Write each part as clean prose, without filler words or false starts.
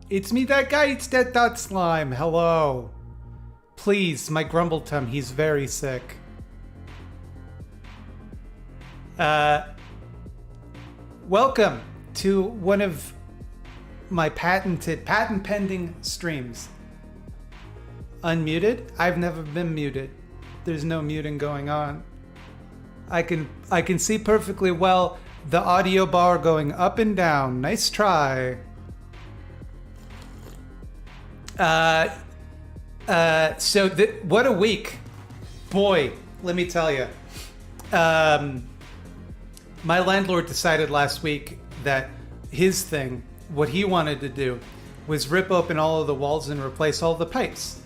It's me, that guy eats dead dot slime. Hello. Please, my Grumbletum, he's very sick. Welcome to one of my patent pending streams. Unmuted? I've never been muted. There's no muting going on. I can see perfectly well the audio bar going up and down. Nice try. What a week. Boy, let me tell you. My landlord decided last week that his thing, what he wanted to do, was rip open all of the walls and replace all the pipes.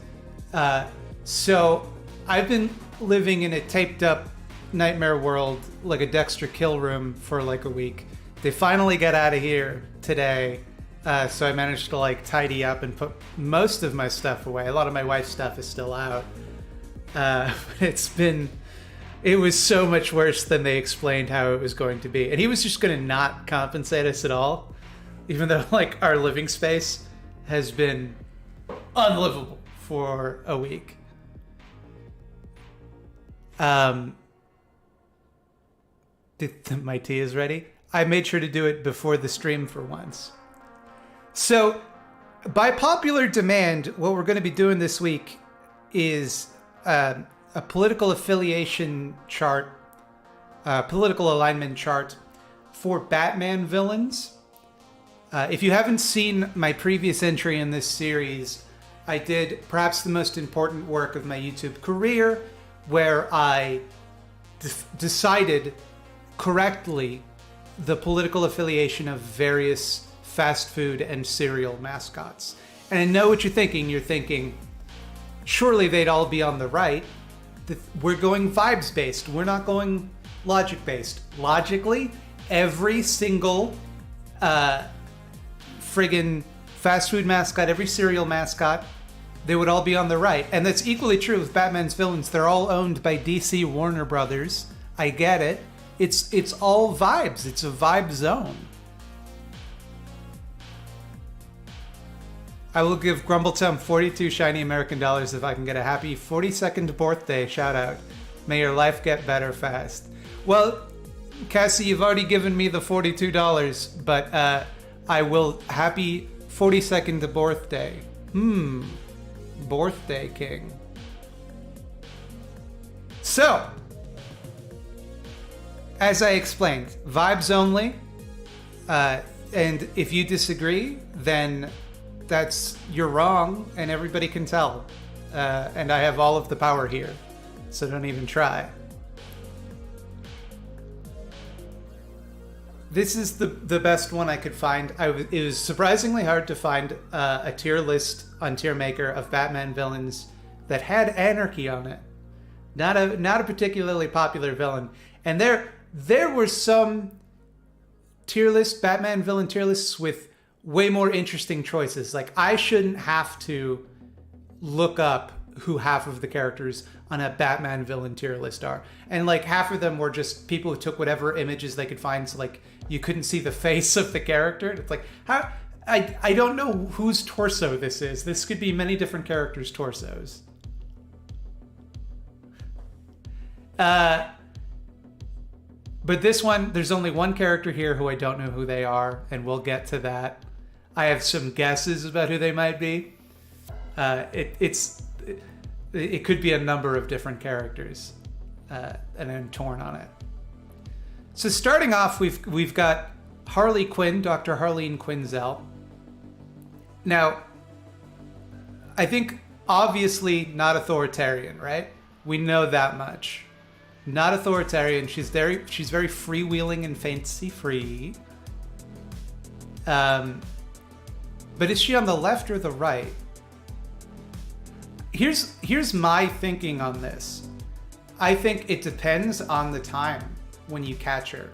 So I've been living in a taped up nightmare world, like a Dexter kill room, for like a week. They finally got out of here today. So I managed to like tidy up and put most of my stuff away. A lot of my wife's stuff is still out. It was so much worse than they explained how it was going to be. And he was just going to not compensate us at all, even though like our living space has been unlivable for a week. My tea is ready. I made sure to do it before the stream for once. So, by popular demand, what we're going to be doing this week is a political affiliation chart, political alignment chart for Batman villains. If you haven't seen my previous entry in this series, I did perhaps the most important work of my YouTube career, where I decided correctly the political affiliation of various fast food and cereal mascots. And I know what you're thinking. You're thinking, surely they'd all be on the right. We're going vibes based. We're not going logic based. Logically, every single friggin' fast food mascot, every cereal mascot, they would all be on the right. And that's equally true with Batman's villains. They're all owned by DC Warner Brothers. I get it. It's all vibes. It's a vibe zone. I will give Grumbletum 42 shiny American dollars if I can get a happy 42nd birthday shout out. May your life get better fast. Well, Cassie, you've already given me the $42, but I will happy 42nd birthday. Birthday king. So, as I explained, vibes only. And if you disagree, then you're wrong, and everybody can tell. And I have all of the power here, so don't even try. This is the best one I could find. It was surprisingly hard to find a tier list on Tiermaker of Batman villains that had anarchy on it. Not a particularly popular villain. And there were some Batman villain tier lists with way more interesting choices. Like, I shouldn't have to look up who half of the characters on a Batman villain tier list are. And like half of them were just people who took whatever images they could find, so like you couldn't see the face of the character. It's like, how I don't know whose torso this is. This could be many different characters' torsos. But this one, there's only one character here who I don't know who they are, and we'll get to that. I have some guesses about who they might be. It could be a number of different characters, and I'm torn on it. So starting off, we've got Harley Quinn, Dr. Harleen Quinzel. Now, I think obviously not authoritarian, right? We know that much. Not authoritarian. She's very freewheeling and fancy-free. But is she on the left or the right? Here's my thinking on this. I think it depends on the time when you catch her.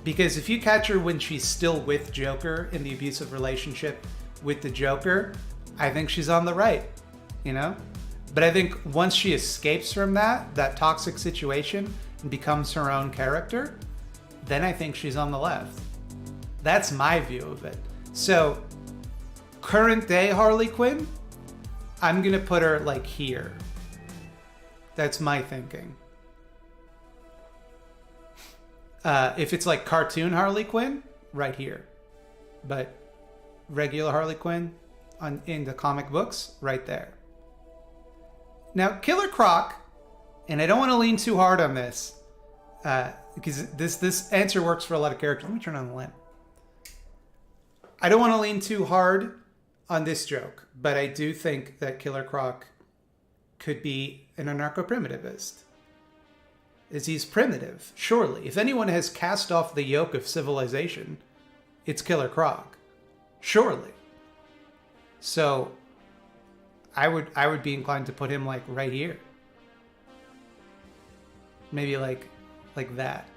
Because if you catch her when she's still with Joker in the abusive relationship with the Joker, I think she's on the right, you know? But I think once she escapes from that toxic situation and becomes her own character, then I think she's on the left. That's my view of it. So current day Harley Quinn, I'm gonna put her like here. That's my thinking. If it's like cartoon Harley Quinn, right here. But regular Harley Quinn in the comic books, right there. Now, Killer Croc, and I don't want to lean too hard on this, because this answer works for a lot of characters. Let me turn on the lamp. I don't want to lean too hard on this joke, but I do think that Killer Croc could be an anarcho-primitivist. Is he's primitive, surely. If anyone has cast off the yoke of civilization, it's Killer Croc. Surely. So I would be inclined to put him like right here. Maybe like that.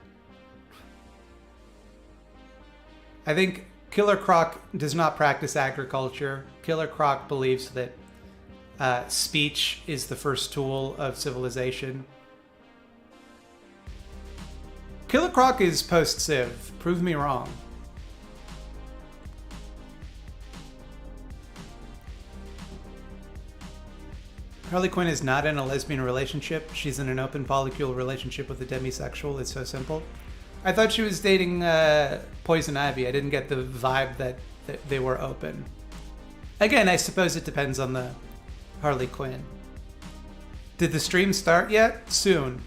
I think Killer Croc does not practice agriculture. Killer Croc believes that speech is the first tool of civilization. Killer Croc is post-Civ. Prove me wrong. Harley Quinn is not in a lesbian relationship. She's in an open polycule relationship with a demisexual. It's so simple. I thought she was dating Poison Ivy. I didn't get the vibe that they were open. Again, I suppose it depends on the Harley Quinn. Did the stream start yet? Soon.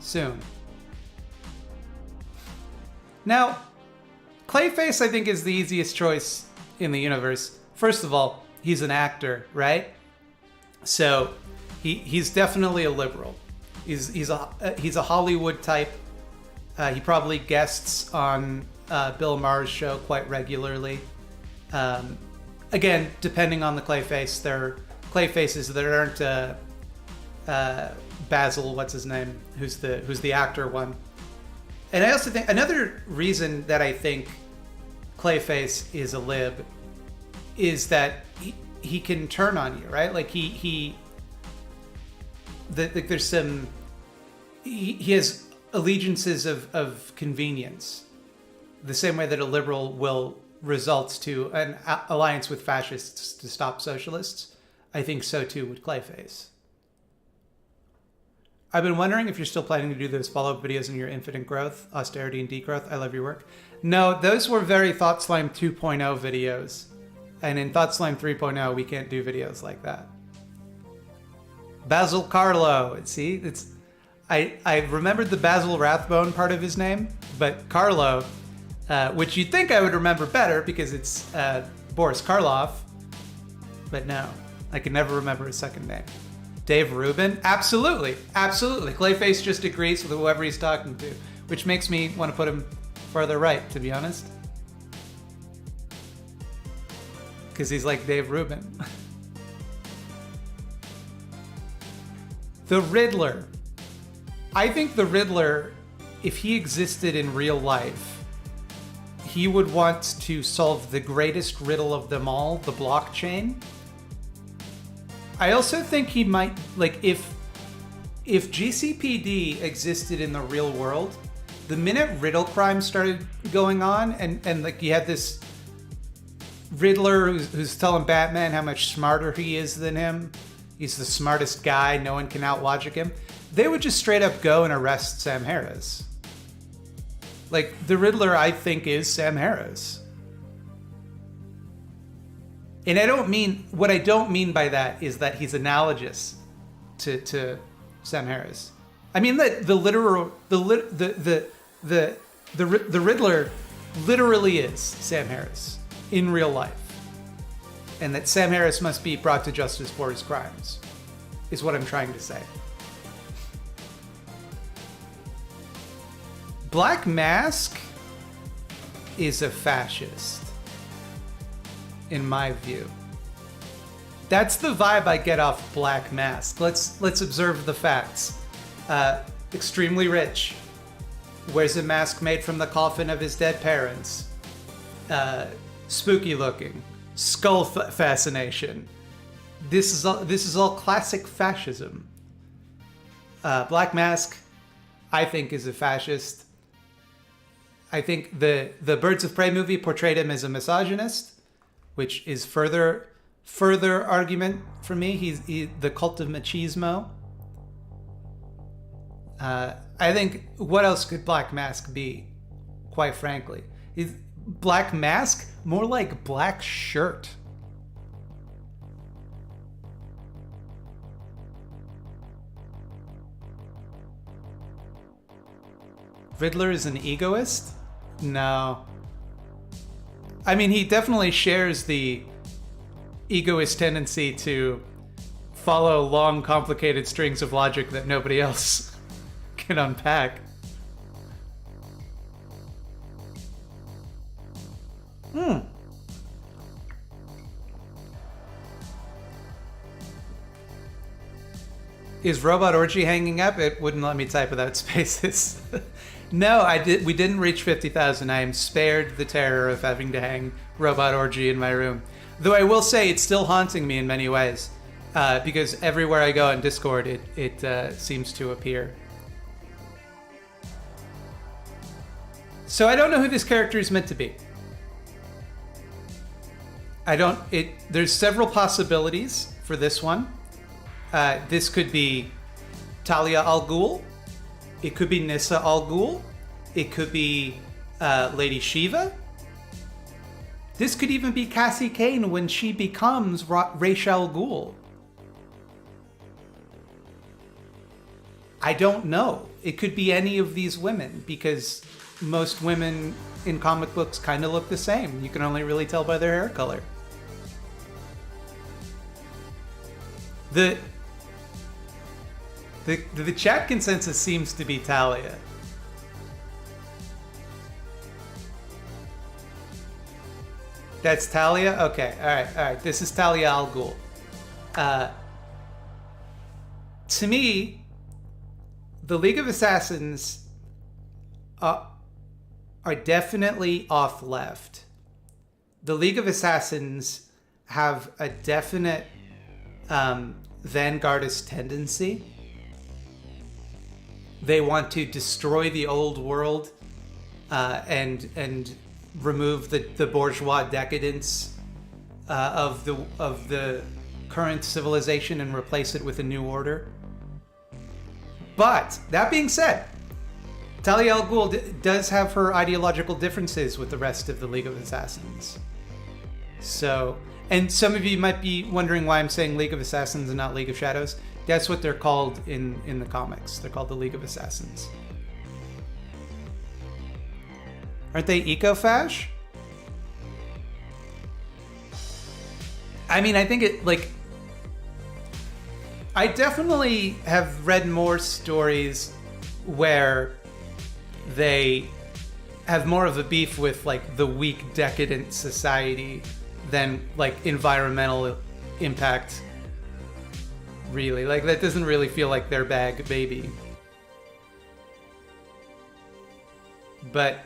Soon. Now, Clayface, I think, is the easiest choice in the universe. First of all, he's an actor, right? So he's definitely a liberal. He's a Hollywood type. He probably guests on Bill Maher's show quite regularly. Again, depending on the Clayface, there are Clayfaces that aren't Basil, what's his name, who's the actor one. And I also think another reason that I think Clayface is a lib is that he can turn on you, right? Like there's some he has allegiances of convenience, the same way that a liberal will result to an alliance with fascists to stop socialists. I think so too with Clayface. I've been wondering if you're still planning to do those follow-up videos in your Infinite Growth, Austerity, and Degrowth. I love your work. No, those were very Thought Slime 2.0 videos. And in Thought Slime 3.0, we can't do videos like that. Basil Carlo. See, I remembered the Basil Rathbone part of his name, but Carlo, which you'd think I would remember better because it's Boris Karloff. But no, I can never remember his second name. Dave Rubin? Absolutely. Absolutely. Clayface just agrees with whoever he's talking to, which makes me want to put him further right, to be honest. Because he's like Dave Rubin. The Riddler. I think the Riddler, if he existed in real life, he would want to solve the greatest riddle of them all, the blockchain. I also think he might, like, if GCPD existed in the real world, the minute riddle crime started going on, and like you had this Riddler who's telling Batman how much smarter he is than him, he's the smartest guy, no one can out-logic him, they would just straight up go and arrest Sam Harris. Like, the Riddler, I think, is Sam Harris. And what I don't mean by that is that he's analogous to Sam Harris. I mean that the Riddler literally is Sam Harris in real life. And that Sam Harris must be brought to justice for his crimes, is what I'm trying to say. Black Mask is a fascist, in my view. That's the vibe I get off Black Mask. Let's observe the facts. Extremely rich. Wears a mask made from the coffin of his dead parents. Spooky looking. Skull fascination. This is all classic fascism. Black Mask, I think, is a fascist. I think the Birds of Prey movie portrayed him as a misogynist, which is further argument for me. He's the cult of machismo. I think, what else could Black Mask be? Quite frankly, is Black Mask more like black shirt? Riddler is an egoist? No. I mean, he definitely shares the egoist tendency to follow long, complicated strings of logic that nobody else can unpack. Is Robot Orgy hanging up? It wouldn't let me type without spaces. No, we didn't reach 50,000. I am spared the terror of having to hang Robot Orgy in my room. Though I will say it's still haunting me in many ways, because everywhere I go on Discord, it seems to appear. So I don't know who this character is meant to be. There's several possibilities for this one. This could be Talia al Ghul. It could be Nyssa al Ghul. It could be Lady Shiva. This could even be Cassie Cain when she becomes Ra's al Ghul. I don't know. It could be any of these women, because most women in comic books kind of look the same. You can only really tell by their hair color. The chat consensus seems to be Talia. That's Talia? Okay, alright. This is Talia al Ghul. To me, the League of Assassins are definitely off left. The League of Assassins have a definite vanguardist tendency. They want to destroy the old world and remove the bourgeois decadence of the current civilization and replace it with a new order. But that being said, Talia al Ghul does have her ideological differences with the rest of the League of Assassins. So, and some of you might be wondering why I'm saying League of Assassins and not League of Shadows. That's what they're called in the comics. They're called the League of Assassins. Aren't they eco-fash? I mean, I think I definitely have read more stories where they have more of a beef with the weak, decadent society than environmental impact. Really, that doesn't really feel like their bag, baby. But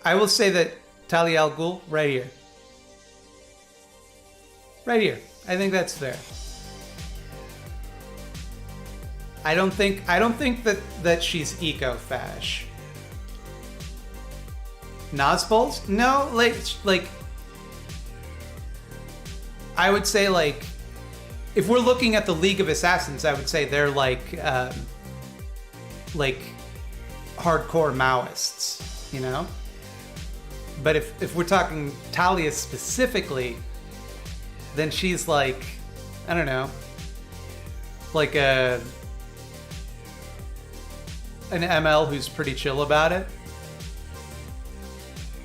I will say that Talia al Ghul, right here. Right here. I think that's fair. I don't think that she's eco-fash. Nazbols? No, I would say if we're looking at the League of Assassins, I would say they're hardcore Maoists, you know? But if we're talking Talia specifically, then she's I don't know, an ML who's pretty chill about it.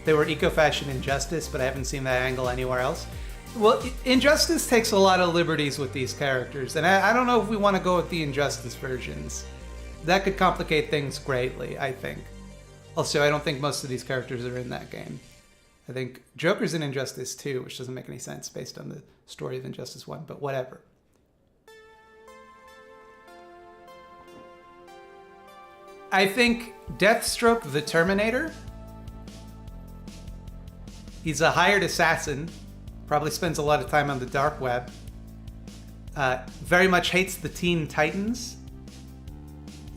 They were eco-fashion Injustice, but I haven't seen that angle anywhere else. Well, Injustice takes a lot of liberties with these characters, and I don't know if we want to go with the Injustice versions. That could complicate things greatly, I think. Also, I don't think most of these characters are in that game. I think Joker's in Injustice 2, which doesn't make any sense based on the story of Injustice 1, but whatever. I think Deathstroke the Terminator, he's a hired assassin, probably spends a lot of time on the dark web, very much hates the Teen Titans.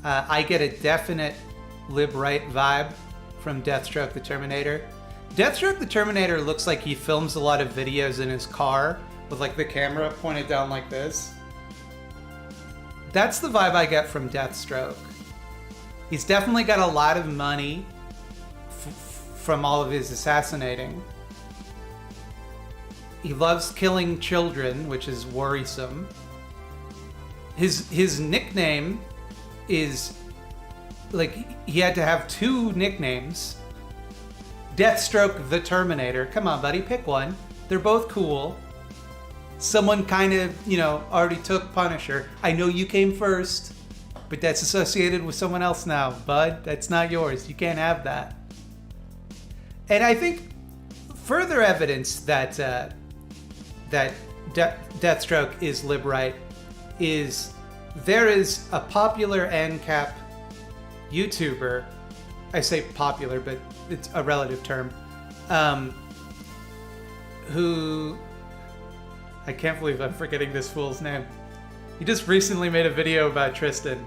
I get a definite lib-right vibe from Deathstroke the Terminator. Deathstroke the Terminator looks like he films a lot of videos in his car with like the camera pointed down like this. That's the vibe I get from Deathstroke. He's definitely got a lot of money from all of his assassinating. He loves killing children, which is worrisome. His nickname is, like, he had to have 2 nicknames. Deathstroke the Terminator. Come on, buddy, pick one. They're both cool. Someone kind of, already took Punisher. I know you came first, but that's associated with someone else now, bud. That's not yours. You can't have that. And I think further evidence that Deathstroke is lib-right is there is a popular ANCAP YouTuber. I say popular, but it's a relative term. Who... I can't believe I'm forgetting this fool's name. He just recently made a video about Tristan.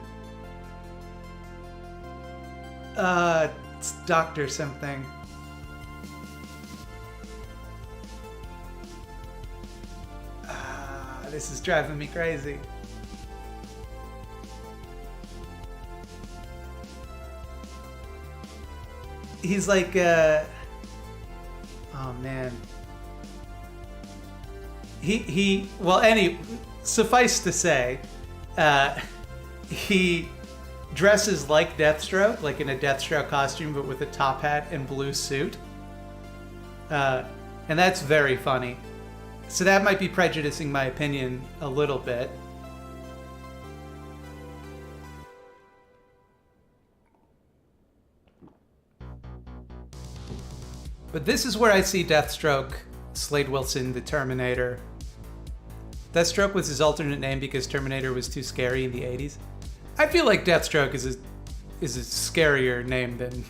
It's Dr. something. This is driving me crazy. He's like, oh man. Suffice to say, he dresses like Deathstroke, like in a Deathstroke costume, but with a top hat and blue suit. And that's very funny. So that might be prejudicing my opinion a little bit. But this is where I see Deathstroke, Slade Wilson, the Terminator. Deathstroke was his alternate name because Terminator was too scary in the 80s. I feel like Deathstroke is a scarier name than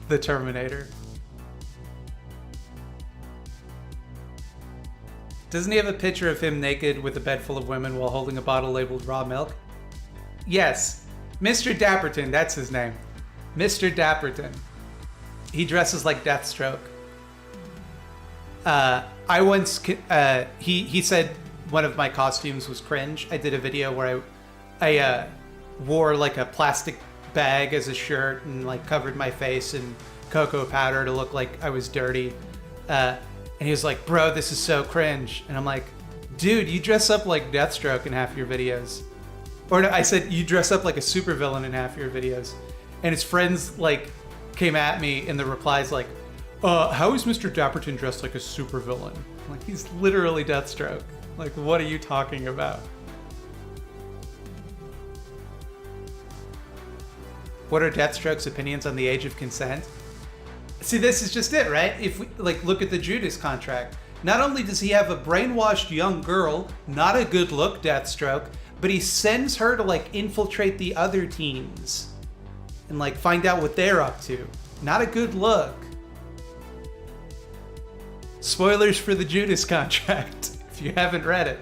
the Terminator. Doesn't he have a picture of him naked with a bed full of women while holding a bottle labeled raw milk? Yes. Mr. Dapperton, that's his name. Mr. Dapperton. He dresses like Deathstroke. He said one of my costumes was cringe. I did a video where I wore like a plastic bag as a shirt and like covered my face in cocoa powder to look like I was dirty. And he was like, bro, this is so cringe. And I'm like, dude, you dress up like Deathstroke in half your videos. Or no, I said, you dress up like a supervillain in half your videos. And his friends like came at me in the replies like, how is Mr. Dapperton dressed like a supervillain? Like, he's literally Deathstroke. Like, what are you talking about? What are Deathstroke's opinions on the age of consent? See, this is just it, right? If we look at the Judas contract. Not only does he have a brainwashed young girl, not a good look Deathstroke, but he sends her to infiltrate the other teams and find out what they're up to. Not a good look. Spoilers for the Judas contract, if you haven't read it.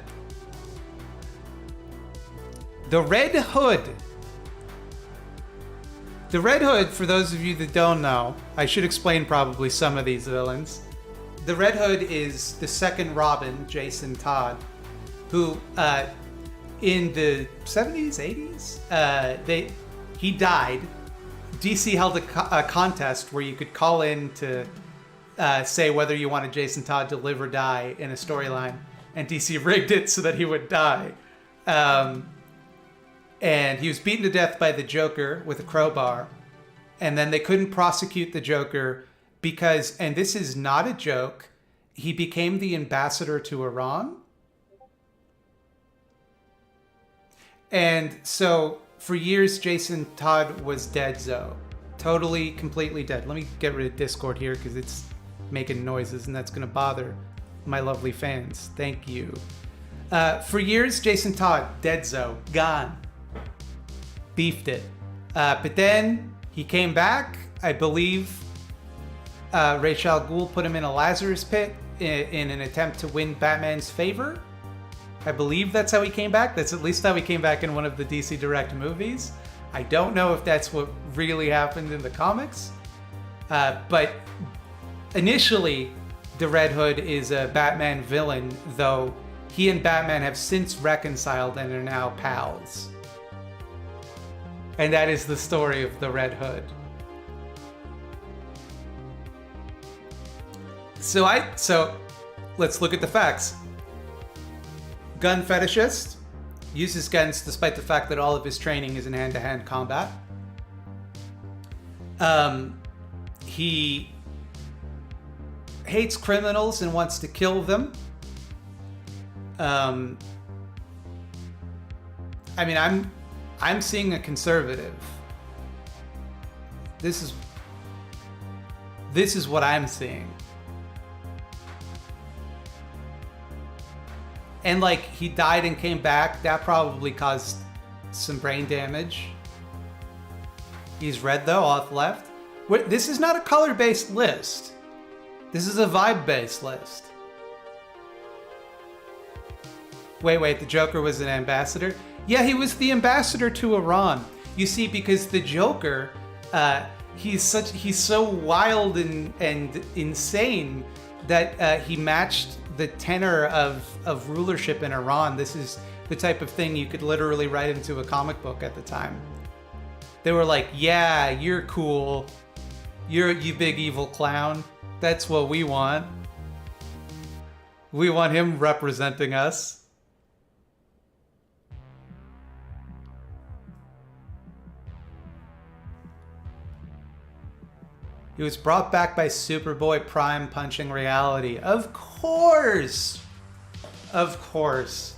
The Red Hood. The Red Hood, for those of you that don't know, I should explain probably some of these villains. The Red Hood is the second Robin, Jason Todd, who in the 70s, 80s, he died. DC held a contest where you could call in to say whether you wanted Jason Todd to live or die in a storyline, and DC rigged it so that he would die. And he was beaten to death by the Joker with a crowbar, and then they couldn't prosecute the Joker because, and this is not a joke, he became the ambassador to Iran. And so for years, Jason Todd was dead-zo. Totally, completely dead. Let me get rid of Discord here because it's making noises and that's going to bother my lovely fans. Thank you. For years, Jason Todd, dead-zo, gone. Beefed it. But then he came back. I believe Ra's al Ghul put him in a Lazarus pit in an attempt to win Batman's favor. I believe that's how he came back. That's at least how he came back in one of the DC Direct movies. I don't know if that's what really happened in the comics. But initially, the Red Hood is a Batman villain, though he and Batman have since reconciled and are now pals. And that is the story of the Red Hood. So let's look at the facts. Gun fetishist, uses guns despite the fact that all of his training is in hand-to-hand combat. He hates criminals and wants to kill them. I mean, I'm seeing a conservative. This is what I'm seeing. And like, he died and came back. That probably caused some brain damage. He's red though, off left. This is not a color-based list. This is a vibe-based list. Wait, the Joker was an ambassador? Yeah, he was the ambassador to Iran. You see, because the Joker, he's so wild and insane that he matched the tenor of rulership in Iran. This is the type of thing you could literally write into a comic book at the time. They were like, yeah, you're cool. You big evil clown. That's what we want. We want him representing us. He was brought back by Superboy Prime punching reality. Of course! Of course.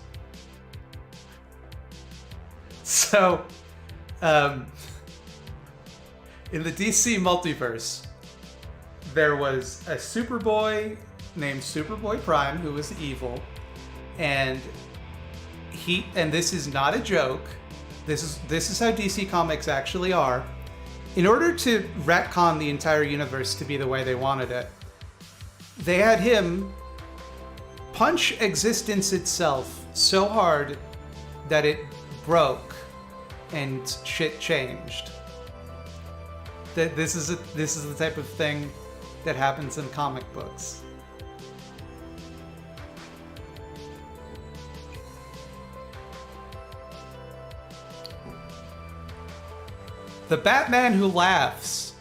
So, in the DC multiverse, there was a Superboy named Superboy Prime who was evil, and this is not a joke. This is how DC Comics actually are. In order to retcon the entire universe to be the way they wanted it, they had him punch existence itself so hard that it broke and shit changed. That this is the type of thing that happens in comic books. The Batman Who Laughs.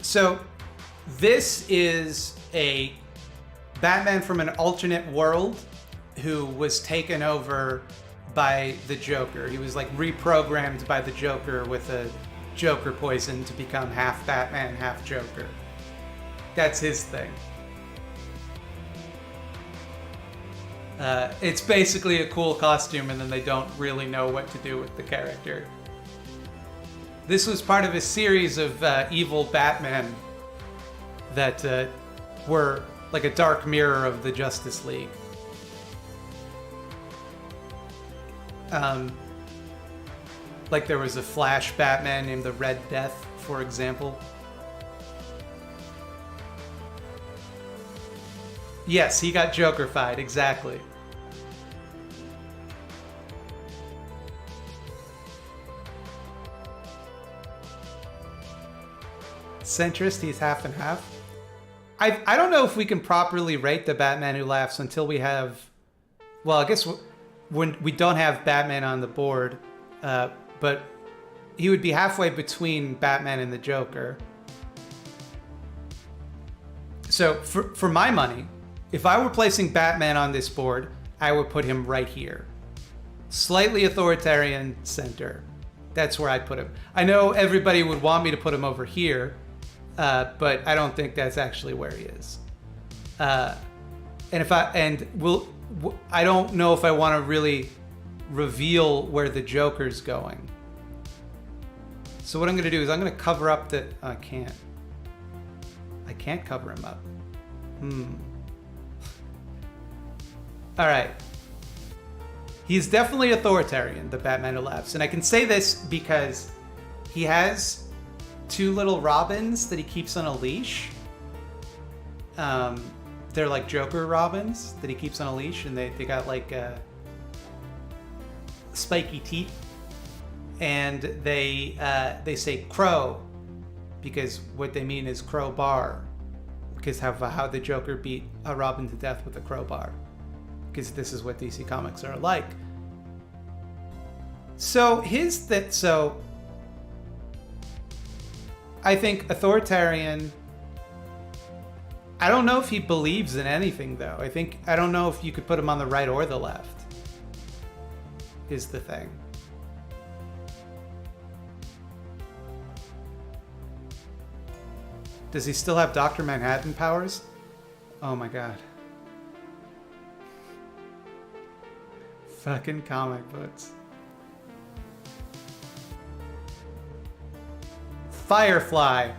So this is a Batman from an alternate world who was taken over by the Joker. He was like reprogrammed by the Joker with a Joker poison to become half Batman, half Joker. That's his thing. It's basically a cool costume, and then they don't really know what to do with the character. This was part of a series of evil Batman that were like a dark mirror of the Justice League. Like there was a Flash Batman named the Red Death, for example. Yes, he got Joker-fied, exactly. Centrist, he's half and half. I don't know if we can properly rate the Batman Who Laughs until we have... Well, I guess when we don't have Batman on the board, but he would be halfway between Batman and the Joker. So, for my money... If I were placing Batman on this board, I would put him right here. Slightly authoritarian center. That's where I'd put him. I know everybody would want me to put him over here, but I don't think that's actually where he is. I don't know if I want to really reveal where the Joker's going. So what I'm going to do is I'm going to cover up the... I can't cover him up. All right. He's definitely authoritarian, the Batman Who Laughs. And I can say this because he has two little Robins that he keeps on a leash. They're like Joker Robins that he keeps on a leash, and they got like spiky teeth. And they say crow because what they mean is crowbar, because how the Joker beat Robin to death with a crowbar, because this is what DC Comics are like. So I think authoritarian. I don't know if he believes in anything, though. I don't know if you could put him on the right or the left, is the thing. Does he still have Dr. Manhattan powers? Oh my god. Fucking comic books. Firefly.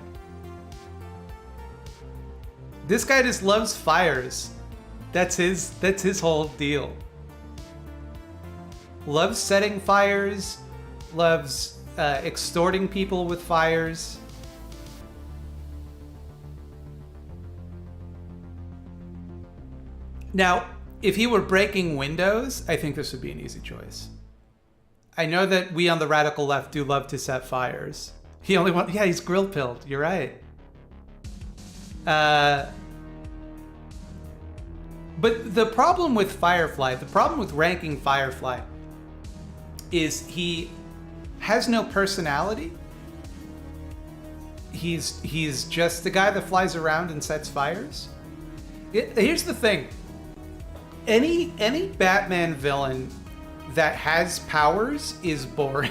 This guy just loves fires. That's his whole deal. Loves setting fires, loves extorting people with fires. Now, if he were breaking windows, I think this would be an easy choice. I know that we on the radical left do love to set fires. He's grill pilled. You're right. But the problem with Firefly, the problem with ranking Firefly, is he has no personality. He's just the guy that flies around and sets fires. Here's the thing. Any Batman villain that has powers is boring.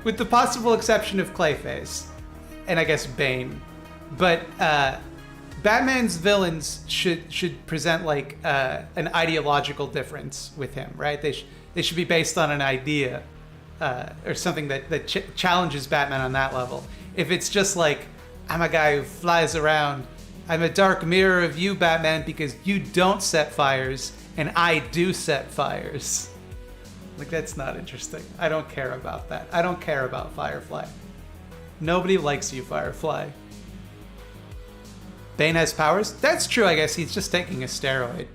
With the possible exception of Clayface. And I guess Bane. But Batman's villains should present like an ideological difference with him, right? They should be based on an idea or something that challenges Batman on that level. If it's just like, I'm a guy who flies around, I'm a dark mirror of you, Batman, because you don't set fires and I do set fires. Like, that's not interesting. I don't care about that. I don't care about Firefly. Nobody likes you, Firefly. Bane has powers? That's true, I guess. He's just taking a steroid.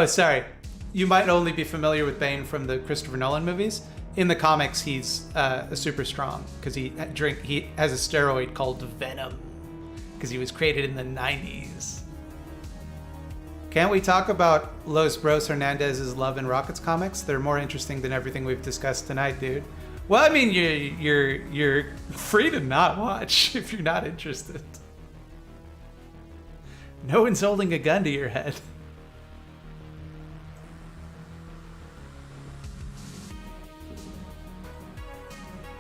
Sorry. You might only be familiar with Bane from the Christopher Nolan movies. In the comics, he's super strong because he has a steroid called Venom because he was created in the 90s. Can't we talk about Los Bros Hernandez's Love and Rockets comics? They're more interesting than everything we've discussed tonight, dude. Well, I mean, you're free to not watch if you're not interested. No one's holding a gun to your head.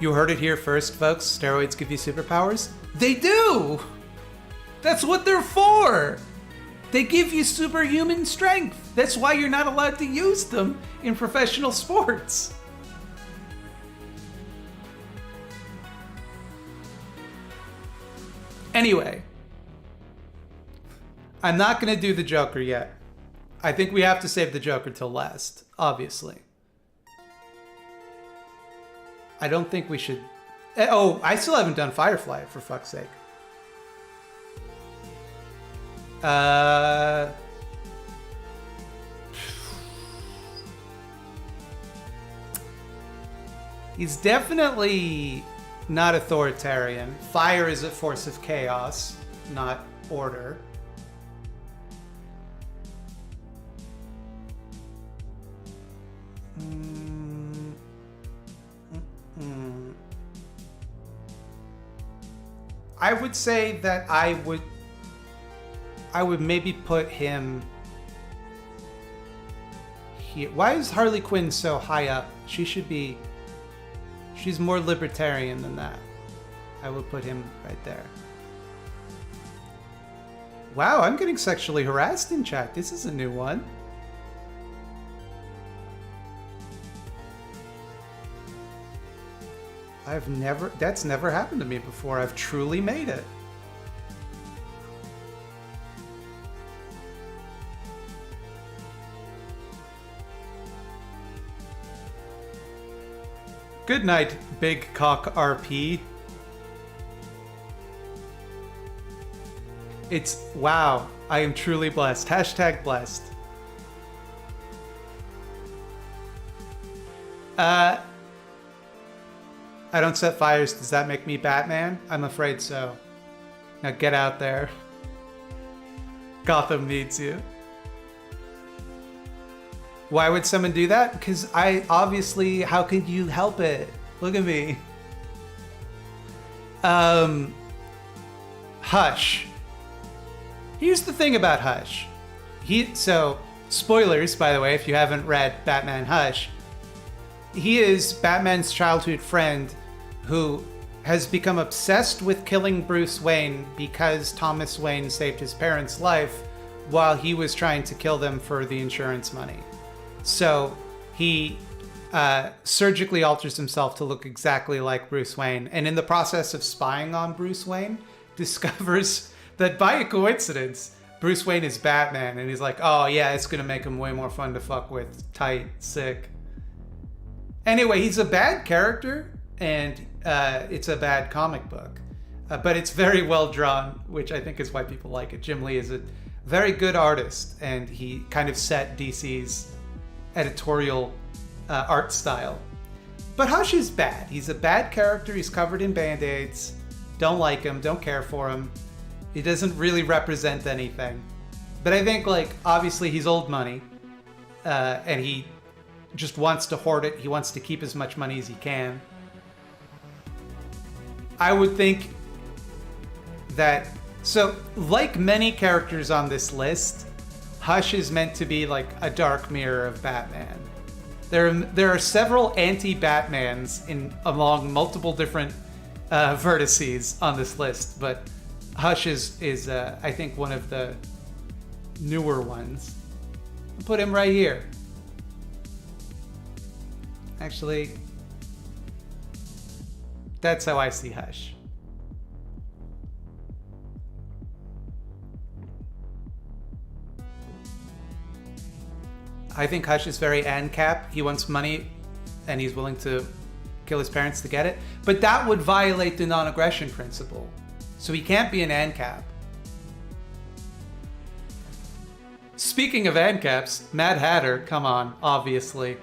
You heard it here first, folks. Steroids give you superpowers? They do! That's what they're for! They give you superhuman strength. That's why you're not allowed to use them in professional sports. Anyway, I'm not going to do the Joker yet. I think we have to save the Joker till last, obviously. I don't think we should... Oh, I still haven't done Firefly, for fuck's sake. He's definitely not authoritarian. Fire is a force of chaos, not order. I would say that I would maybe put him here. Why is Harley Quinn so high up? She's more libertarian than that. I would put him right there. Wow, I'm getting sexually harassed in chat. This is a new one. That's never happened to me before. I've truly made it. Good night, Big Cock RP. Wow, I am truly blessed. Hashtag blessed. I don't set fires. Does that make me Batman? I'm afraid so. Now get out there. Gotham needs you. Why would someone do that? Because I obviously, how could you help it? Look at me. Hush. Here's the thing about Hush. So, spoilers, by the way, if you haven't read Batman Hush. He is Batman's childhood friend who has become obsessed with killing Bruce Wayne because Thomas Wayne saved his parents' life while he was trying to kill them for the insurance money. So he surgically alters himself to look exactly like Bruce Wayne, and in the process of spying on Bruce Wayne, discovers that by a coincidence, Bruce Wayne is Batman, and he's like, oh yeah, it's gonna make him way more fun to fuck with. Tight, sick. Anyway, he's a bad character, and it's a bad comic book. But it's very well drawn, which I think is why people like it. Jim Lee is a very good artist, and he kind of set DC's editorial art style. But Hush is bad. He's a bad character. He's covered in band-aids. Don't like him. Don't care for him. He doesn't really represent anything. But I think, like, obviously he's old money, and he just wants to hoard it. He wants to keep as much money as he can. I would think that, so like many characters on this list, Hush is meant to be like a dark mirror of Batman. There are several anti-Batmans along multiple different vertices on this list, but Hush is I think one of the newer ones. I'll put him right here. Actually, that's how I see Hush. I think Hush is very ANCAP. He wants money, and he's willing to kill his parents to get it. But that would violate the non-aggression principle. So he can't be an ANCAP. Speaking of ANCAPs, Mad Hatter, come on, obviously.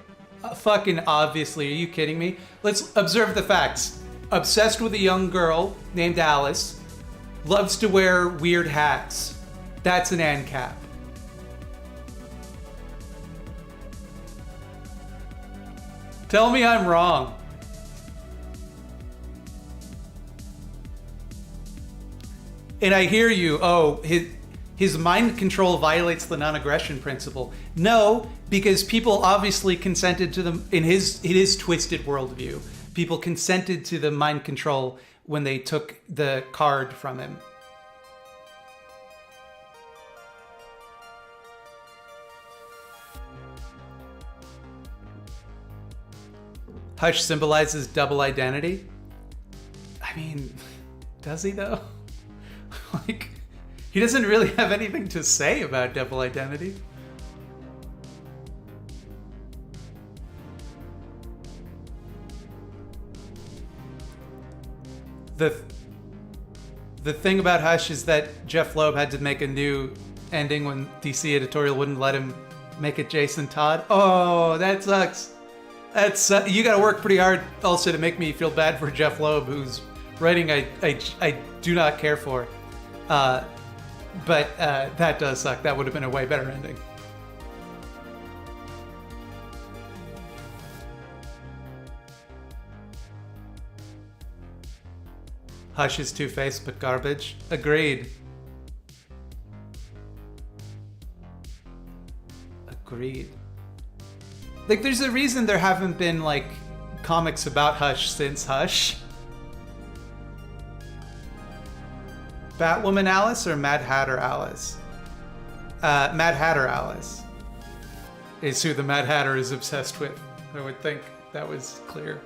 Fucking obviously, are you kidding me? Let's observe the facts. Obsessed with a young girl named Alice. Loves to wear weird hats. That's an ANCAP. Tell me I'm wrong. And I hear you, oh, his mind control violates the non-aggression principle. No, because people obviously consented to them in his twisted worldview. People consented to the mind control when they took the card from him. Hush symbolizes double identity. I mean, does he though? Like, he doesn't really have anything to say about double identity. The thing about Hush is that Jeff Loeb had to make a new ending when DC editorial wouldn't let him make it Jason Todd. Oh, that sucks. That's you got to work pretty hard also to make me feel bad for Jeff Loeb, whose writing I do not care for. But that does suck. That would have been a way better ending. Hush is two-faced but garbage. Agreed. Agreed. Like, there's a reason there haven't been, like, comics about Hush since Hush. Batwoman Alice or Mad Hatter Alice? Mad Hatter Alice is who the Mad Hatter is obsessed with. I would think that was clear.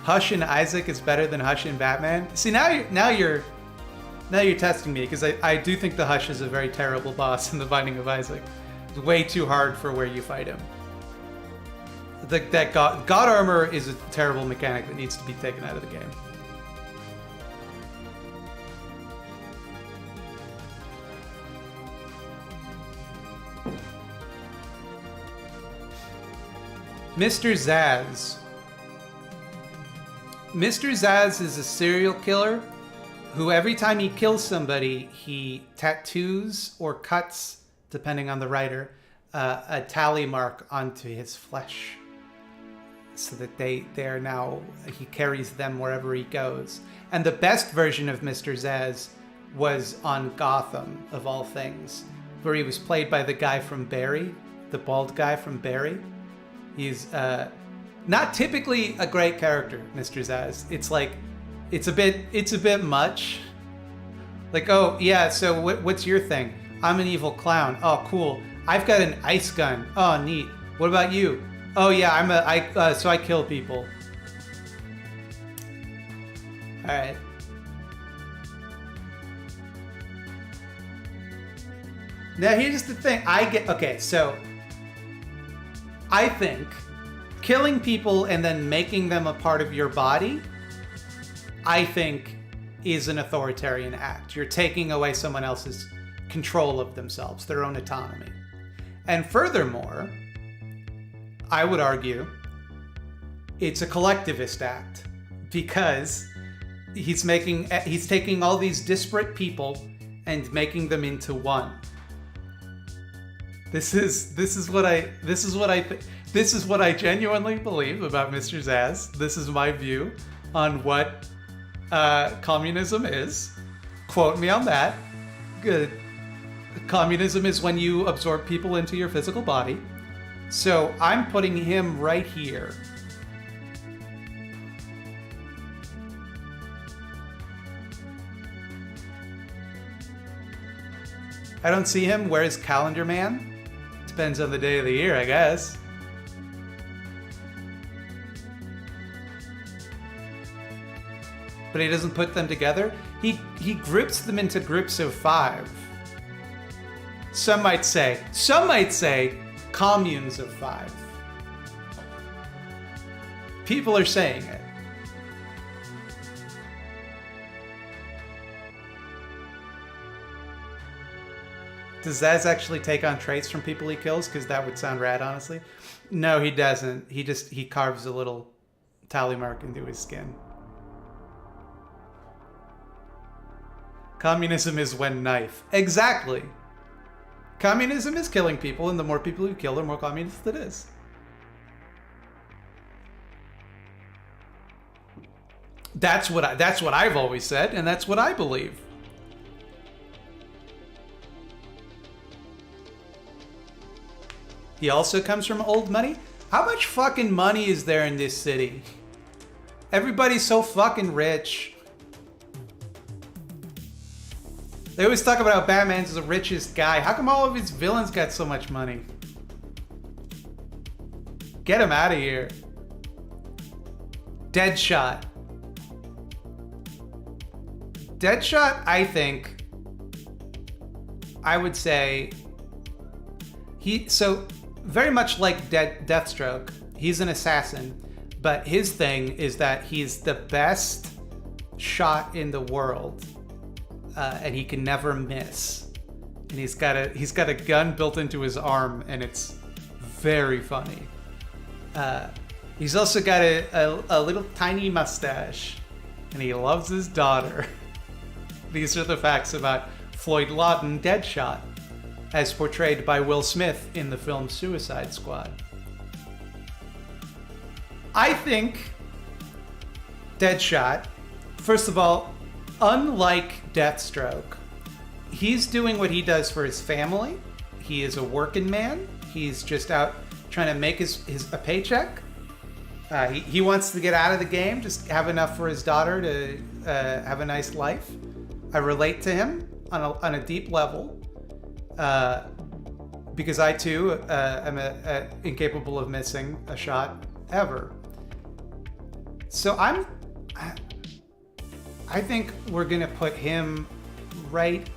Hush and Isaac is better than Hush and Batman. See, now you're testing me, because I do think the Hush is a very terrible boss in The Binding of Isaac. It's way too hard for where you fight him. That God armor is a terrible mechanic that needs to be taken out of the game. Mr. Zaz. Mr. Zsasz is a serial killer who every time he kills somebody, he tattoos or cuts, depending on the writer, a tally mark onto his flesh. So that they are now, he carries them wherever he goes. And the best version of Mr. Zsasz was on Gotham, of all things, where he was played by the guy from Barry, the bald guy from Barry. He's not typically a great character, Mr. Zsasz. It's like, it's a bit much. Like, oh yeah, so what's your thing? I'm an evil clown. Oh, cool. I've got an ice gun. Oh, neat. What about you? Oh yeah, so I kill people. All right. Now here's the thing. So I think killing people and then making them a part of your body, I think, is an authoritarian act. You're taking away someone else's control of themselves, their own autonomy. And furthermore, I would argue it's a collectivist act because he's taking all these disparate people and making them into one. This is what I genuinely believe about Mr. Zsasz. This is my view on what communism is. Quote me on that. Good. Communism is when you absorb people into your physical body. So I'm putting him right here. I don't see him. Where's Calendar Man? Depends on the day of the year, I guess. But he doesn't put them together. He groups them into groups of 5. Some might say communes of 5. People are saying it. Does Zsasz actually take on traits from people he kills? Because that would sound rad, honestly. No, he doesn't. He carves a little tally mark into his skin. Communism is when knife. Exactly. Communism is killing people, and the more people you kill, the more communist it is. That's what I've always said, and that's what I believe. He also comes from old money. How much fucking money is there in this city? Everybody's so fucking rich. They always talk about how Batman's the richest guy. How come all of his villains got so much money? Get him out of here. Deadshot. Deadshot, I think, I would say, very much like Deathstroke, he's an assassin, but his thing is that he's the best shot in the world, and he can never miss. And he's got a gun built into his arm, and it's very funny. He's also got a little tiny mustache, and he loves his daughter. These are the facts about Floyd Lawton, Deadshot, as portrayed by Will Smith in the film Suicide Squad. I think Deadshot, first of all, unlike Deathstroke, he's doing what he does for his family. He is a working man. He's just out trying to make a paycheck. He wants to get out of the game, just have enough for his daughter to have a nice life. I relate to him on a deep level. Because I too am incapable of missing a shot ever. So I think we're gonna put him right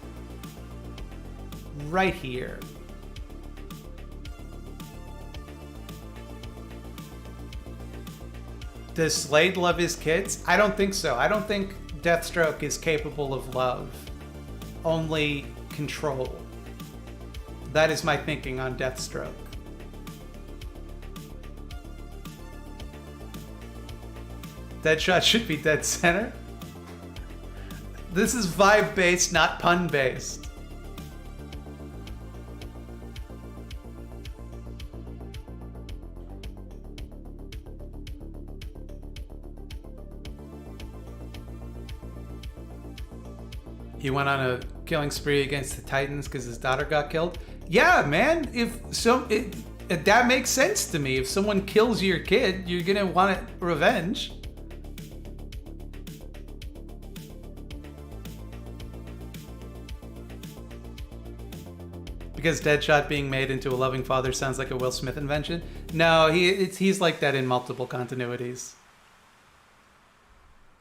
here. Does Slade love his kids? I don't think so. I don't think Deathstroke is capable of love, only control. That is my thinking on Deathstroke. Deadshot should be dead center. This is vibe-based, not pun-based. He went on a killing spree against the Titans because his daughter got killed. Yeah, man. That makes sense to me. If someone kills your kid, you're gonna want revenge. Because Deadshot being made into a loving father sounds like a Will Smith invention. No, he's like that in multiple continuities.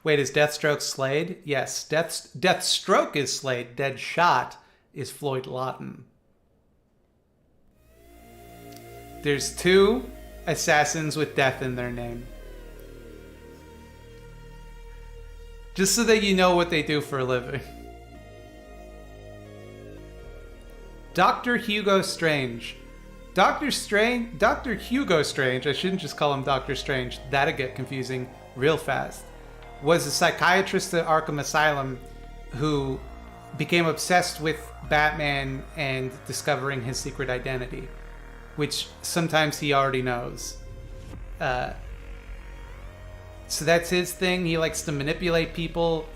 Wait, is Deathstroke Slade? Yes, Deathstroke is Slade. Deadshot is Floyd Lawton. There's 2 assassins with death in their name. Just so that you know what they do for a living. Dr. Hugo Strange. Dr. Hugo Strange, I shouldn't just call him Dr. Strange. That'd get confusing real fast. Was a psychiatrist at Arkham Asylum who became obsessed with Batman and discovering his secret identity, which sometimes he already knows. So that's his thing. He likes to manipulate people.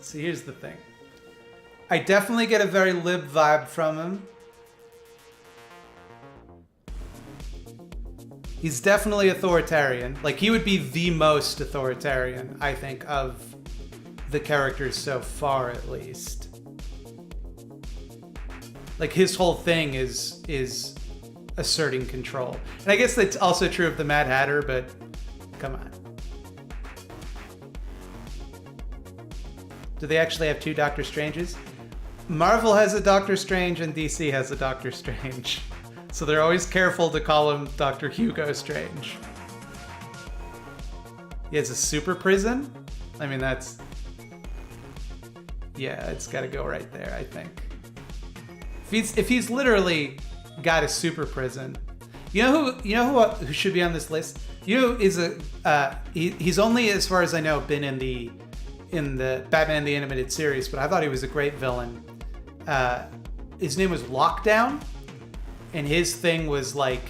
So here's the thing. I definitely get a very lib vibe from him. He's definitely authoritarian. Like, he would be the most authoritarian, I think, of the characters so far, at least. Like, his whole thing is asserting control. And I guess that's also true of the Mad Hatter, but come on. Do they actually have 2 Doctor Stranges? Marvel has a Doctor Strange and DC has a Doctor Strange. So they're always careful to call him Dr. Hugo Strange. He has a super prison? I mean, that's... Yeah, it's gotta go right there, I think. If he's literally got a super prison... You know who should be on this list? You know who is he's only, as far as I know, been in the Batman the Animated Series, but I thought he was a great villain. His name was Lockdown, and his thing was like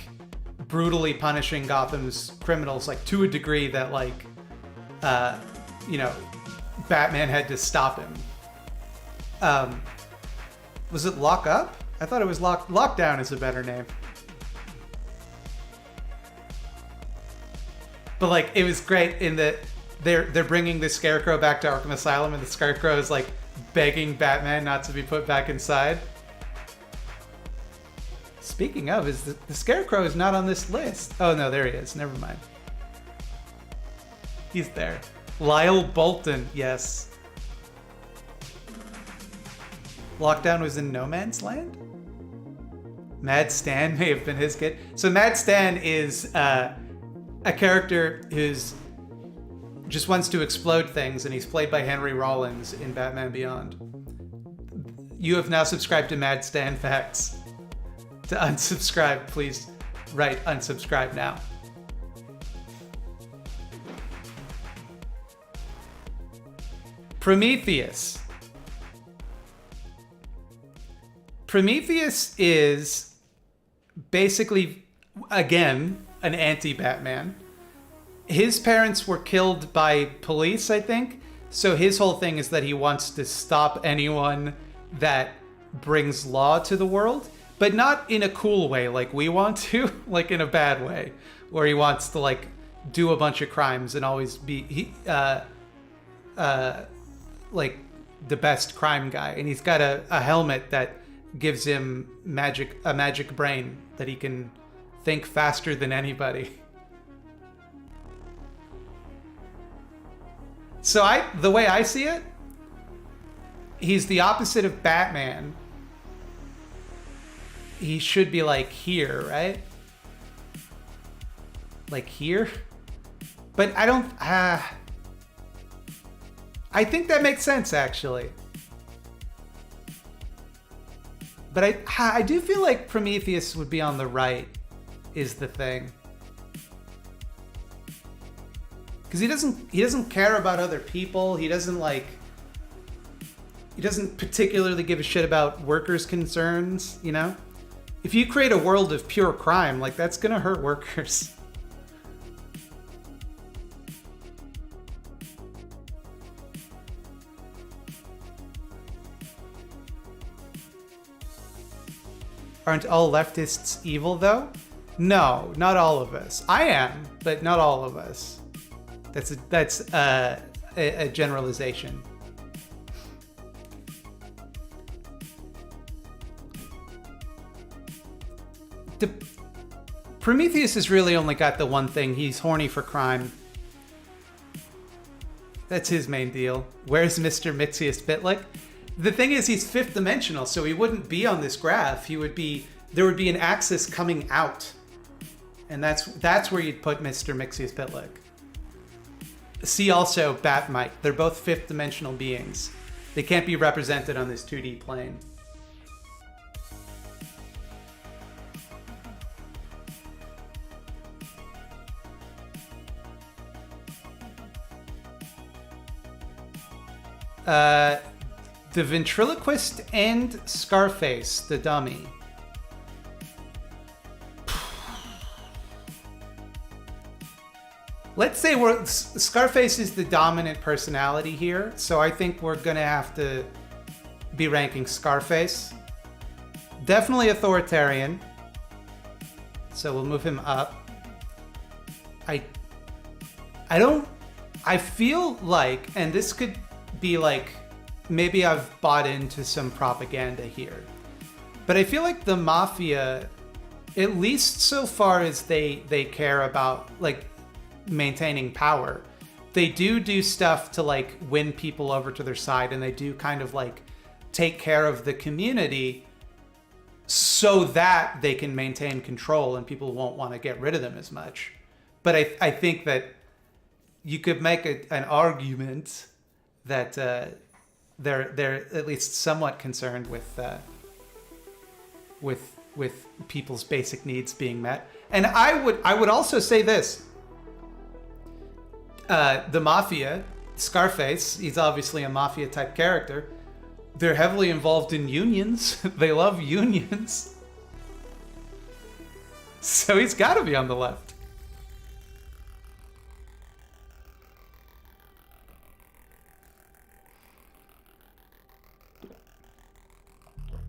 brutally punishing Gotham's criminals, like to a degree that Batman had to stop him. Was it Lock Up? I thought it was Lockdown is a better name. But like, it was great in that they're bringing the Scarecrow back to Arkham Asylum, and the Scarecrow is like begging Batman not to be put back inside. Speaking of, is the Scarecrow is not on this list. Oh no, there he is. Never mind. He's there. Lyle Bolton, yes. Lockdown was in No Man's Land? Mad Stan may have been his kid. So Mad Stan is a character who's just wants to explode things, and he's played by Henry Rollins in Batman Beyond. You have now subscribed to Mad Stan Facts. To unsubscribe, please write unsubscribe now. Prometheus. Prometheus is basically, again, an anti-Batman. His parents were killed by police, I think. So his whole thing is that he wants to stop anyone that brings law to the world, but not in a cool way like we want to, like in a bad way, where he wants to like do a bunch of crimes and always be like the best crime guy. And he's got a helmet that gives him a magic brain that he can think faster than anybody. So the way I see it, he's the opposite of Batman. He should be like here, right? Like here? But I don't... I think that makes sense, actually. But I do feel like Prometheus would be on the right. is the thing. Because he doesn't care about other people. He doesn't particularly give a shit about workers' concerns, you know? If you create a world of pure crime, like, that's gonna hurt workers. Aren't all leftists evil, though? No, not all of us. I am, but not all of us. That's a generalization. Prometheus has really only got the one thing. He's horny for crime. That's his main deal. Where's Mr. Mixius Bitlick? The thing is, he's fifth dimensional, so he wouldn't be on this graph. There would be an axis coming out. And that's where you'd put Mr. Mixius Bitlick. See also Batmite. They're both fifth dimensional beings. They can't be represented on this 2D plane. The ventriloquist and Scarface, the dummy. Let's say Scarface is the dominant personality here, so I think we're gonna have to be ranking Scarface. Definitely authoritarian, so we'll move him up. I feel like, and this could be like, maybe I've bought into some propaganda here, but I feel like the Mafia, at least so far as they care about like maintaining power, they do stuff to like win people over to their side, and they do kind of like take care of the community so that they can maintain control and people won't want to get rid of them as much. But I think that you could make an argument that they're at least somewhat concerned with people's basic needs being met. And I would also say this: the Mafia, Scarface, he's obviously a Mafia type character. They're heavily involved in unions. They love unions. So he's got to be on the left.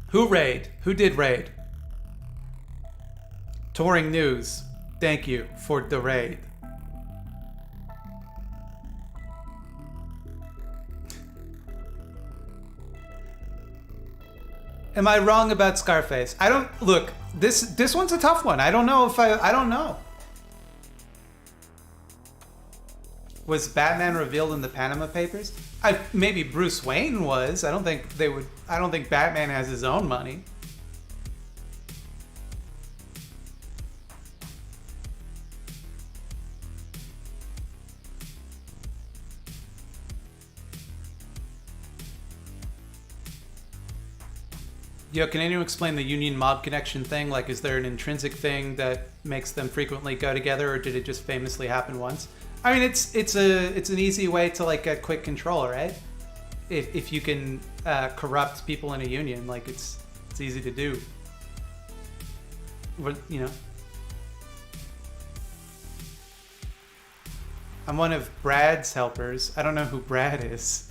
Who raid? Who did raid? Touring News. Thank you for the raid. Am I wrong about Scarface? I don't look. This one's a tough one. I don't know if I don't know. Was Batman revealed in the Panama Papers? Maybe Bruce Wayne was. I don't think Batman has his own money. Yo, can anyone explain the union mob connection thing? Like, is there an intrinsic thing that makes them frequently go together, or did it just famously happen once? I mean, it's an easy way to like get quick control, right? If you can corrupt people in a union, like it's easy to do. What, you know? I'm one of Brad's helpers. I don't know who Brad is.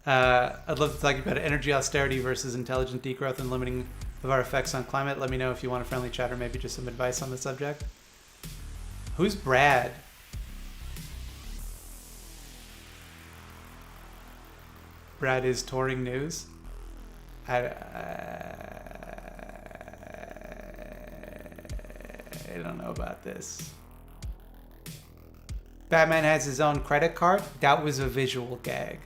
I'd love to talk about energy austerity versus intelligent degrowth and limiting of our effects on climate. Let me know if you want a friendly chat or maybe just some advice on the subject. Who's Brad? Brad is Touring News. I don't know about this. Batman has his own credit card? That was a visual gag.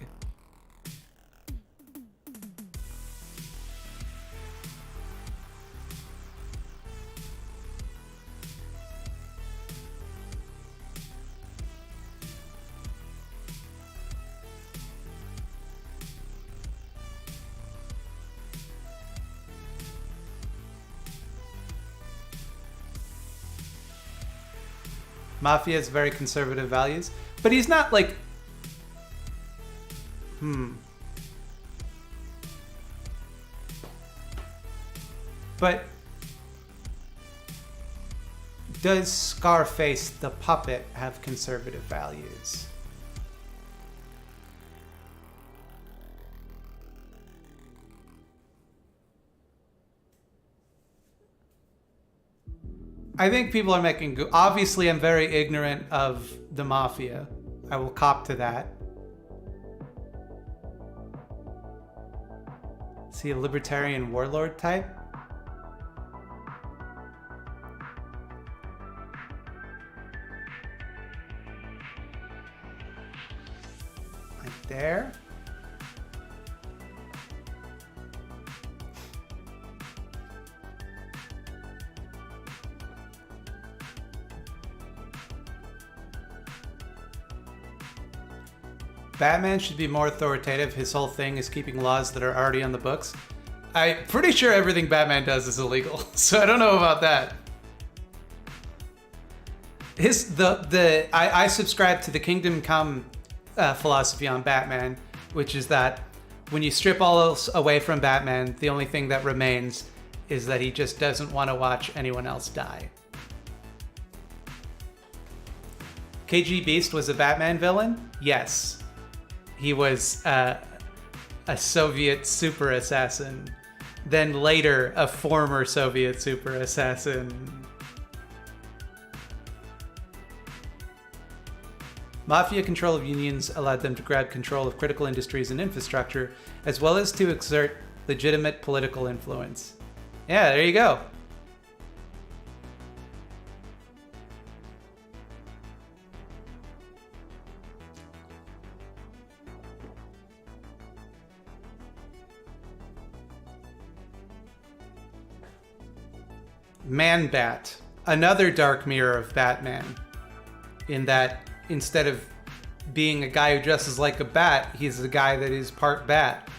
Mafia has very conservative values, but he's not like... But does Scarface the puppet have conservative values? I think people are making... Obviously, I'm very ignorant of the Mafia. I will cop to that. Is he a libertarian warlord type? Like there? Batman should be more authoritative. His whole thing is keeping laws that are already on the books. I'm pretty sure everything Batman does is illegal, so I don't know about that. I subscribe to the Kingdom Come philosophy on Batman, which is that when you strip all else away from Batman, the only thing that remains is that he just doesn't want to watch anyone else die. KG Beast was a Batman villain? Yes. He was a Soviet super assassin, then later a former Soviet super assassin. Mafia control of unions allowed them to grab control of critical industries and infrastructure, as well as to exert legitimate political influence. Yeah, there you go. Man-Bat, another dark mirror of Batman, in that instead of being a guy who dresses like a bat, he's a guy that is part bat.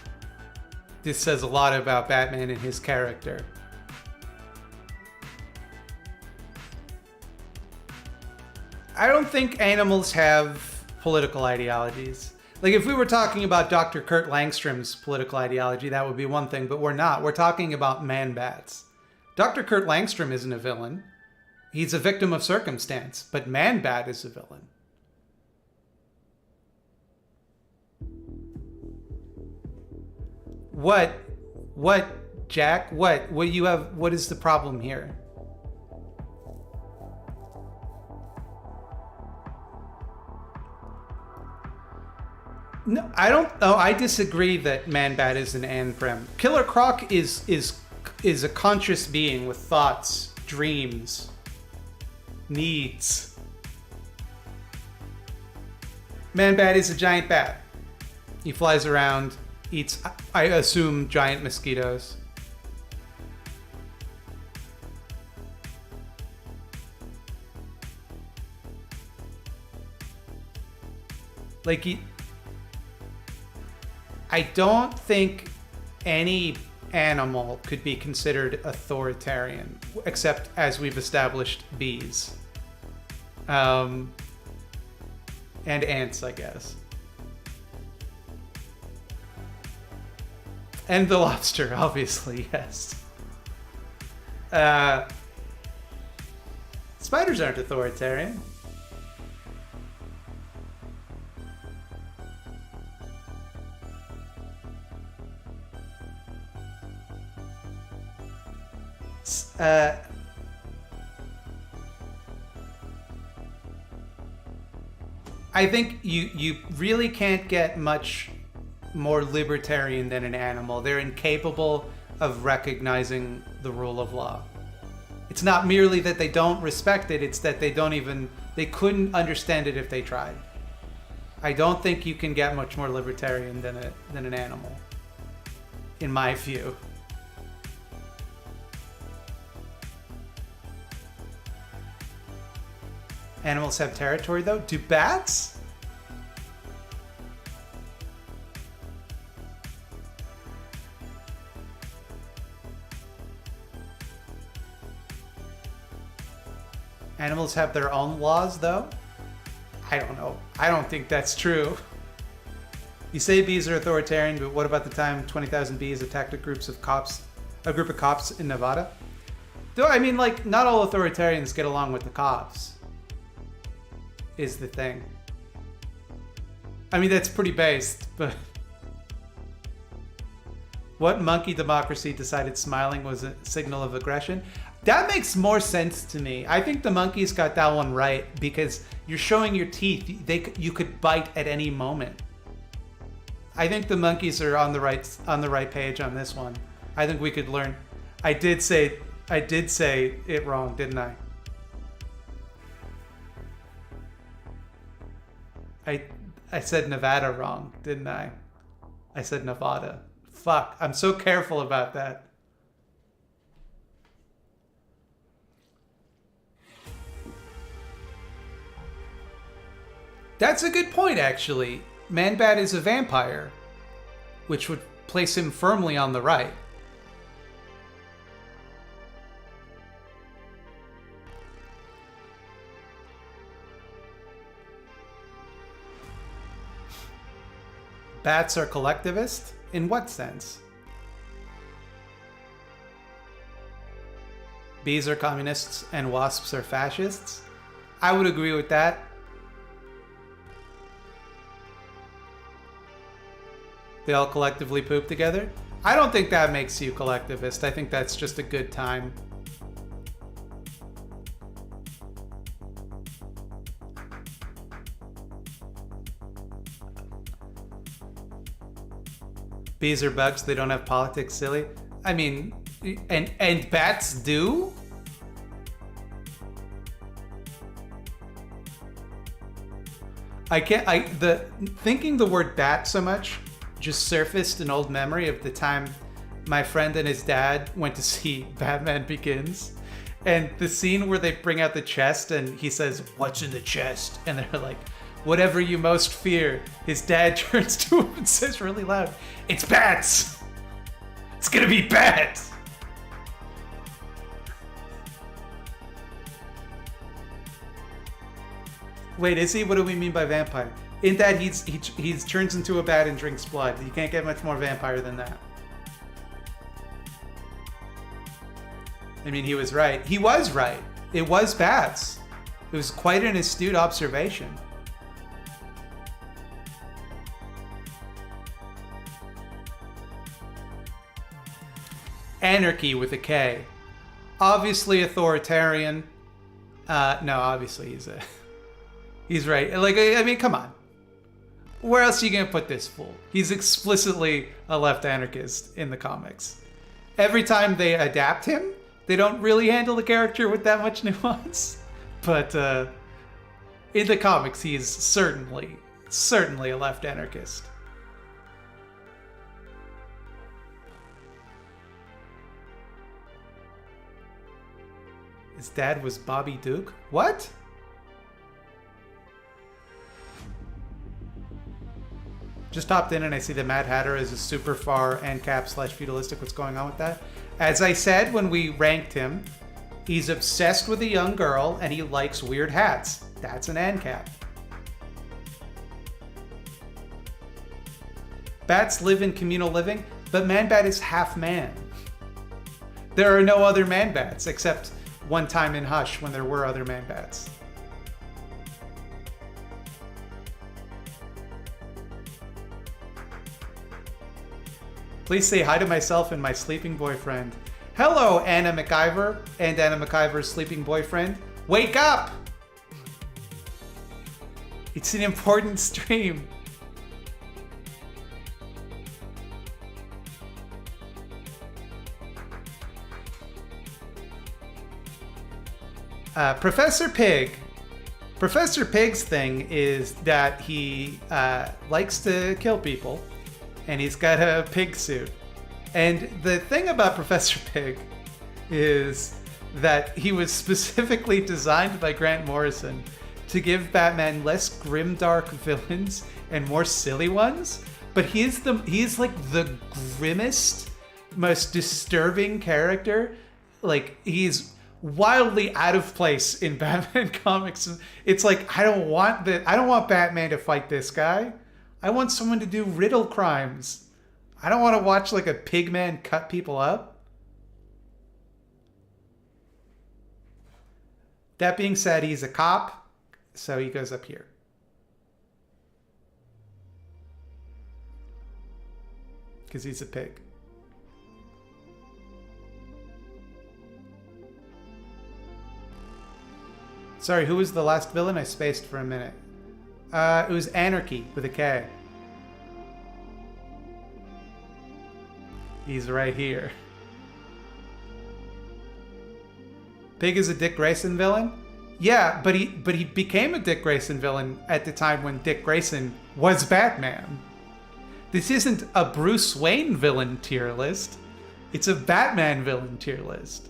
This says a lot about Batman and his character. I don't think animals have political ideologies. Like, if we were talking about Dr. Kurt Langstrom's political ideology, that would be one thing, but we're not. We're talking about Man-Bats. Dr. Kurt Langstrom isn't a villain. He's a victim of circumstance, but Man-Bat is a villain. What, Jack? What you have? What is the problem here? No, I don't. Oh, I disagree that Man-Bat is an An-Prim. Killer Croc is a conscious being with thoughts, dreams, needs. Man-Bat is a giant bat. He flies around, eats, I assume, giant mosquitoes. Like, I don't think any animal could be considered authoritarian, except, as we've established, bees. And ants, I guess. And the lobster, obviously, yes. Spiders aren't authoritarian. I think you really can't get much more libertarian than an animal. They're incapable of recognizing the rule of law. It's not merely that they don't respect it, it's that they couldn't understand it if they tried. I don't think you can get much more libertarian than an animal, in my view. Animals have territory, though? Do bats? Animals have their own laws, though? I don't know. I don't think that's true. You say bees are authoritarian, but what about the time 20,000 bees attacked a group of cops in Nevada? Though, I mean, like, not all authoritarians get along with the cops, is the thing. I mean, that's pretty based, but... What monkey democracy decided smiling was a signal of aggression? That makes more sense to me. I think the monkeys got that one right because you're showing your teeth. You could bite at any moment. I think the monkeys are on the right page on this one. I think we could learn. I did say it wrong, didn't I? I said Nevada wrong, didn't I? I said Nevada. Fuck, I'm so careful about that. That's a good point, actually. Man-Bat is a vampire, which would place him firmly on the right. Bats are collectivist? In what sense? Bees are communists and wasps are fascists? I would agree with that. They all collectively poop together? I don't think that makes you collectivist. I think that's just a good time. Bees are bugs, they don't have politics, silly. I mean, and bats do? Thinking the word bat so much just surfaced an old memory of the time my friend and his dad went to see Batman Begins. And the scene where they bring out the chest and he says, "What's in the chest?" And they're like, "Whatever you most fear." His dad turns to him and says really loud, "It's bats! It's gonna be bats!" Wait, is he? What do we mean by vampire? In that he turns into a bat and drinks blood. You can't get much more vampire than that. I mean, he was right. He was right. It was bats. It was quite an astute observation. Anarchy with a K. Obviously authoritarian. No, obviously he's right. Like, I mean, come on. Where else are you gonna put this fool? He's explicitly a left anarchist in the comics. Every time they adapt him, they don't really handle the character with that much nuance. But in the comics, he is certainly a left anarchist. His dad was Bobby Duke? What? Just hopped in and I see the Mad Hatter is a super far ANCAP / feudalistic. What's going on with that? As I said when we ranked him, he's obsessed with a young girl and he likes weird hats. That's an ANCAP. Bats live in communal living, but Man-Bat is half man. There are no other Man-Bats except one time in Hush when there were other Man-Bats. Please say hi to myself and my sleeping boyfriend. Hello, Anna McIver and Anna McIver's sleeping boyfriend. Wake up! It's an important stream. Professor Pig. Professor Pig's thing is that he likes to kill people. And he's got a pig suit. And the thing about Professor Pig is that he was specifically designed by Grant Morrison to give Batman less grimdark villains and more silly ones. But he's like the grimmest, most disturbing character. Like, he's wildly out of place in Batman comics. It's like I don't want Batman to fight this guy. I want someone to do riddle crimes. I don't want to watch like a pig man cut people up. That being said, he's a cop, so he goes up here. Because he's a pig. Sorry, who was the last villain? I spaced for a minute. It was Anarchy with a K. He's right here. Pig is a Dick Grayson villain? Yeah, but he became a Dick Grayson villain at the time when Dick Grayson was Batman. This isn't a Bruce Wayne villain tier list. It's a Batman villain tier list.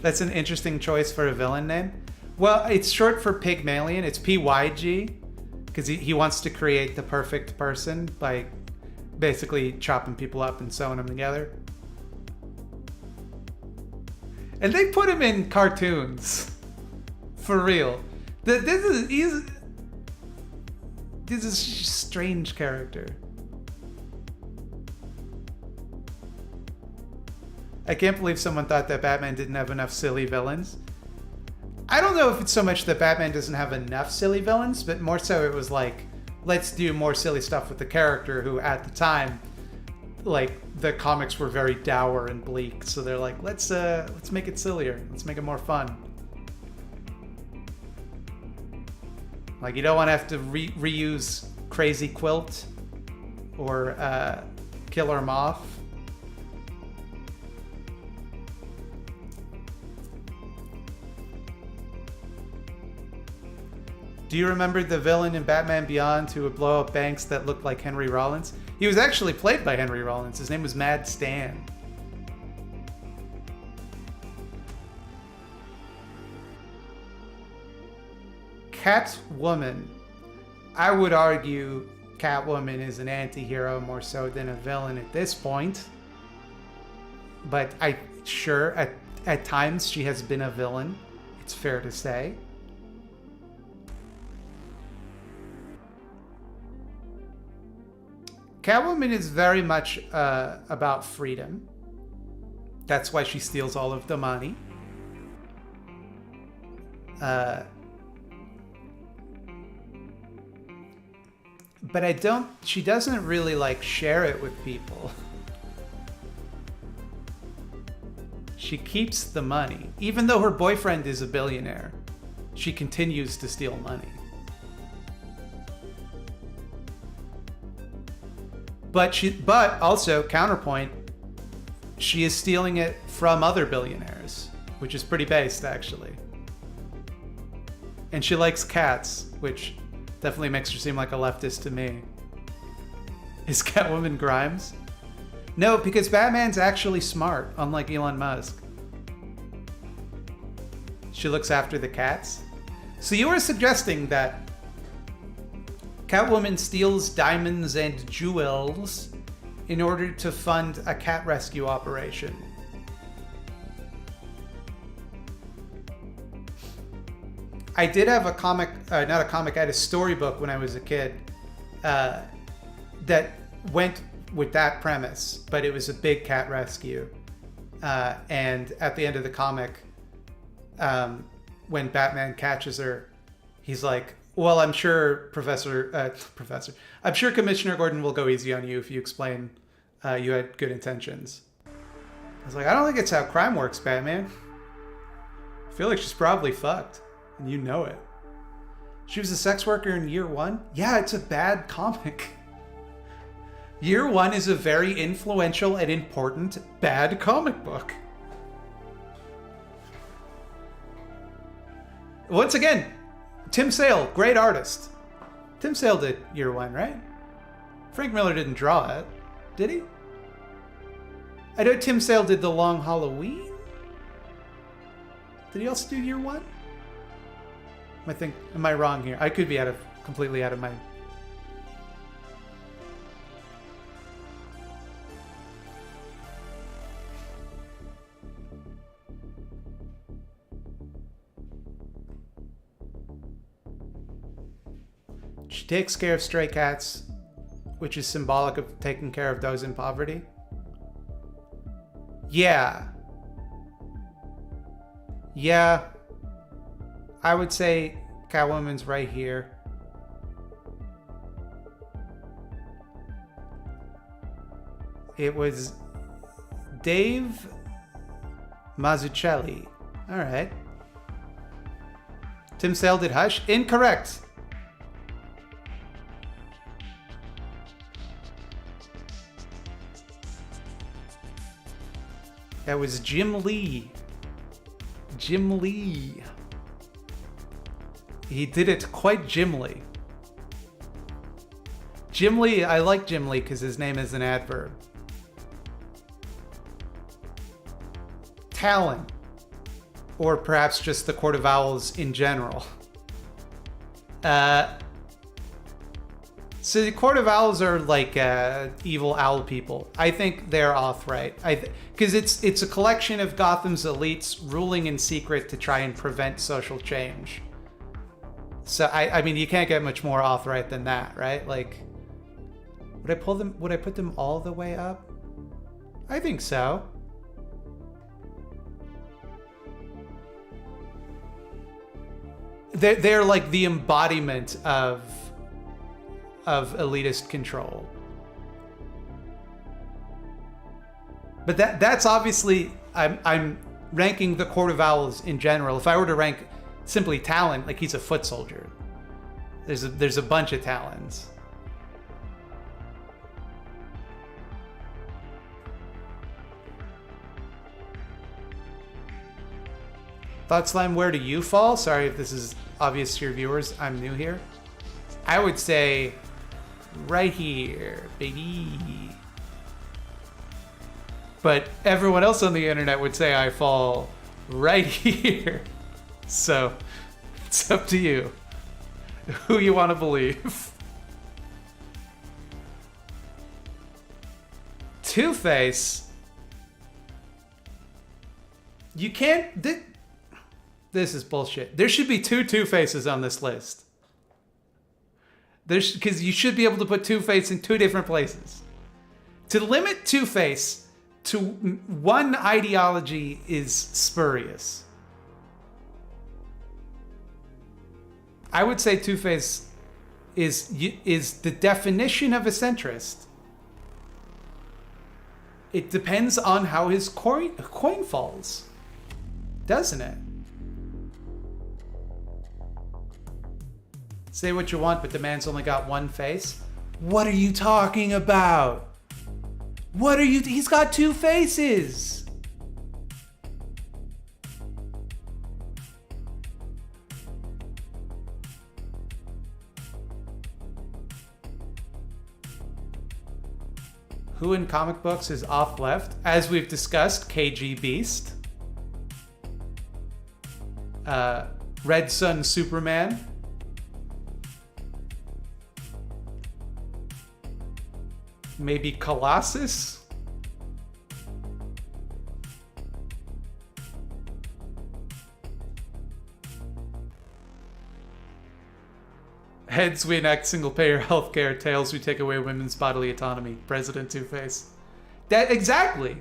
That's an interesting choice for a villain name. Well, it's short for Pygmalion. It's PYG, because he wants to create the perfect person by basically chopping people up and sewing them together. And they put him in cartoons. For real. This is a strange character. I can't believe someone thought that Batman didn't have enough silly villains. I don't know if it's so much that Batman doesn't have enough silly villains, but more so it was like, let's do more silly stuff with the character who at the time, like, the comics were very dour and bleak. So they're like, let's make it sillier. Let's make it more fun. Like, you don't want to have to reuse Crazy Quilt or Killer Moth. Do you remember the villain in Batman Beyond who would blow up banks that looked like Henry Rollins? He was actually played by Henry Rollins. His name was Mad Stan. Catwoman. I would argue Catwoman is an anti-hero more so than a villain at this point. But at times she has been a villain. It's fair to say. Catwoman is very much about freedom. That's why she steals all of the money. But she doesn't really like share it with people. She keeps the money. Even though her boyfriend is a billionaire, she continues to steal money. But also, counterpoint, she is stealing it from other billionaires, which is pretty based, actually. And she likes cats, which definitely makes her seem like a leftist to me. Is Catwoman Grimes? No, because Batman's actually smart, unlike Elon Musk. She looks after the cats. So you were suggesting that Catwoman steals diamonds and jewels in order to fund a cat rescue operation. I did have a comic, not a comic, I had a storybook when I was a kid that went with that premise, but it was a big cat rescue. And at the end of the comic, when Batman catches her, he's like, well, I'm sure I'm sure Commissioner Gordon will go easy on you if you explain you had good intentions. I was like, I don't think it's how crime works, Batman. I feel like she's probably fucked, and you know it. She was a sex worker in Year One? Yeah, it's a bad comic. Year One is a very influential and important bad comic book. Once again, Tim Sale, great artist. Tim Sale did Year One, right? Frank Miller didn't draw it, did he? I know Tim Sale did The Long Halloween. Did he also do Year One? Am I wrong here? I could be completely out of my... She takes care of stray cats, which is symbolic of taking care of those in poverty. Yeah. Yeah. I would say Catwoman's right here. It was Dave Mazzucchelli. All right. Tim Sale did Hush. Incorrect. That was Jim Lee. Jim Lee. He did it quite Jim-ly. Jim Lee, I like Jim Lee because his name is an adverb. Talon. Or perhaps just the Court of Owls in general. So the Court of Owls are like evil owl people. I think they're Off-Right. Because it's a collection of Gotham's elites ruling in secret to try and prevent social change. So I mean, you can't get much more Off-Right than that, right? Like, would I put them all the way up? I think so. They're like the embodiment of elitist control. But that's obviously, I'm ranking the Court of Owls in general. If I were to rank simply Talon, like he's a foot soldier. There's a bunch of Talons. Thought Slime, where do you fall? Sorry if this is obvious to your viewers. I'm new here. I would say right here, baby. But everyone else on the internet would say I fall right here. So it's up to you who you want to believe. Two-Face. You can't... This is bullshit. There should be two Two-Faces on this list. Because you should be able to put Two-Face in two different places. To limit Two-Face to one ideology is spurious. I would say Two-Face is the definition of a centrist. It depends on how his coin falls, doesn't it? Say what you want, but the man's only got one face. What are you talking about? He's got two faces. Who in comic books is off left? As we've discussed, KG Beast. Red Sun Superman. Maybe Colossus? Heads, we enact single-payer healthcare. Tails, we take away women's bodily autonomy. President Two-Face. That exactly.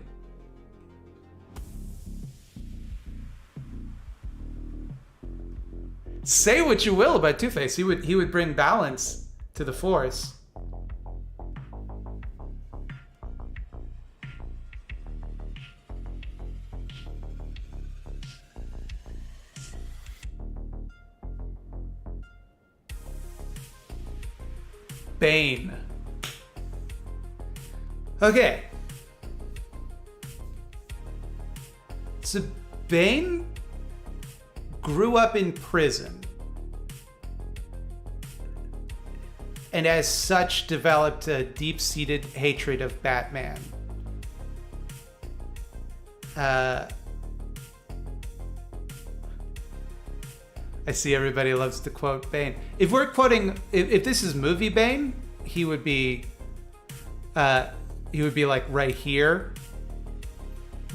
Say what you will about Two-Face. He would bring balance to the force. Bane. Okay. So Bane grew up in prison. And as such developed a deep-seated hatred of Batman. I see everybody loves to quote Bane. If we're quoting, if this is movie Bane, he would be like right here,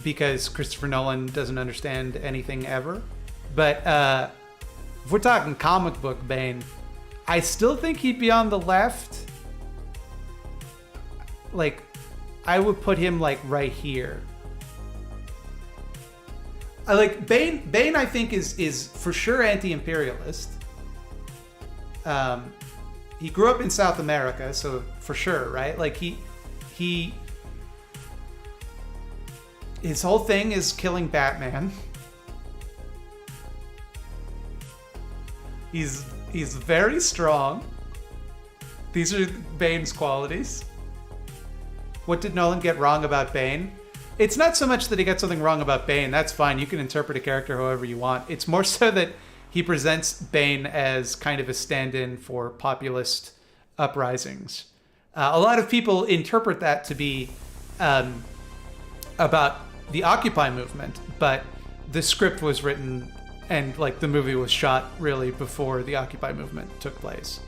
because Christopher Nolan doesn't understand anything ever. But if we're talking comic book Bane, I still think he'd be on the left. Like, I would put him like right here. I like Bane. Bane, I think, is for sure anti-imperialist. He grew up in South America, so for sure, right? Like he his whole thing is killing Batman. He's very strong. These are Bane's qualities. What did Nolan get wrong about Bane? It's not so much that he got something wrong about Bane. That's fine. You can interpret a character however you want. It's more so that he presents Bane as kind of a stand-in for populist uprisings. A lot of people interpret that to be about the Occupy movement, but the script was written and like the movie was shot really before the Occupy movement took place.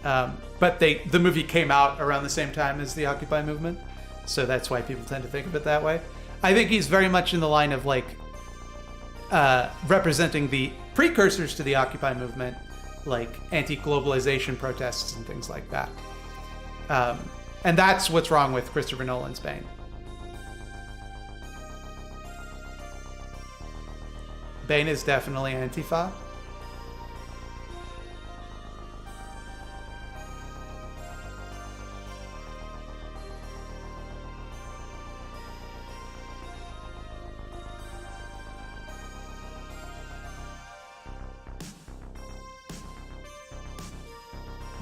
But the movie came out around the same time as the Occupy movement, so that's why people tend to think of it that way. I think he's very much in the line of like representing the precursors to the Occupy movement, like anti-globalization protests and things like that. And that's what's wrong with Christopher Nolan's Bane. Bane is definitely Antifa.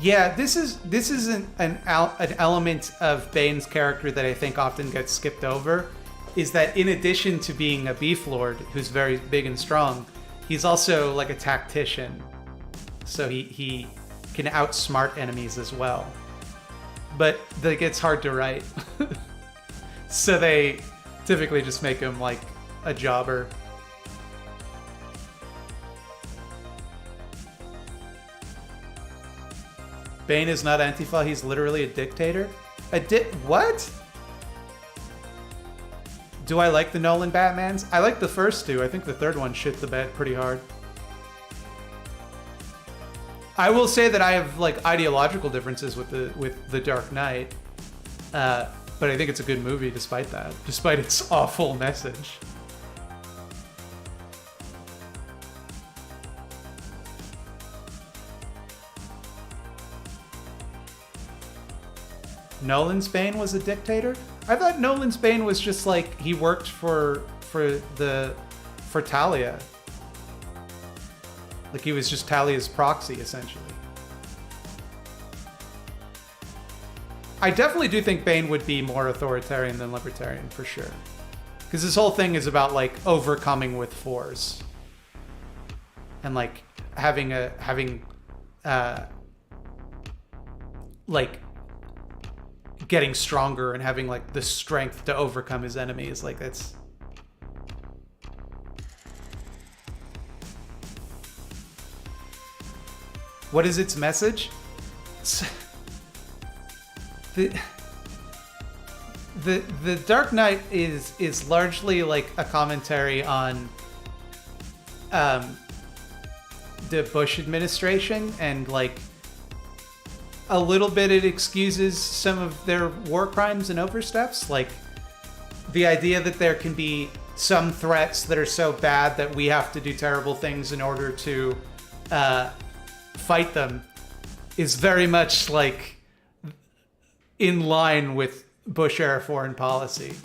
Yeah, this is an element of Bane's character that I think often gets skipped over, is that in addition to being a beef lord who's very big and strong, he's also like a tactician. So he can outsmart enemies as well. But that gets hard to write. So they typically just make him like a jobber. Bane is not Antifa, he's literally a dictator? What? Do I like the Nolan Batmans? I like the first two. I think the third one shit the bed pretty hard. I will say that I have like ideological differences with the Dark Knight. But I think it's a good movie despite that. Despite its awful message. Nolan's Bane was a dictator? I thought Nolan's Bane was just like he worked for Talia. Like he was just Talia's proxy essentially. I definitely do think Bane would be more authoritarian than libertarian for sure. Because this whole thing is about like overcoming with force. And like having like getting stronger and having like the strength to overcome his enemies. Like that's what is its message? The Dark Knight is largely like a commentary on the Bush administration, and like a little bit it excuses some of their war crimes and oversteps, like the idea that there can be some threats that are so bad that we have to do terrible things in order to fight them is very much like in line with Bush era foreign policy.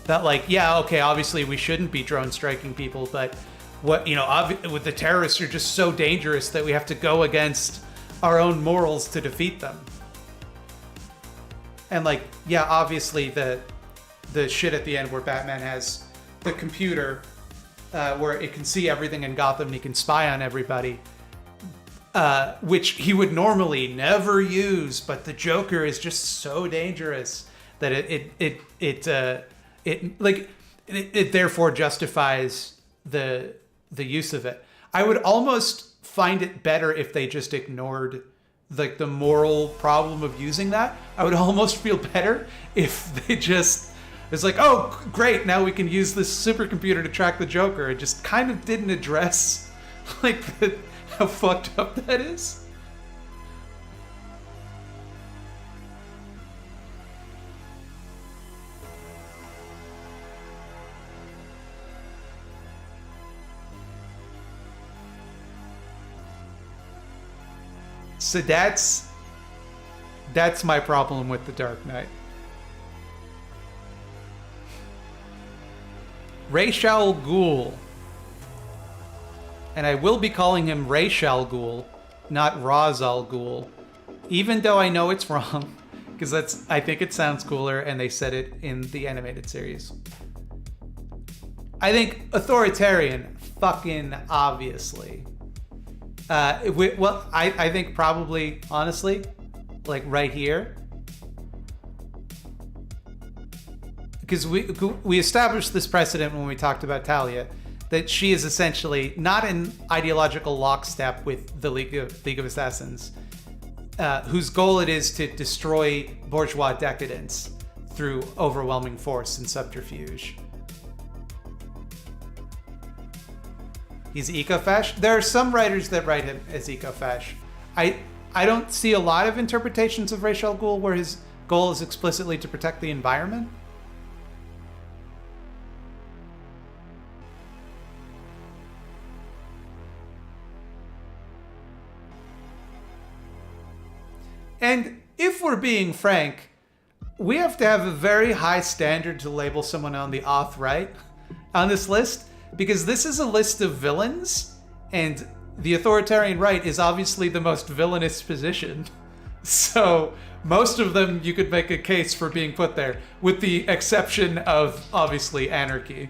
That like, yeah, okay, obviously we shouldn't be drone striking people, but what, you know, with the terrorists are just so dangerous that we have to go against our own morals to defeat them. And like, yeah, obviously the shit at the end where Batman has the computer where it can see everything in Gotham and he can spy on everybody, which he would normally never use, but the Joker is just so dangerous that it therefore justifies the use of it. I would almost find it better if they just ignored like the moral problem of using that. I would almost feel better if they just, it's like, oh great, now we can use this supercomputer to track the Joker. It just kind of didn't address like how fucked up that is. So that's my problem with The Dark Knight. Ra's al Ghul. And I will be calling him Ra's al Ghul, not Ra's al Ghul. Even though I know it's wrong, because I think it sounds cooler, and they said it in the animated series. I think authoritarian, fucking obviously. I think probably, honestly, like right here. Because we established this precedent when we talked about Talia, that she is essentially not in ideological lockstep with the League of Assassins, whose goal it is to destroy bourgeois decadence through overwhelming force and subterfuge. He's eco-fash. There are some writers that write him as eco-fash. I don't see a lot of interpretations of Ra's al Ghul where his goal is explicitly to protect the environment. And if we're being frank, we have to have a very high standard to label someone on the auth-right on this list, because this is a list of villains, and the authoritarian right is obviously the most villainous position. So most of them you could make a case for being put there, with the exception of, obviously, anarchy.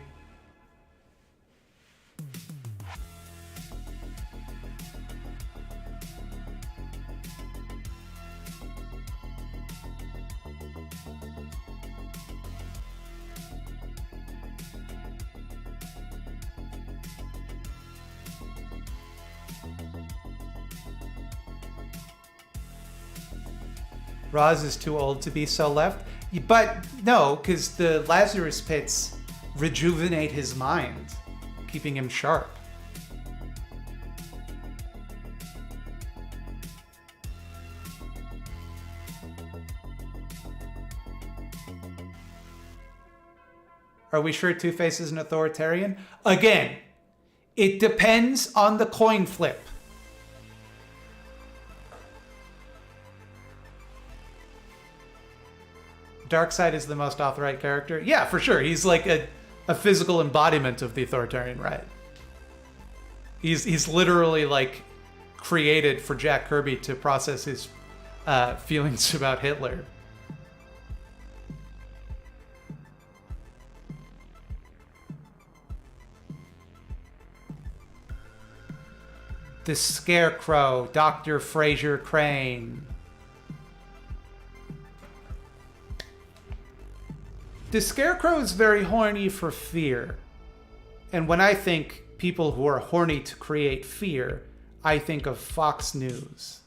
Roz is too old to be so left. But no, because the Lazarus pits rejuvenate his mind, keeping him sharp. Are we sure Two-Face is an authoritarian? Again, it depends on the coin flip. Darkseid is the most authorite character? Yeah, for sure. He's like a physical embodiment of the authoritarian right. He's literally like created for Jack Kirby to process his feelings about Hitler. The Scarecrow, Dr. Fraser Crane. The Scarecrow is very horny for fear. And when I think people who are horny to create fear, I think of Fox News.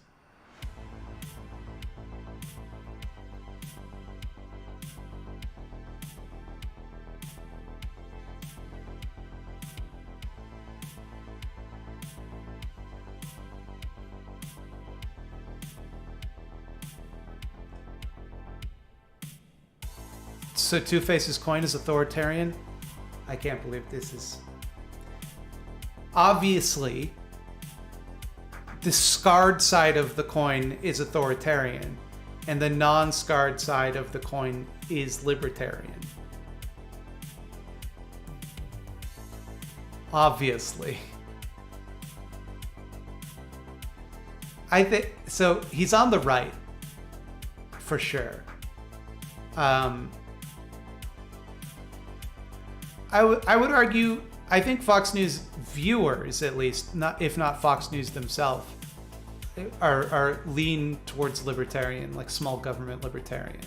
So Two-Face's coin is authoritarian? I can't believe this is... Obviously, the scarred side of the coin is authoritarian, and the non-scarred side of the coin is libertarian. Obviously. I think... So, he's on the right. For sure. I would argue, I think Fox News viewers, at least, if not Fox News themselves, are lean towards libertarian, like small government libertarian.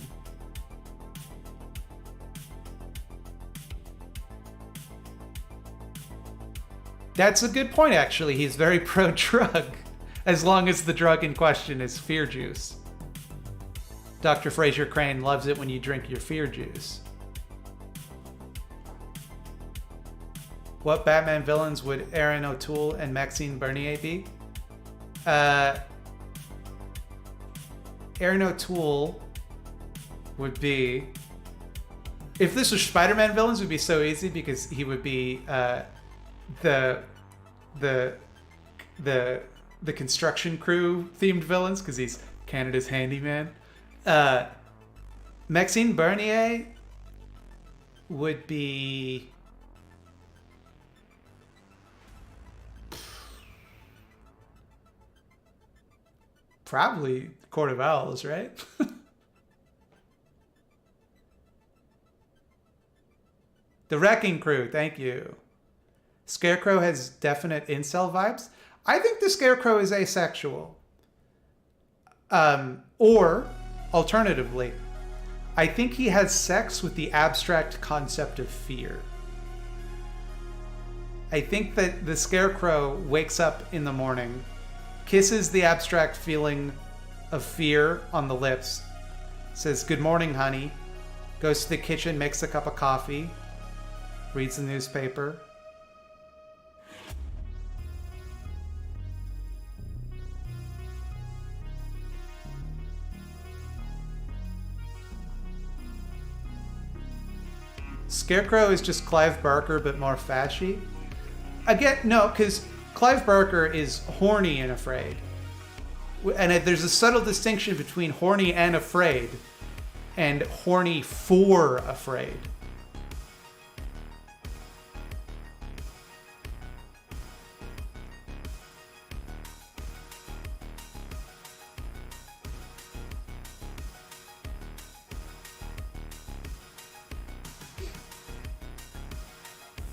That's a good point, actually. He's very pro-drug, as long as the drug in question is fear juice. Dr. Fraser Crane loves it when you drink your fear juice. What Batman villains would Erin O'Toole and Maxine Bernier be? Erin O'Toole would be... If this was Spider-Man villains, it would be so easy because he would be the the construction crew themed villains because he's Canada's handyman. Maxime Bernier would be probably Court of Owls, right? The Wrecking Crew, thank you. Scarecrow has definite incel vibes. I think the Scarecrow is asexual. Or, alternatively, I think he has sex with the abstract concept of fear. I think that the Scarecrow wakes up in the morning, kisses the abstract feeling of fear on the lips, says, "Good morning, honey," goes to the kitchen, makes a cup of coffee, reads the newspaper. Scarecrow is just Clive Barker, but more fashy. Again, no, because Clive Barker is horny and afraid. And there's a subtle distinction between horny and afraid, and horny for afraid.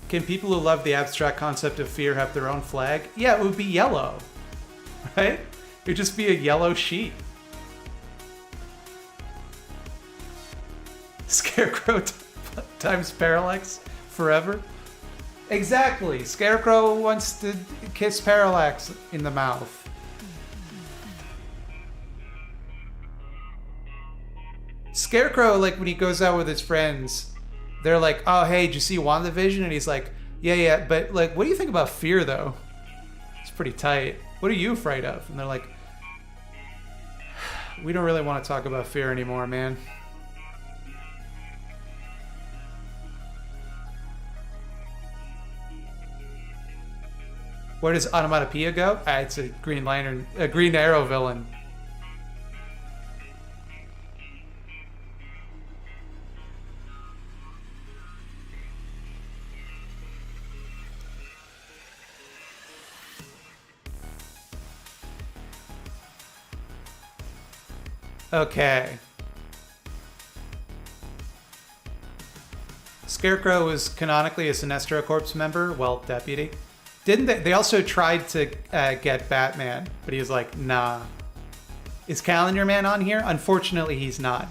Can people who love the abstract concept of fear have their own flag? Yeah, it would be yellow, right? It would just be a yellow sheet. Scarecrow times Parallax forever. Exactly. Scarecrow wants to kiss Parallax in the mouth. Scarecrow, like when he goes out with his friends, they're like, "Oh, hey, did you see WandaVision?" And he's like, yeah, but like, what do you think about fear, though? It's pretty tight. What are you afraid of? And they're like, we don't really want to talk about fear anymore, man. Where does Onomatopoeia go? It's a Green Arrow villain. Okay. Scarecrow was canonically a Sinestro Corps member, well, deputy. Didn't they? They also tried to get Batman, but he was like, nah. Is Calendar Man on here? Unfortunately, he's not.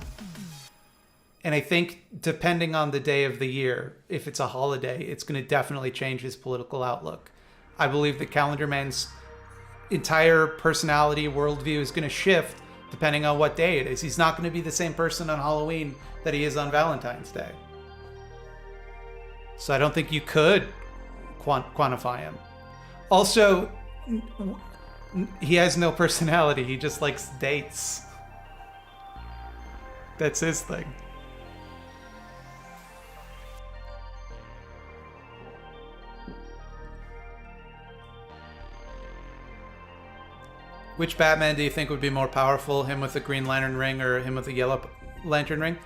And I think depending on the day of the year, if it's a holiday, it's going to definitely change his political outlook. I believe that Calendar Man's entire personality, worldview is going to shift depending on what day it is. He's not going to be the same person on Halloween that he is on Valentine's Day. So I don't think you could quantify him. Also, he has no personality. He just likes dates. That's his thing. Which Batman do you think would be more powerful? Him with the Green Lantern ring or him with the Yellow Lantern ring?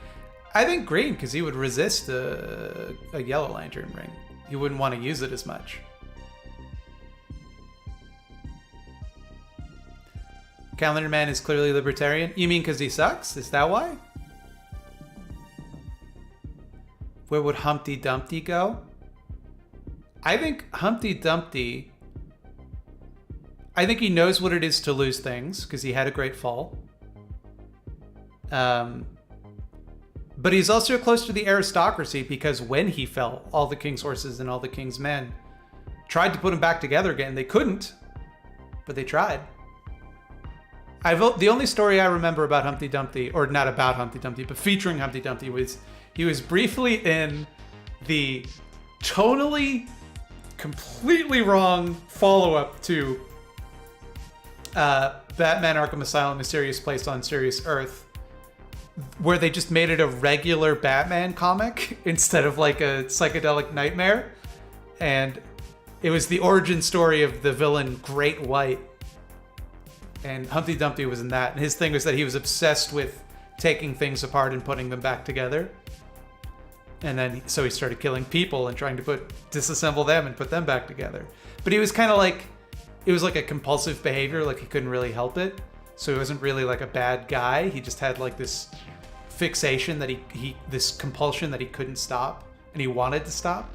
I think Green, because he would resist a Yellow Lantern ring. He wouldn't want to use it as much. Calendar Man is clearly libertarian. You mean because he sucks? Is that why? Where would Humpty Dumpty go? I think Humpty Dumpty... I think he knows what it is to lose things, because he had a great fall. But he's also close to the aristocracy, because when he fell, all the king's horses and all the king's men tried to put him back together again. They couldn't, but they tried. The only story I remember about Humpty Dumpty, or not about Humpty Dumpty, but featuring Humpty Dumpty, was he was briefly in the tonally completely wrong follow-up to Batman Arkham Asylum, Mysterious Place on Serious Earth, where they just made it a regular Batman comic instead of like a psychedelic nightmare. And it was the origin story of the villain Great White. And Humpty Dumpty was in that. And his thing was that he was obsessed with taking things apart and putting them back together. And then, so he started killing people and trying to disassemble them and put them back together. But he was kind of like, it was like a compulsive behavior, like he couldn't really help it. So he wasn't really like a bad guy. He just had like this fixation that this compulsion that he couldn't stop, and he wanted to stop.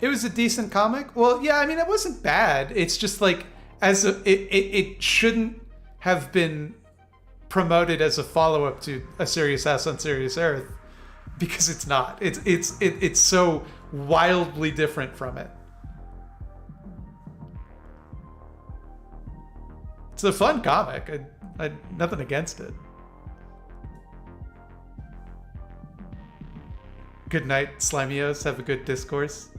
It was a decent comic. Well, yeah, I mean, it wasn't bad. It's just like, it shouldn't have been promoted as a follow-up to A Serious House on Serious Earth, because it's not. It's so wildly different from it. It's a fun comic. I nothing against it. Good night, Slimios. Have a good discourse.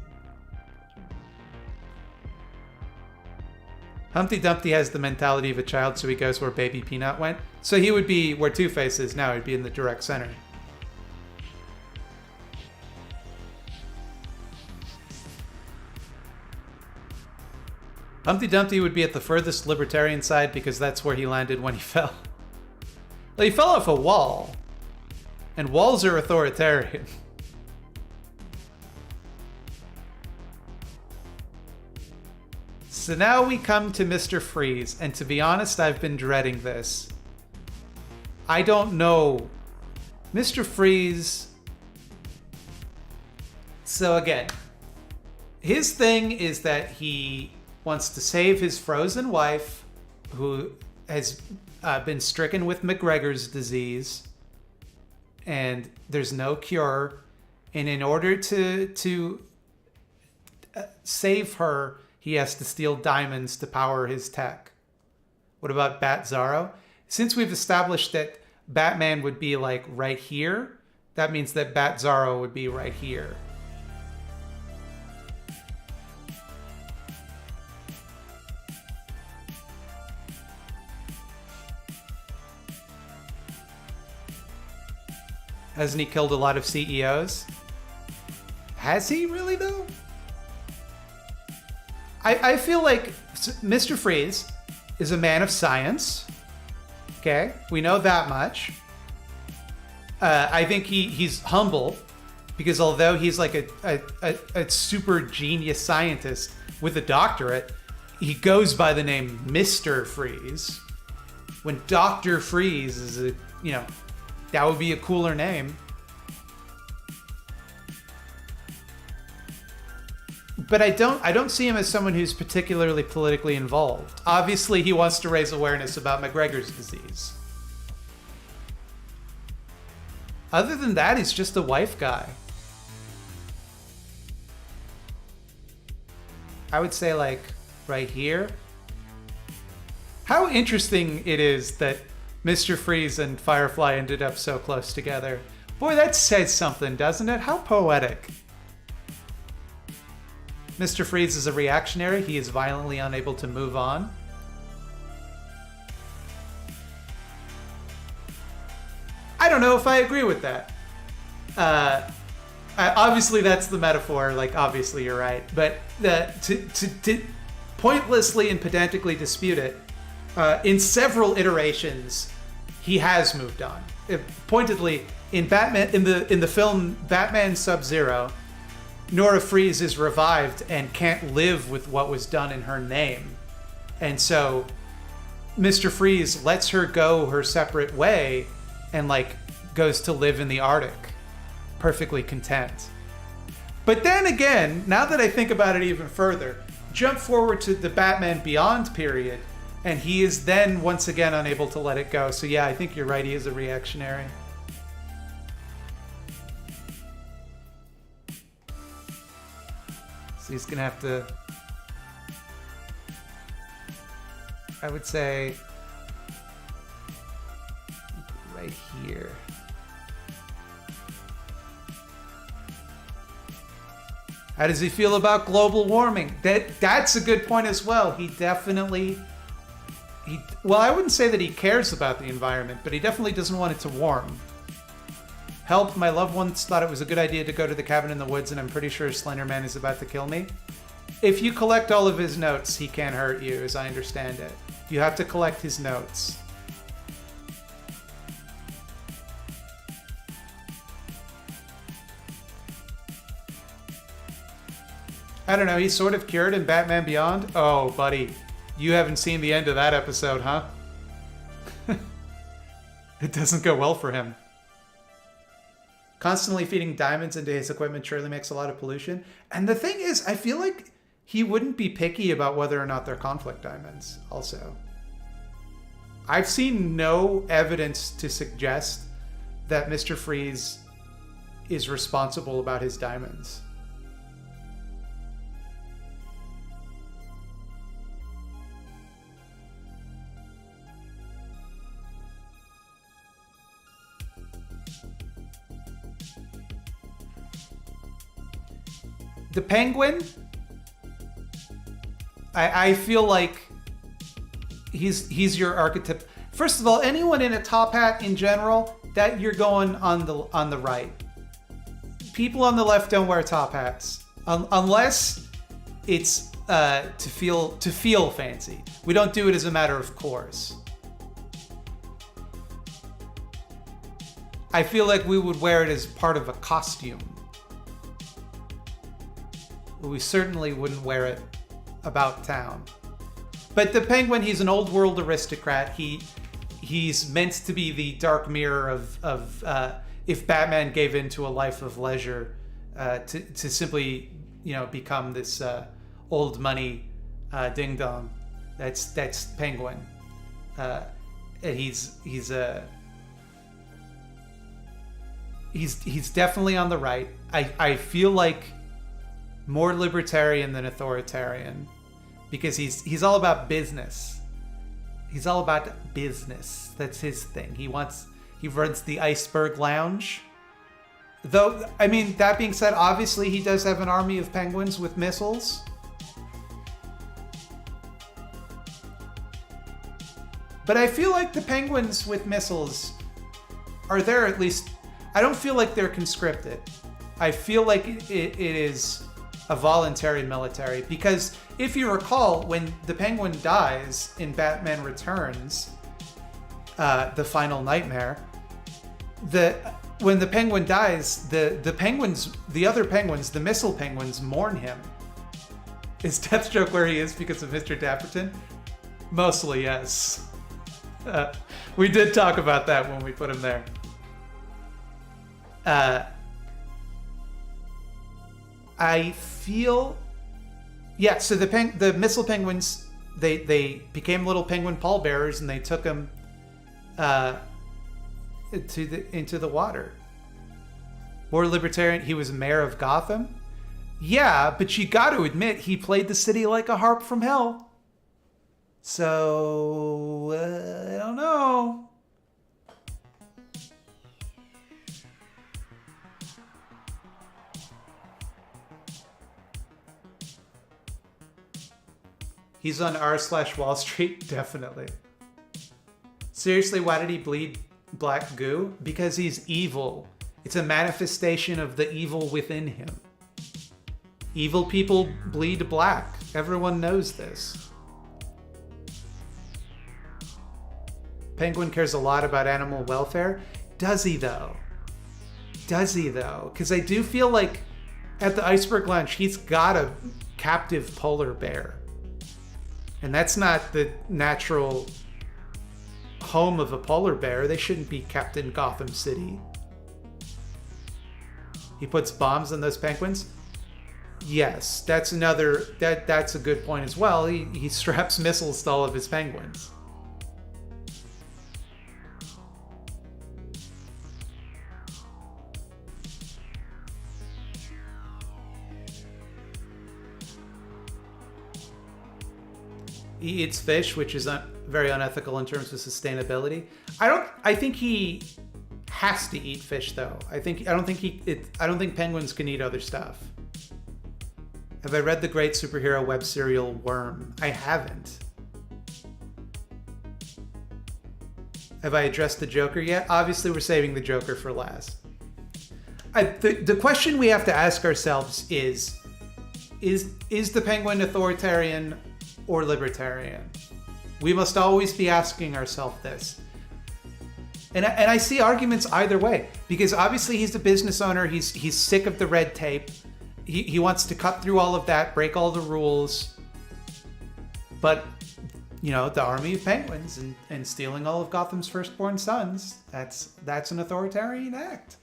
Humpty Dumpty has the mentality of a child, so he goes where Baby Peanut went. So he would be where Two-Face is now. He'd be in the direct center. Humpty Dumpty would be at the furthest libertarian side because that's where he landed when he fell. Well, he fell off a wall. And walls are authoritarian. So now we come to Mr. Freeze, and to be honest, I've been dreading this. I don't know. Mr. Freeze... So again, his thing is that he wants to save his frozen wife, who has been stricken with McGregor's disease, and there's no cure. And in order to save her, he has to steal diamonds to power his tech. What about Bat Zorro? Since we've established that Batman would be like right here, that means that Bat Zorro would be right here. Hasn't he killed a lot of CEOs? Has he really though? I feel like Mr. Freeze is a man of science. Okay, we know that much. I think he's humble because although he's like a super genius scientist with a doctorate, he goes by the name Mr. Freeze. When Dr. Freeze is that would be a cooler name. But I don't see him as someone who's particularly politically involved. Obviously, he wants to raise awareness about McGregor's disease. Other than that, he's just a wife guy. I would say like right here. How interesting it is that Mr. Freeze and Firefly ended up so close together. Boy, that says something, doesn't it? How poetic. Mr. Freeze is a reactionary. He is violently unable to move on. I don't know if I agree with that. Obviously, that's the metaphor. Like, obviously, you're right. But to pointlessly and pedantically dispute it, in several iterations, he has moved on. Pointedly, in Batman, in the film Batman Sub-Zero, Nora Freeze is revived and can't live with what was done in her name. And so Mr. Freeze lets her go her separate way and like goes to live in the Arctic, perfectly content. But then again, now that I think about it even further, jump forward to the Batman Beyond period, and he is then once again unable to let it go. So yeah, I think you're right, he is a reactionary. So he's gonna have to, I would say, right here. How does he feel about global warming? That's a good point as well. He definitely, well, I wouldn't say that he cares about the environment, but he definitely doesn't want it to warm. Help, my loved ones thought it was a good idea to go to the cabin in the woods, and I'm pretty sure Slender Man is about to kill me. If you collect all of his notes, he can't hurt you, as I understand it. You have to collect his notes. I don't know, he's sort of cured in Batman Beyond? Oh, buddy, you haven't seen the end of that episode, huh? It doesn't go well for him. Constantly feeding diamonds into his equipment surely makes a lot of pollution. And the thing is, I feel like he wouldn't be picky about whether or not they're conflict diamonds, also. I've seen no evidence to suggest that Mr. Freeze is responsible about his diamonds. The Penguin, I feel like he's your archetype. First of all, anyone in a top hat in general, that you're going on the right. People on the left don't wear top hats unless it's to feel fancy. We don't do it as a matter of course. I feel like we would wear it as part of a costume. We certainly wouldn't wear it about town. But the Penguin, he's an old world aristocrat. He's meant to be the dark mirror of if Batman gave in to a life of leisure, to simply become this old money ding dong. That's Penguin. And he's definitely on the right. I feel like more libertarian than authoritarian, because he's all about business. He's all about business. That's his thing. He runs the Iceberg Lounge. Though, I mean, that being said, obviously he does have an army of penguins with missiles. But I feel like the penguins with missiles are there, at least. I don't feel like they're conscripted. I feel like it is a voluntary military, because if you recall, when the Penguin dies in Batman Returns, the final nightmare, when the Penguin dies, the penguins, the other penguins, the missile penguins, mourn him. Is Deathstroke where he is because of Mr. Dapperton? Mostly, yes. We did talk about that when we put him there. I feel, yeah. So the missile penguins, they became little penguin pallbearers, and they took him into the water. More libertarian. He was mayor of Gotham. Yeah, but you got to admit he played the city like a harp from hell. So I don't know. He's on r/Wall Street, definitely. Seriously, why did he bleed black goo? Because he's evil. It's a manifestation of the evil within him. Evil people bleed black. Everyone knows this. Penguin cares a lot about animal welfare. Does he, though? Does he, though? Because I do feel like at the Iceberg Lounge, he's got a captive polar bear. And that's not the natural home of a polar bear. They shouldn't be kept in Gotham City. He puts bombs on those penguins? Yes, that's that's a good point as well. He straps missiles to all of his penguins. He eats fish, which is very unethical in terms of sustainability. I think he has to eat fish, though. I don't think penguins can eat other stuff. Have I read the great superhero web serial Worm? I haven't. Have I addressed the Joker yet? Obviously, we're saving the Joker for last. The question we have to ask ourselves is, is the Penguin authoritarian or libertarian? We must always be asking ourselves this. And I see arguments either way, because obviously he's a business owner. He's sick of the red tape. He wants to cut through all of that, break all the rules. But, you know, the army of penguins and stealing all of Gotham's firstborn sons, that's an authoritarian act.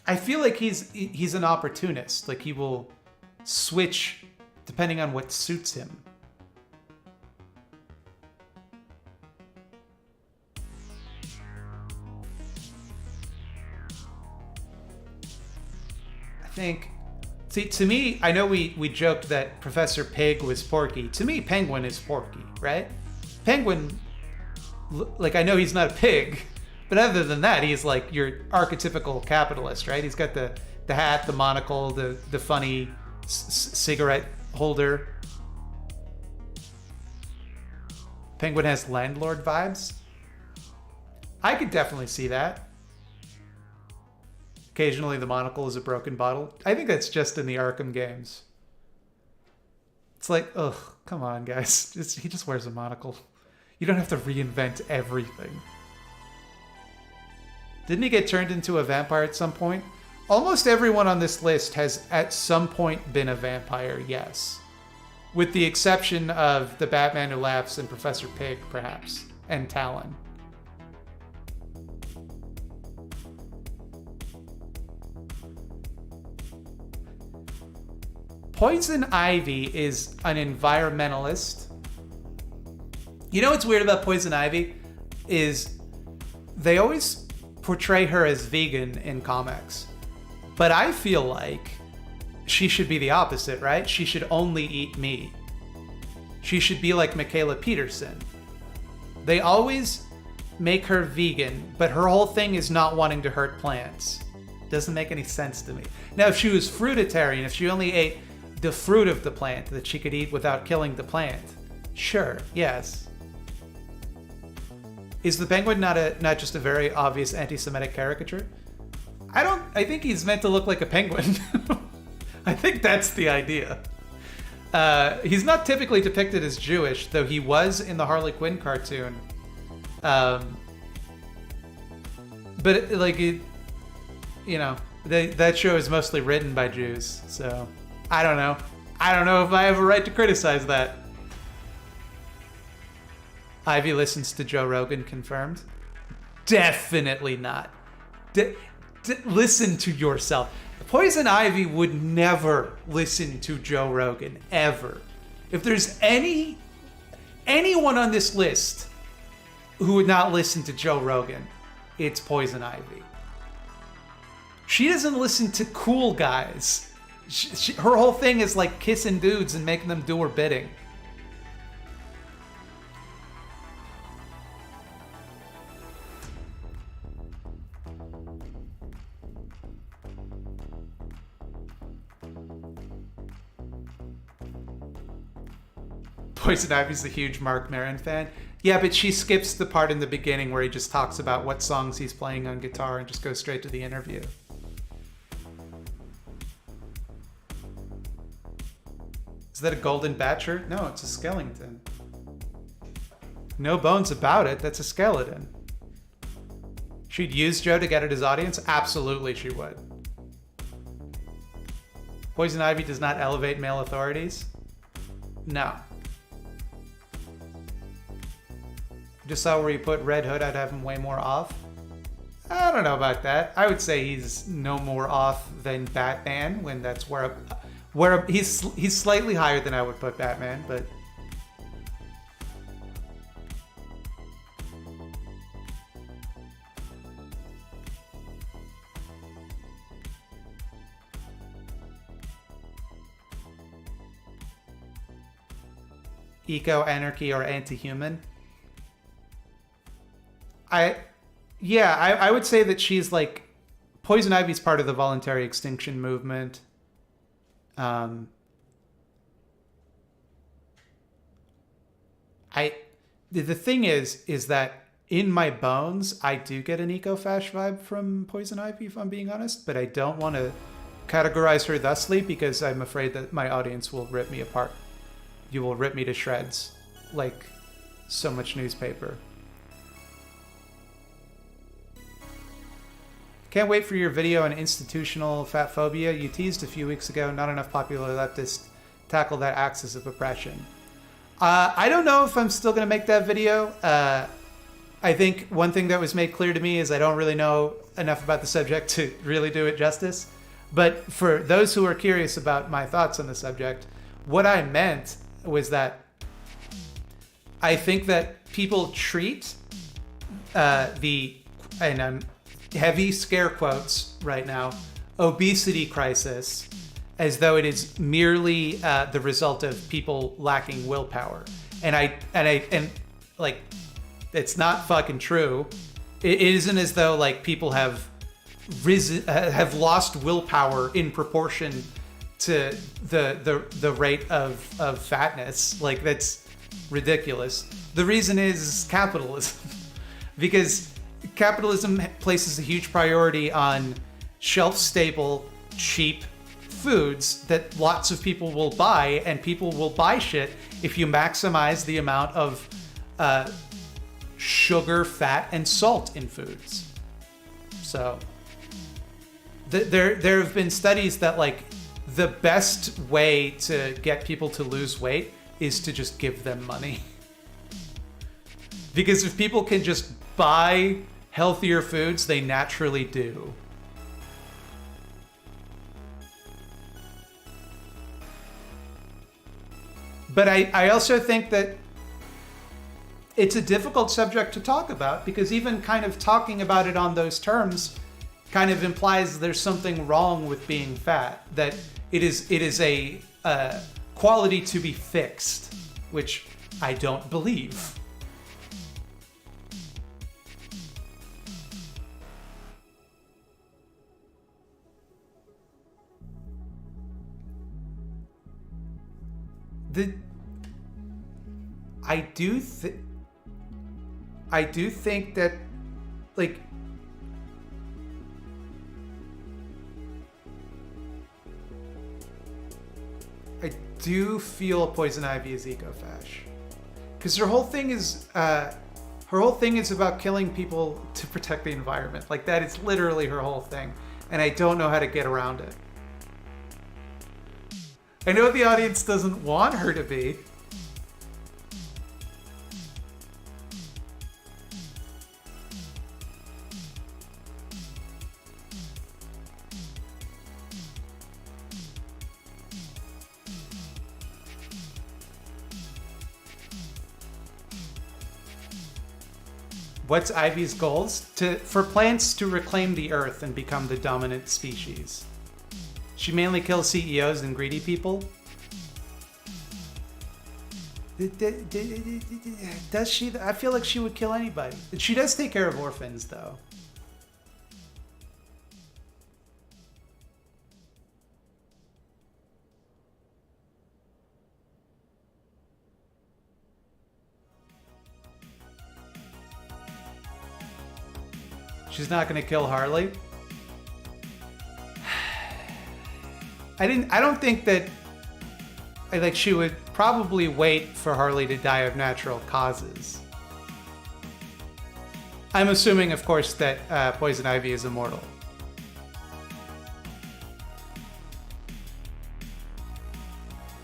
I feel like he's an opportunist. Like, he will switch depending on what suits him. Think, see, to me, I know we joked that Professor Pig was Porky. To me, Penguin is Porky, right? Penguin, like, I know he's not a pig, but other than that, he's like your archetypical capitalist, right? He's got the hat, the monocle, the funny cigarette holder. Penguin has landlord vibes. I could definitely see that. Occasionally the monocle is a broken bottle. I think that's just in the Arkham games. It's like, ugh, come on, guys. He just wears a monocle. You don't have to reinvent everything. Didn't he get turned into a vampire at some point? Almost everyone on this list has at some point been a vampire, yes. With the exception of the Batman Who Laughs and Professor Pig, perhaps, and Talon. Poison Ivy is an environmentalist. You know what's weird about Poison Ivy? Is they always portray her as vegan in comics. But I feel like she should be the opposite, right? She should only eat meat. She should be like Michaela Peterson. They always make her vegan, but her whole thing is not wanting to hurt plants. Doesn't make any sense to me. Now, if she was fruitarian, if she only ate the fruit of the plant that she could eat without killing the plant, sure, yes. Is the Penguin not just a very obvious anti-Semitic caricature? I think he's meant to look like a penguin. I think that's the idea. He's not typically depicted as Jewish, though he was in the Harley Quinn cartoon. But like, that show is mostly written by Jews, so I don't know. I don't know if I have a right to criticize that. Ivy listens to Joe Rogan, confirmed. Definitely not. Listen to yourself. Poison Ivy would never listen to Joe Rogan, ever. If there's anyone on this list who would not listen to Joe Rogan, it's Poison Ivy. She doesn't listen to cool guys. Her whole thing is like kissing dudes and making them do her bidding. Poison Ivy's a huge Marc Maron fan. Yeah, but she skips the part in the beginning where he just talks about what songs he's playing on guitar and just goes straight to the interview. Is that a golden bat shirt? No, it's a skeleton. No bones about it. That's a skeleton. She'd use Joe to get at his audience? Absolutely she would. Poison Ivy does not elevate male authorities? No. Just saw where you put Red Hood, I'd have him way more off. I don't know about that. I would say he's no more off than Batman, when that's where he's slightly higher than I would put Batman, but eco-anarchy or anti-human. I would say that she's like, Poison Ivy's part of the voluntary extinction movement. The thing is that in my bones, I do get an eco-fash vibe from Poison Ivy, if I'm being honest, but I don't want to categorize her thusly because I'm afraid that my audience will rip me apart. You will rip me to shreds like so much newspaper. Can't wait for your video on institutional fat phobia. You teased a few weeks ago, not enough popular leftists tackle that axis of oppression. I don't know if I'm still going to make that video. I think one thing that was made clear to me is I don't really know enough about the subject to really do it justice. But for those who are curious about my thoughts on the subject, what I meant was that I think that people treat and I'm heavy scare quotes right now, obesity crisis as though it is merely the result of people lacking willpower. And like, it's not fucking true. It isn't as though like people have lost willpower in proportion to the rate of fatness. Like, that's ridiculous. The reason is capitalism. Because capitalism places a huge priority on shelf-stable, cheap foods that lots of people will buy, and people will buy shit if you maximize the amount of sugar, fat, and salt in foods. So there have been studies that like the best way to get people to lose weight is to just give them money. Because if people can just buy healthier foods, they naturally do. But I also think that it's a difficult subject to talk about because even kind of talking about it on those terms kind of implies there's something wrong with being fat, that it is a quality to be fixed, which I don't believe. I do think that, like, I do feel Poison Ivy is eco-fash, because her whole thing is about killing people to protect the environment. Like, that is literally her whole thing, and I don't know how to get around it. I know the audience doesn't want her to be. What's Ivy's goals? For plants to reclaim the earth and become the dominant species. She mainly kills CEOs and greedy people. Does she? I feel like she would kill anybody. She does take care of orphans, though. She's not going to kill Harley. I don't think that. Like, she would probably wait for Harley to die of natural causes. I'm assuming, of course, that Poison Ivy is immortal.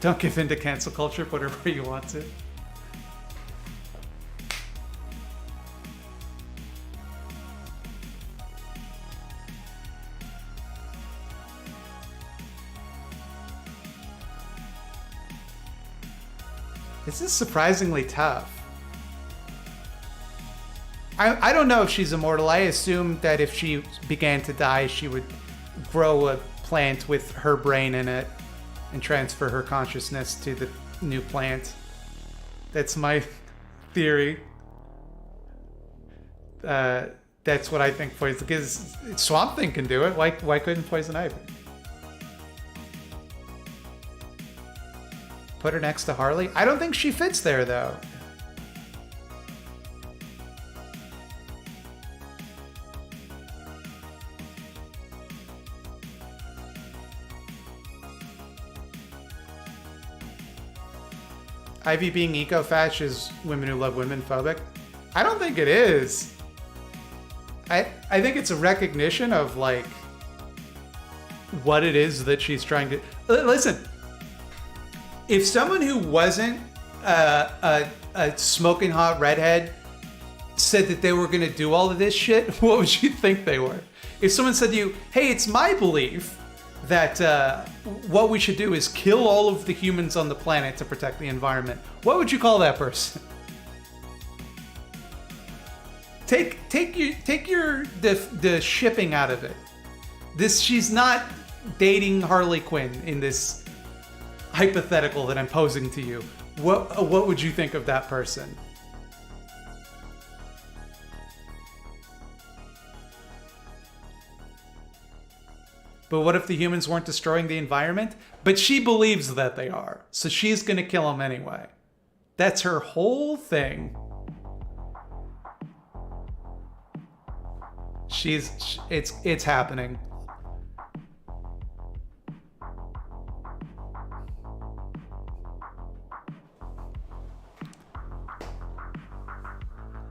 Don't give in to cancel culture. Put her where you want to. This is surprisingly tough. I don't know if she's immortal. I assume that if she began to die, she would grow a plant with her brain in it and transfer her consciousness to the new plant. That's my theory. That's what I think Poison... Because Swamp Thing can do it. Why couldn't Poison Ivy? Put her next to Harley? I don't think she fits there, though. Ivy being eco-fash is women who love women phobic? I don't think it is. I think it's a recognition of like what it is that she's trying to listen. If someone who wasn't a smoking hot redhead said that they were going to do all of this shit, what would you think they were? If someone said to you, hey, it's my belief that what we should do is kill all of the humans on the planet to protect the environment, what would you call that person? Take the shipping out of it. She's not dating Harley Quinn in this hypothetical that I'm posing to you. What would you think of that person? But what if the humans weren't destroying the environment? But she believes that they are, so she's gonna kill them anyway. That's her whole thing. It's happening.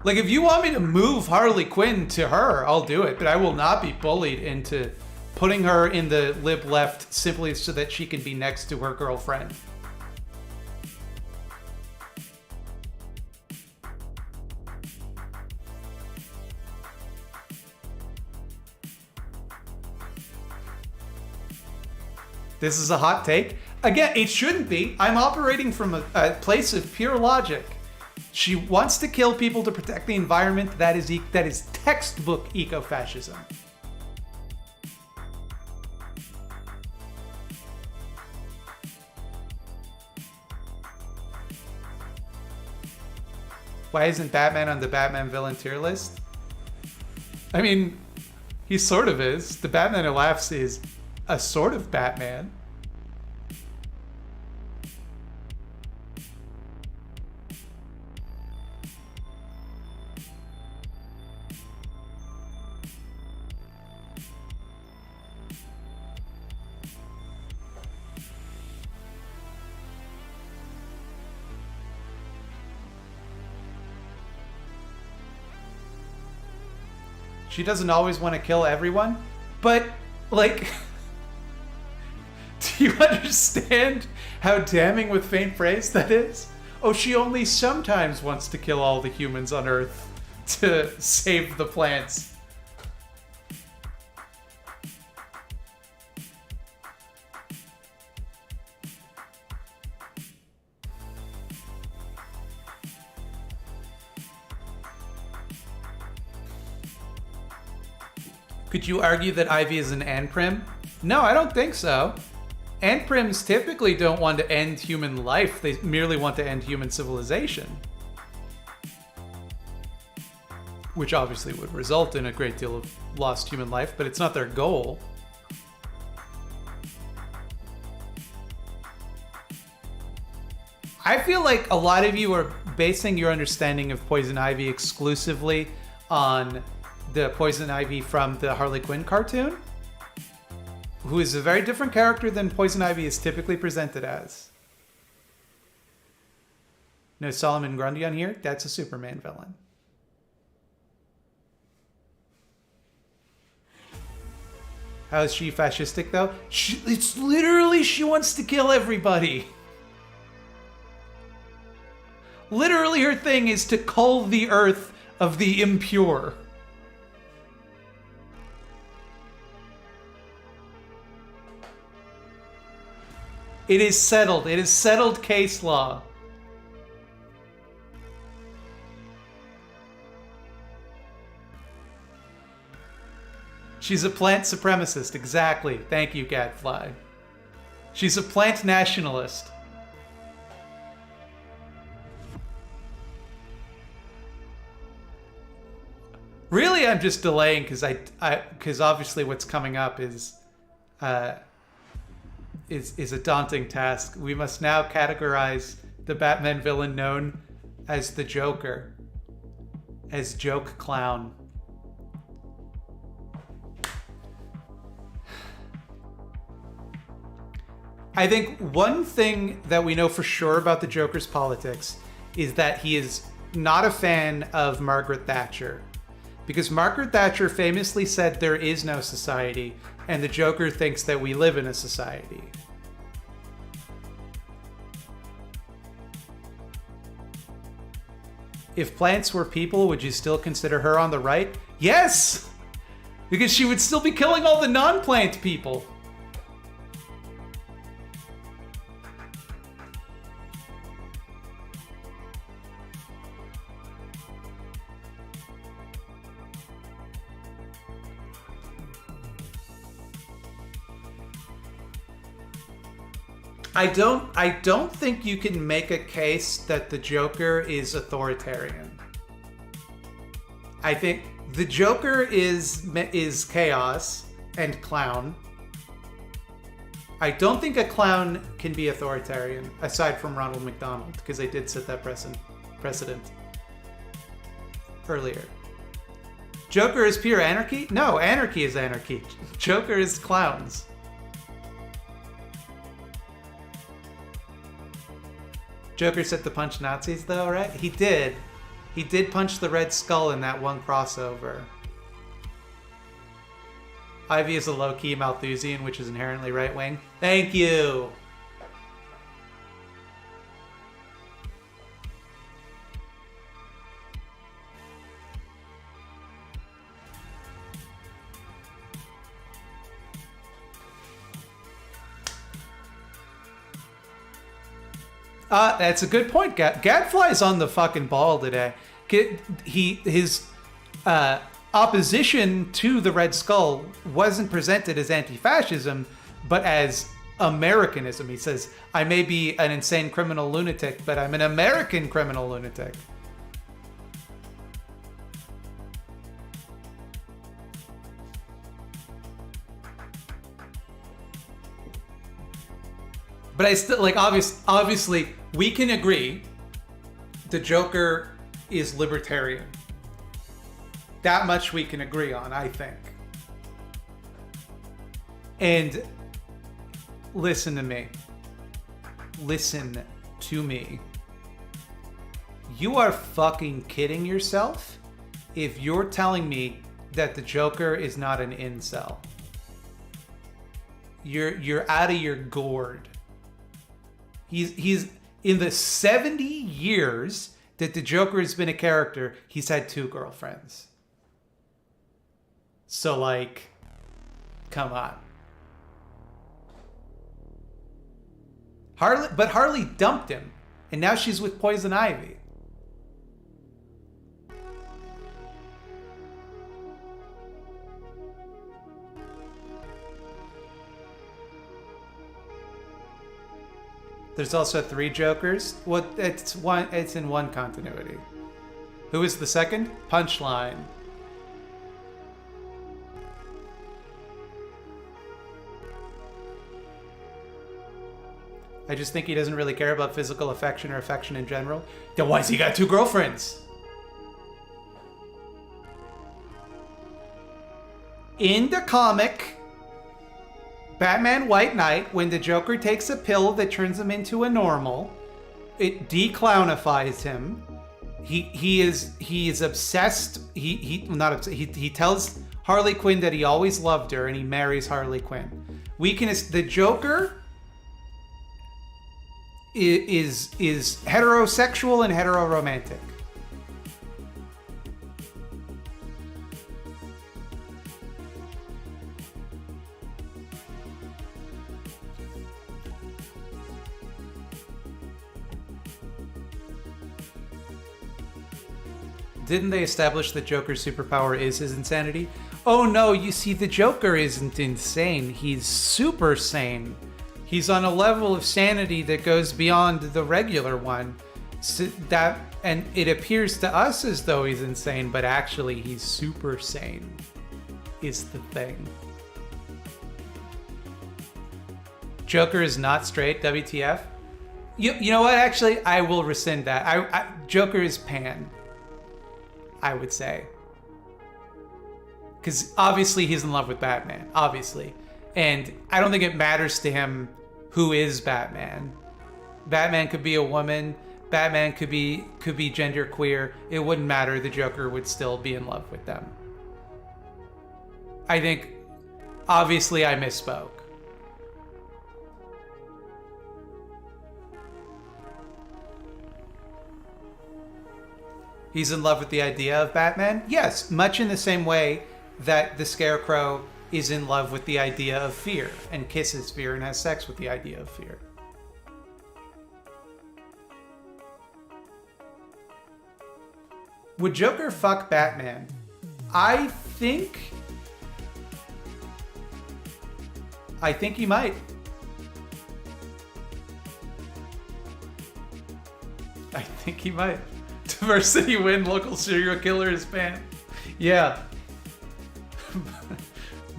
Like, if you want me to move Harley Quinn to her, I'll do it, but I will not be bullied into putting her in the lib left simply so that she can be next to her girlfriend. This is a hot take. Again, it shouldn't be. I'm operating from a place of pure logic. She wants to kill people to protect the environment. That is textbook ecofascism. Why isn't Batman on the Batman villain tier list? I mean, he sort of is. The Batman Who Laughs is a sort of Batman. She doesn't always want to kill everyone, but, like, do you understand how damning with faint praise that is? Oh, she only sometimes wants to kill all the humans on Earth to save the plants. Could you argue that Ivy is an Anprim? No, I don't think so. Anprims typically don't want to end human life, they merely want to end human civilization. Which obviously would result in a great deal of lost human life, but it's not their goal. I feel like a lot of you are basing your understanding of Poison Ivy exclusively on the Poison Ivy from the Harley Quinn cartoon, who is a very different character than Poison Ivy is typically presented as. No Solomon Grundy on here? That's a Superman villain. How is she fascistic, though? It's literally she wants to kill everybody. Literally her thing is to cull the earth of the impure. It is settled. It is settled case law. She's a plant supremacist. Exactly. Thank you, Gadfly. She's a plant nationalist. Really, I'm just delaying because obviously what's coming up is a daunting task. We must now categorize the Batman villain known as the Joker, as Joke Clown. I think one thing that we know for sure about the Joker's politics is that he is not a fan of Margaret Thatcher. Because Margaret Thatcher famously said there is no society, and the Joker thinks that we live in a society. If plants were people, would you still consider her on the right? Yes! Because she would still be killing all the non-plant people. I don't think you can make a case that the Joker is authoritarian. I think the Joker is chaos and clown. I don't think a clown can be authoritarian, aside from Ronald McDonald, because they did set that precedent earlier. Joker is pure anarchy? No, anarchy is anarchy. Joker is clowns. Joker set to punch Nazis, though, right? He did. He did punch the Red Skull in that one crossover. Ivy is a low-key Malthusian, which is inherently right-wing. Thank you! That's a good point. Gadfly's on the fucking ball today. His opposition to the Red Skull wasn't presented as anti-fascism, but as Americanism. He says, I may be an insane criminal lunatic, but I'm an American criminal lunatic. But I still, like, obviously, we can agree the Joker is libertarian. That much we can agree on, I think. And listen to me. Listen to me. You are fucking kidding yourself if you're telling me that the Joker is not an incel. You're out of your gourd. He's in the 70 years that the Joker has been a character, he's had 2 girlfriends. So, like, come on. Harley dumped him, and now she's with Poison Ivy. There's also 3 Jokers. Well, it's in one continuity. Who is the second? Punchline. I just think he doesn't really care about physical affection or affection in general. Then why's he got 2 girlfriends? In the comic Batman White Knight, when the Joker takes a pill that turns him into a normal, it declownifies him. He is obsessed. He tells Harley Quinn that he always loved her, and he marries Harley Quinn. The Joker is heterosexual and heteroromantic. Didn't they establish that Joker's superpower is his insanity? Oh no, you see, the Joker isn't insane. He's super sane. He's on a level of sanity that goes beyond the regular one. And it appears to us as though he's insane, but actually he's super sane, is the thing. Joker is not straight, WTF? You know what, actually, I will rescind that. Joker is pan, I would say. Because obviously he's in love with Batman, obviously. And I don't think it matters to him who is Batman. Batman could be a woman. Batman could be genderqueer. It wouldn't matter. The Joker would still be in love with them. I think, obviously, I misspoke. He's in love with the idea of Batman? Yes, much in the same way that the Scarecrow is in love with the idea of fear and kisses fear and has sex with the idea of fear. Would Joker fuck Batman? I think he might. I think he might. Diversity win, local serial killer is banned. Yeah.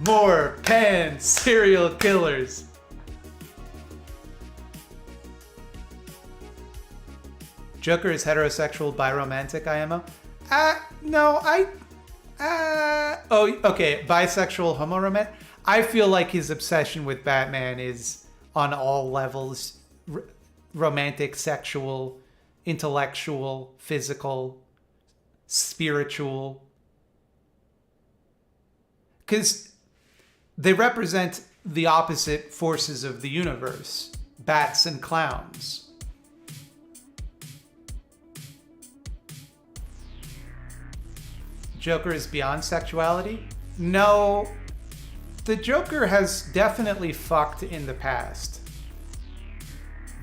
More pan serial killers. Joker is heterosexual, biromantic, IMO? No, oh, okay, bisexual, homoromantic? I feel like his obsession with Batman is on all levels. Romantic, sexual, intellectual, physical, spiritual. Because they represent the opposite forces of the universe. Bats and clowns. Joker is beyond sexuality? No. The Joker has definitely fucked in the past.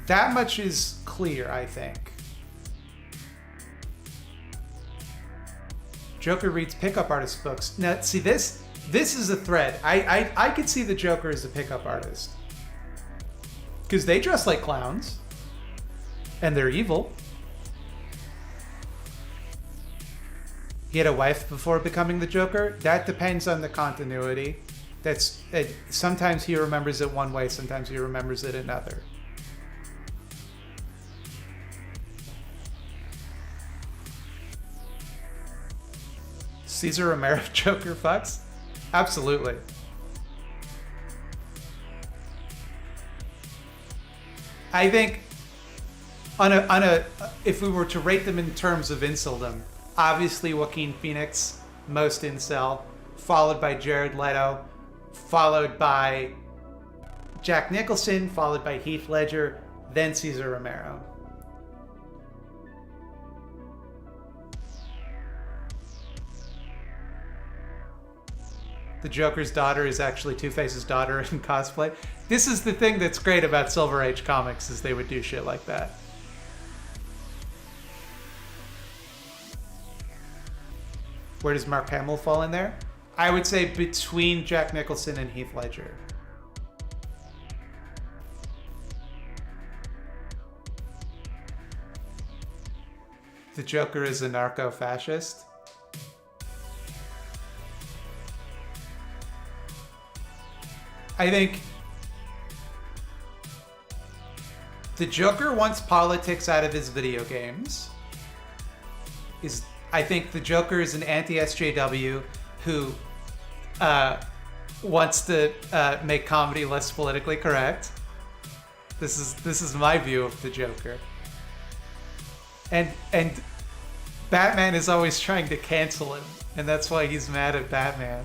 That much is clear, I think. Joker reads pickup artist books. Now, see, this is a thread. I could see the Joker as a pickup artist. Because they dress like clowns. And they're evil. He had a wife before becoming the Joker? That depends on the continuity. Sometimes he remembers it one way, sometimes he remembers it another. Cesar Romero Joker fucks? Absolutely. I think if we were to rate them in terms of inceldom, obviously Joaquin Phoenix, most incel, followed by Jared Leto, followed by Jack Nicholson, followed by Heath Ledger, then Cesar Romero. The Joker's daughter is actually Two-Face's daughter in cosplay. This is the thing that's great about Silver Age comics, is they would do shit like that. Where does Mark Hamill fall in there? I would say between Jack Nicholson and Heath Ledger. The Joker is a narco-fascist. I think the Joker wants politics out of his video games. I think the Joker is an anti-SJW who wants to make comedy less politically correct. This is my view of the Joker. And Batman is always trying to cancel him, and that's why he's mad at Batman.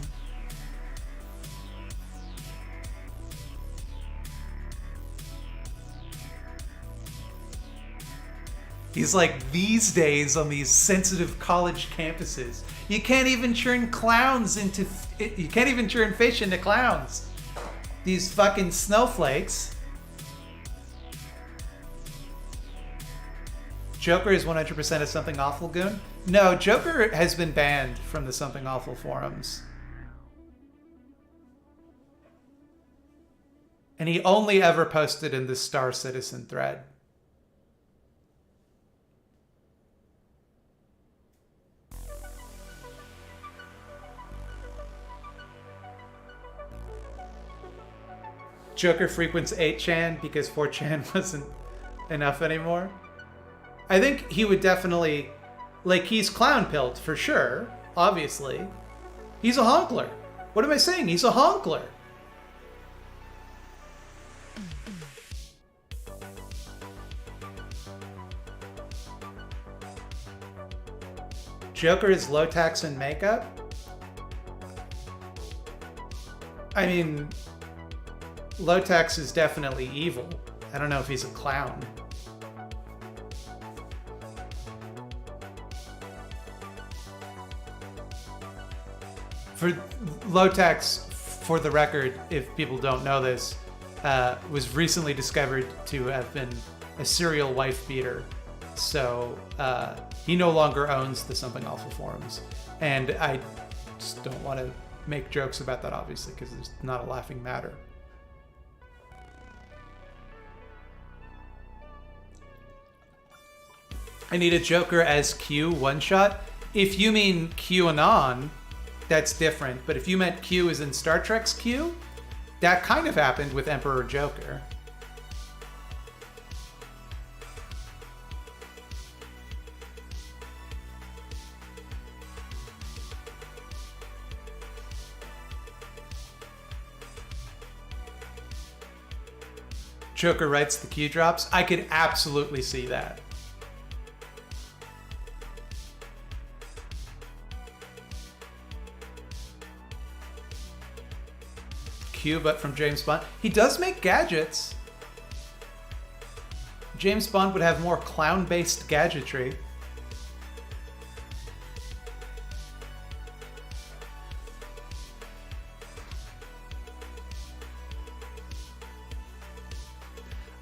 He's like, these days on these sensitive college campuses, you can't even turn fish into clowns. These fucking snowflakes. Joker is 100% a Something Awful goon? No, Joker has been banned from the Something Awful forums. And he only ever posted in the Star Citizen thread. Joker frequents 8chan because 4chan wasn't enough anymore. I think he would definitely, like, he's clown-pilled for sure, obviously. He's a honkler. What am I saying? He's a honkler. Joker is low tax and makeup? I mean, low tax is definitely evil. I don't know if he's a clown. For low tax, for the record, if people don't know this, was recently discovered to have been a serial wife beater. So he no longer owns the Something Awful forums. And I just don't want to make jokes about that, obviously, because it's not a laughing matter. I need a Joker as Q one-shot. If you mean QAnon, that's different. But if you meant Q as in Star Trek's Q, that kind of happened with Emperor Joker. Joker writes the Q drops. I could absolutely see that. Q, but from James Bond. He does make gadgets. James Bond would have more clown-based gadgetry.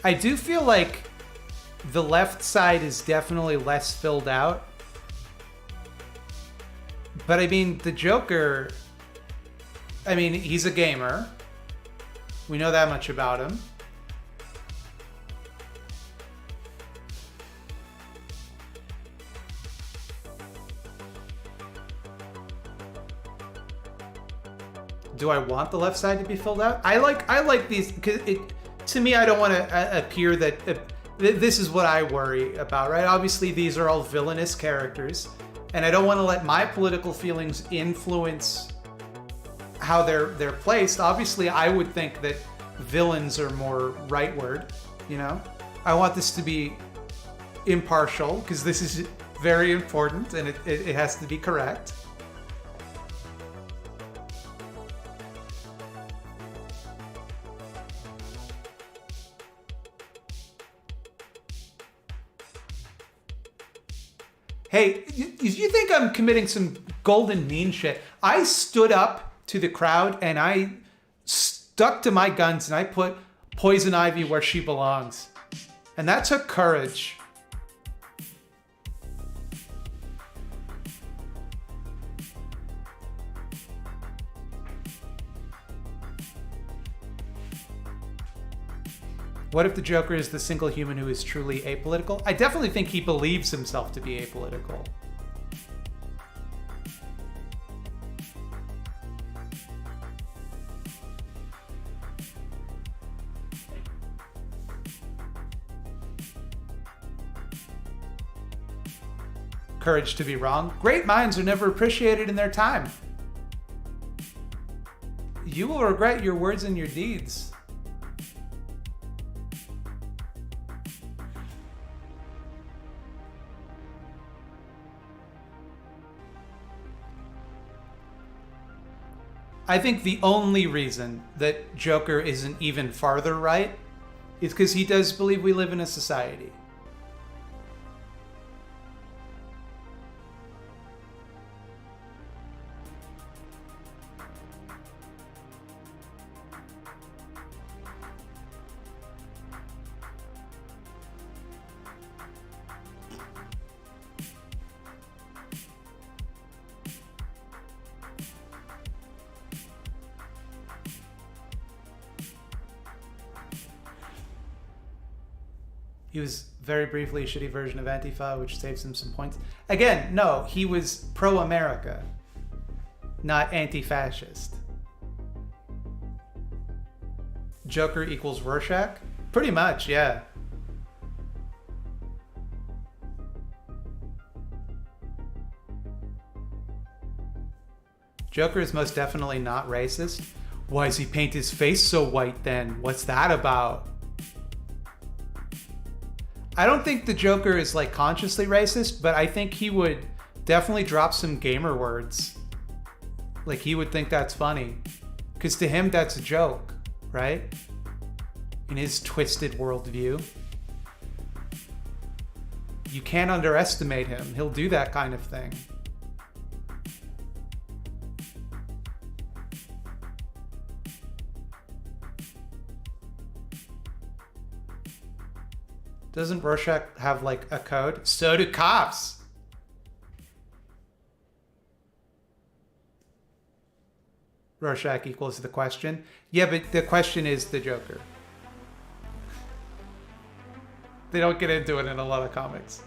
I do feel like the left side is definitely less filled out. But I mean, the Joker, I mean, he's a gamer. We know that much about him. Do I want the left side to be filled out? I like these, because to me, I don't want to appear that this is what I worry about, right? Obviously, these are all villainous characters, and I don't want to let my political feelings influence how they're placed. Obviously, I would think that villains are more rightward, you know? I want this to be impartial, because this is very important, and it has to be correct. Hey, you think I'm committing some golden mean shit? I stood up to the crowd and I stuck to my guns and I put Poison Ivy where she belongs. And that took courage. What if the Joker is the single human who is truly apolitical? I definitely think he believes himself to be apolitical. Courage to be wrong. Great minds are never appreciated in their time. You will regret your words and your deeds. I think the only reason that Joker isn't even farther right is because he does believe we live in a society. He was very briefly a shitty version of Antifa, which saves him some points. Again, no, he was pro-America, not anti-fascist. Joker equals Rorschach? Pretty much, yeah. Joker is most definitely not racist. Why does he paint his face so white then? What's that about? I don't think the Joker is like consciously racist, but I think he would definitely drop some gamer words. Like, he would think that's funny. Because to him, that's a joke, right? In his twisted worldview. You can't underestimate him. He'll do that kind of thing. Doesn't Rorschach have, like, a code? So do cops. Rorschach equals the question. Yeah, but the question is the Joker. They don't get into it in a lot of comics.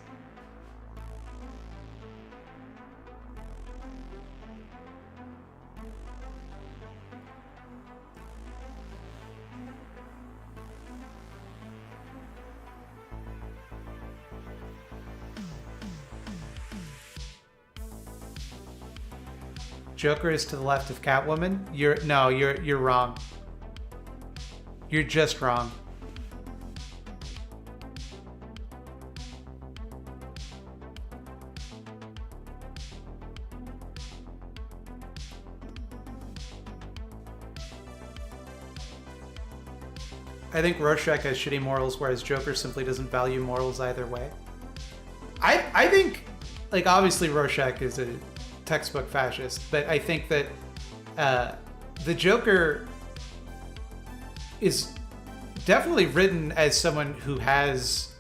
Joker is to the left of Catwoman. You're wrong. You're just wrong. I think Rorschach has shitty morals, whereas Joker simply doesn't value morals either way. I think, like, obviously Rorschach is a textbook fascist, but I think that the Joker is definitely written as someone who has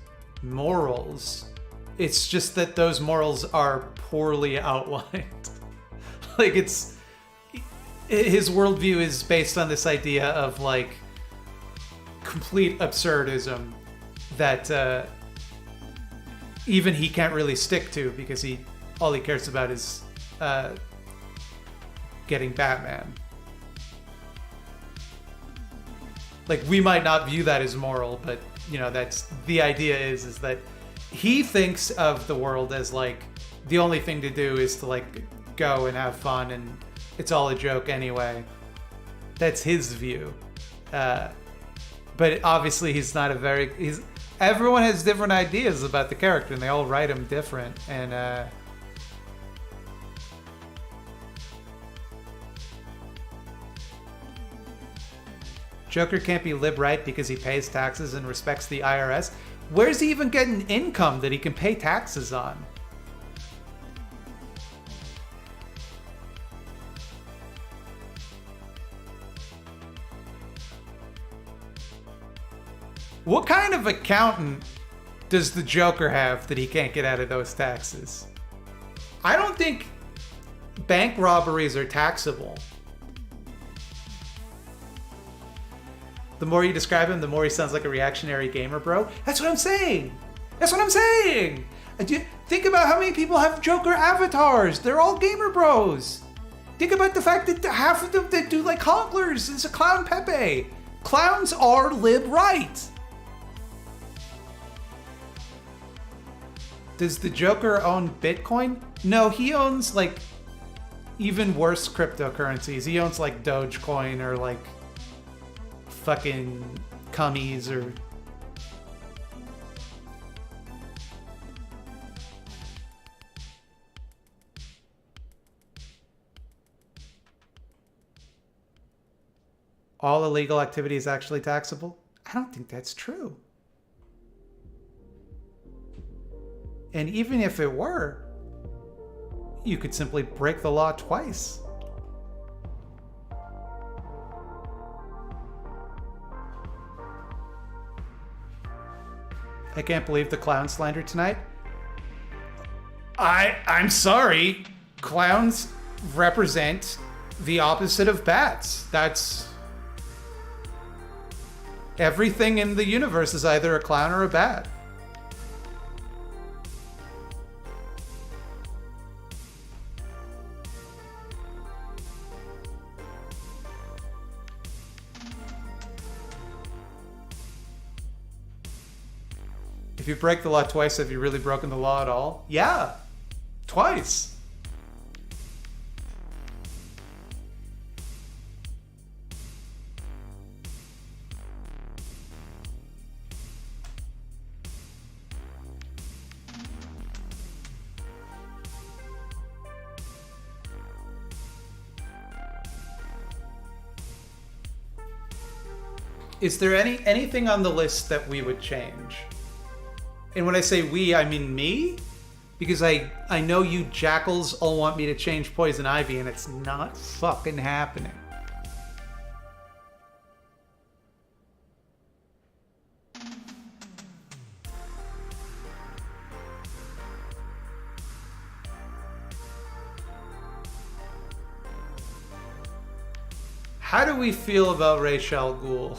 morals. It's just that those morals are poorly outlined. Like, his worldview is based on this idea of, like, complete absurdism that even he can't really stick to, because all he cares about is getting Batman. Like, we might not view that as moral, but, you know, that's the idea is that he thinks of the world as, like, the only thing to do is to, like, go and have fun, and it's all a joke anyway. That's his view. But obviously he's not everyone has different ideas about the character, and they all write him different, and Joker can't be lib-right because he pays taxes and respects the IRS. Where's he even getting income that he can pay taxes on? What kind of accountant does the Joker have that he can't get out of those taxes? I don't think bank robberies are taxable. The more you describe him, the more he sounds like a reactionary gamer bro. That's what I'm saying. That's what I'm saying. Think about how many people have Joker avatars. They're all gamer bros. Think about the fact that half of them that do, like, honklers is a clown Pepe. Clowns are lib-right. Does the Joker own Bitcoin? No, he owns, like, even worse cryptocurrencies. He owns, like, Dogecoin or, like, fucking cummies or... All illegal activity is actually taxable? I don't think that's true. And even if it were, you could simply break the law twice. I can't believe the clown slander tonight. I'm sorry. Clowns represent the opposite of bats. That's... Everything in the universe is either a clown or a bat. If you break the law twice, have you really broken the law at all? Yeah, twice. Is there anything on the list that we would change? And when I say we, I mean me? Because I know you jackals all want me to change Poison Ivy, and it's not fucking happening. How do we feel about Ra's al Ghul?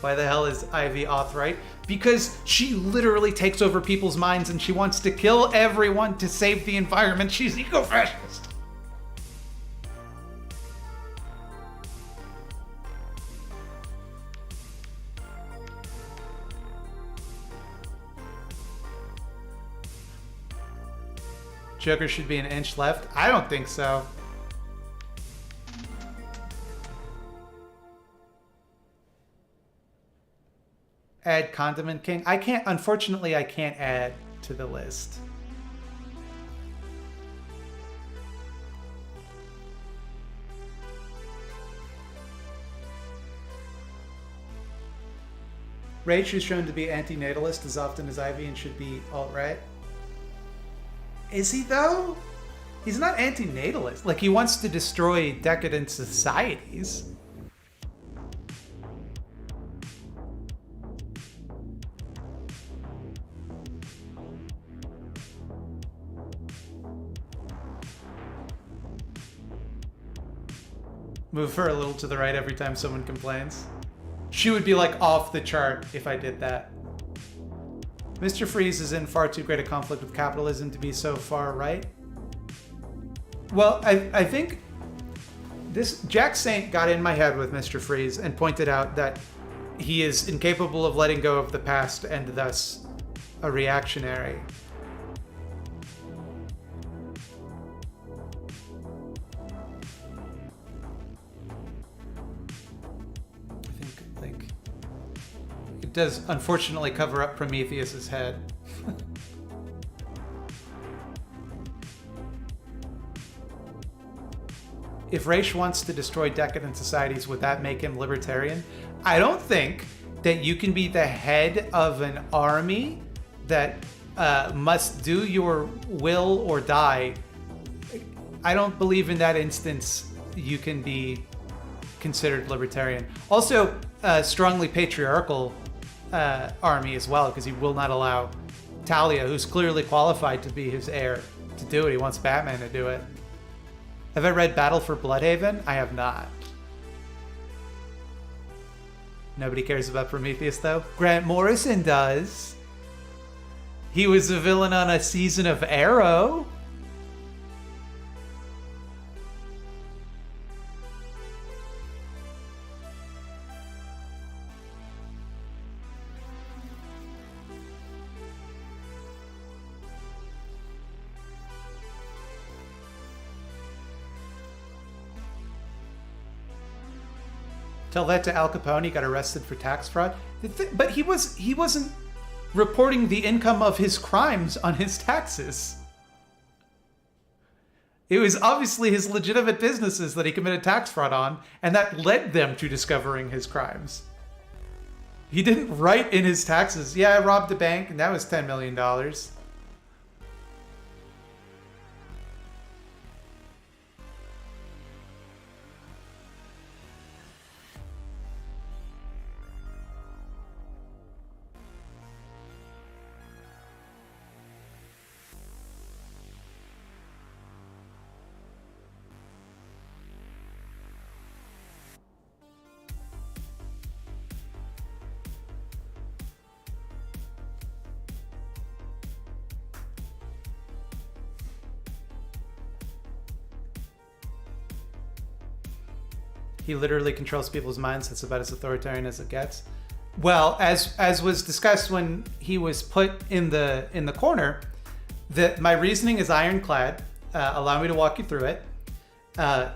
Why the hell is Ivy Othright? Because she literally takes over people's minds and she wants to kill everyone to save the environment. She's eco-fascist. Joker should be an inch left? I don't think so. Add Condiment King. Unfortunately, I can't add to the list. Rage is shown to be anti-natalist as often as Ivy and should be alt-right. Is he though? He's not anti-natalist. Like, he wants to destroy decadent societies. Move her a little to the right every time someone complains. She would be like off the chart if I did that. Mr. Freeze is in far too great a conflict with capitalism to be so far right. Well, I think this Jack Saint got in my head with Mr. Freeze and pointed out that he is incapable of letting go of the past and thus a reactionary. I think it does unfortunately cover up Prometheus's head. If Ra's wants to destroy decadent societies, would that make him libertarian? I don't think that you can be the head of an army that must do your will or die. I don't believe in that instance you can be considered libertarian. Also, strongly patriarchal army as well, because he will not allow Talia, who's clearly qualified to be his heir, to do it. He wants Batman to do it. Have I read Battle for Bloodhaven? I have not. Nobody cares about Prometheus, though. Grant Morrison does. He was a villain on a season of Arrow. Tell that to Al Capone. He got arrested for tax fraud. But he wasn't reporting the income of his crimes on his taxes. It was obviously his legitimate businesses that he committed tax fraud on, and that led them to discovering his crimes. He didn't write in his taxes, yeah, I robbed a bank, and that was $10 million. He literally controls people's minds. That's about as authoritarian as it gets. Well, as was discussed when he was put in the corner, that my reasoning is ironclad. Allow me to walk you through it.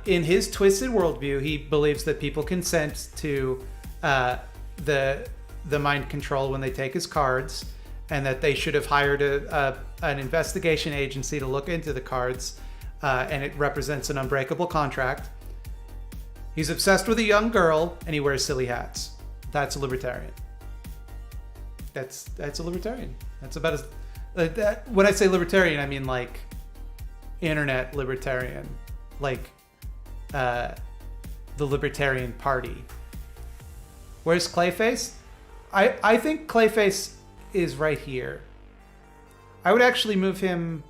In his twisted worldview, he believes that people consent to the mind control when they take his cards, and that they should have hired an investigation agency to look into the cards, and it represents an unbreakable contract. He's obsessed with a young girl and he wears silly hats. That's a libertarian. That's a libertarian. That's about as when I say libertarian, I mean like internet libertarian, like the Libertarian Party. Where's Clayface? I think Clayface is right here. I would actually move him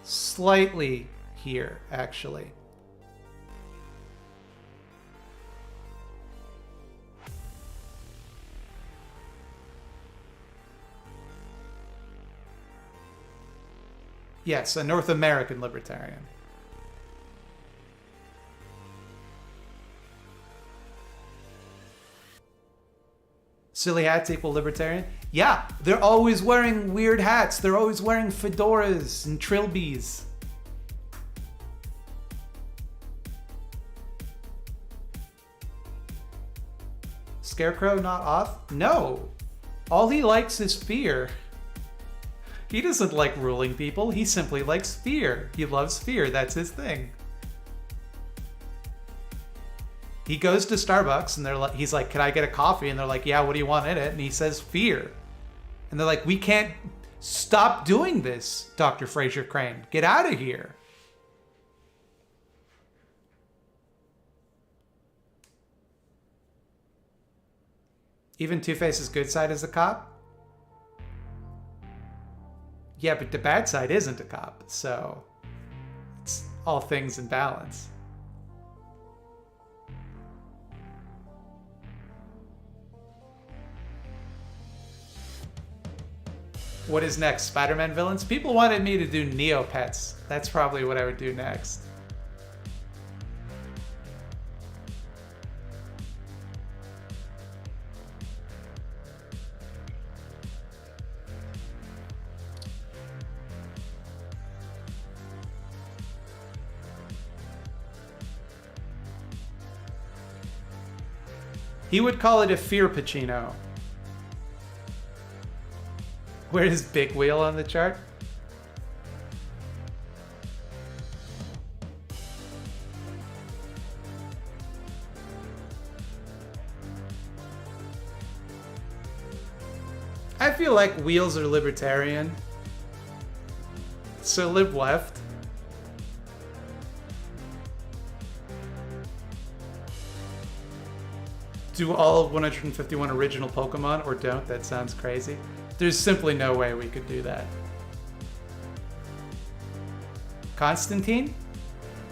slightly here, actually. Yes, a North American libertarian. Silly hats equal libertarian? Yeah, they're always wearing weird hats. They're always wearing fedoras and trilbies. Scarecrow not off? No. All he likes is fear. He doesn't like ruling people. He simply likes fear. He loves fear. That's his thing. He goes to Starbucks and he's like, "Can I get a coffee?" And they're like, "Yeah, what do you want in it?" And he says, "Fear." And they're like, "We can't stop doing this, Dr. Fraser Crane. Get out of here." Even Two-Face's good side is a cop? Yeah, but the bad side isn't a cop, so it's all things in balance. What is next? Spider-Man villains? People wanted me to do Neopets. That's probably what I would do next. He would call it a fear Pacino. Where's Big Wheel on the chart? I feel like Wheels are libertarian. So lib left. Do all 151 original Pokemon or don't? That sounds crazy. There's simply no way we could do that. Constantine?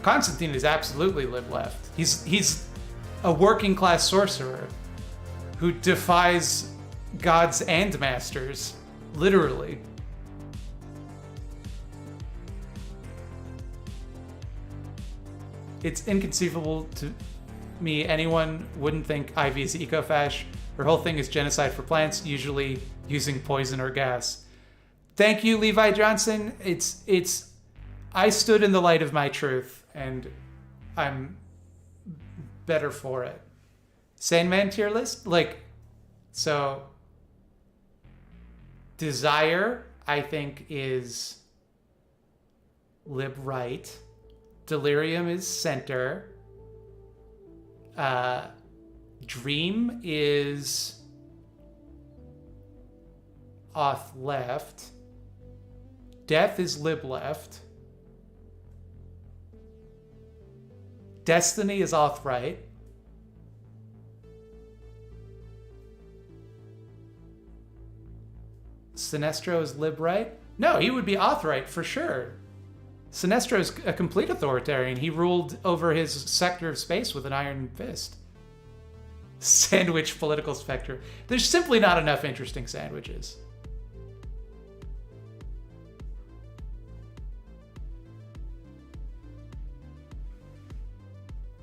Constantine is absolutely lib-left. He's a working class sorcerer who defies gods and masters, literally. It's inconceivable to me anyone wouldn't think Ivy is eco-fash. Her whole thing is genocide for plants, usually using poison or gas. Thank you, Levi Johnson. I stood in the light of my truth, and I'm better for it. Sandman tier list? So Desire, I think, is lib-right. Delirium is center. Dream is off left. Death is lib left. Destiny is off right. Sinestro is lib right. No, he would be off right for sure. Sinestro is a complete authoritarian. He ruled over his sector of space with an iron fist. Sandwich political spectrum. There's simply not enough interesting sandwiches.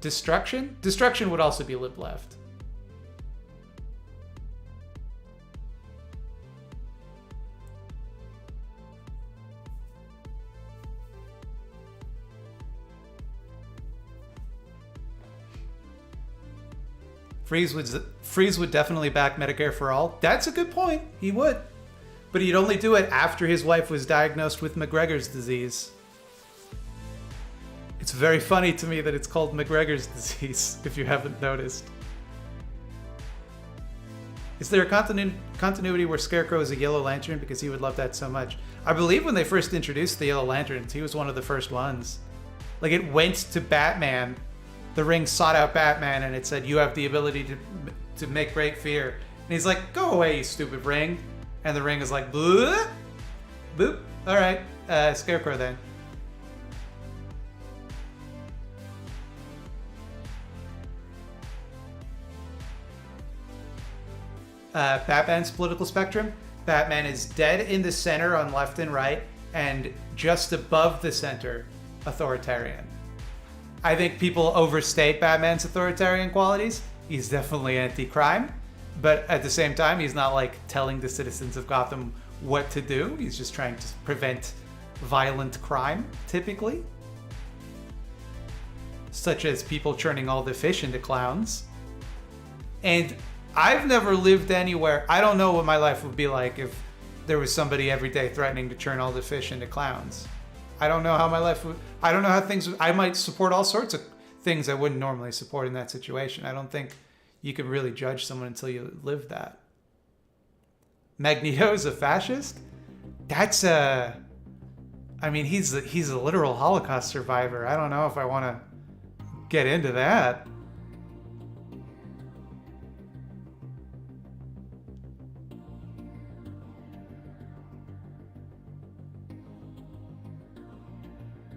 Destruction? Destruction would also be lib left. Freeze would definitely back Medicare for all. That's a good point. He would. But he'd only do it after his wife was diagnosed with McGregor's disease. It's very funny to me that it's called McGregor's disease, if you haven't noticed. Is there a continuity where Scarecrow is a Yellow Lantern? Because he would love that so much. I believe when they first introduced the Yellow Lanterns, he was one of the first ones. Like, it went to Batman. The ring sought out Batman, and it said, you have the ability to make break fear. And he's like, go away, you stupid ring. And the ring is like, boop, boop. All right, Scarecrow then. Batman's political spectrum. Batman is dead in the center on left and right, and just above the center, authoritarian. I think people overstate Batman's authoritarian qualities. He's definitely anti-crime, but at the same time, he's not like telling the citizens of Gotham what to do. He's just trying to prevent violent crime, typically. Such as people turning all the fish into clowns. And I've never lived anywhere. I don't know what my life would be like if there was somebody every day threatening to turn all the fish into clowns. I don't know how my life would... I don't know how things... I might support all sorts of things I wouldn't normally support in that situation. I don't think you can really judge someone until you live that. Magneto is a fascist? That's a... I mean, he's a literal Holocaust survivor. I don't know if I want to get into that.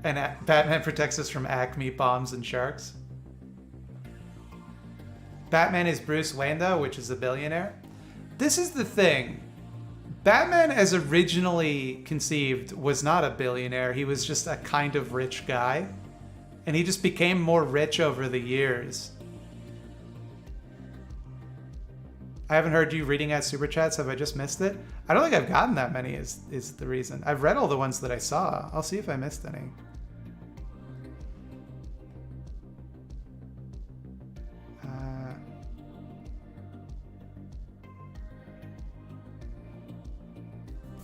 And Batman protects us from Acme bombs and sharks. Batman is Bruce Wayne, though, which is a billionaire. This is the thing. Batman, as originally conceived, was not a billionaire. He was just a kind of rich guy. And he just became more rich over the years. I haven't heard you reading out Super Chats. Have I just missed it? I don't think I've gotten that many is the reason. I've read all the ones that I saw. I'll see if I missed any.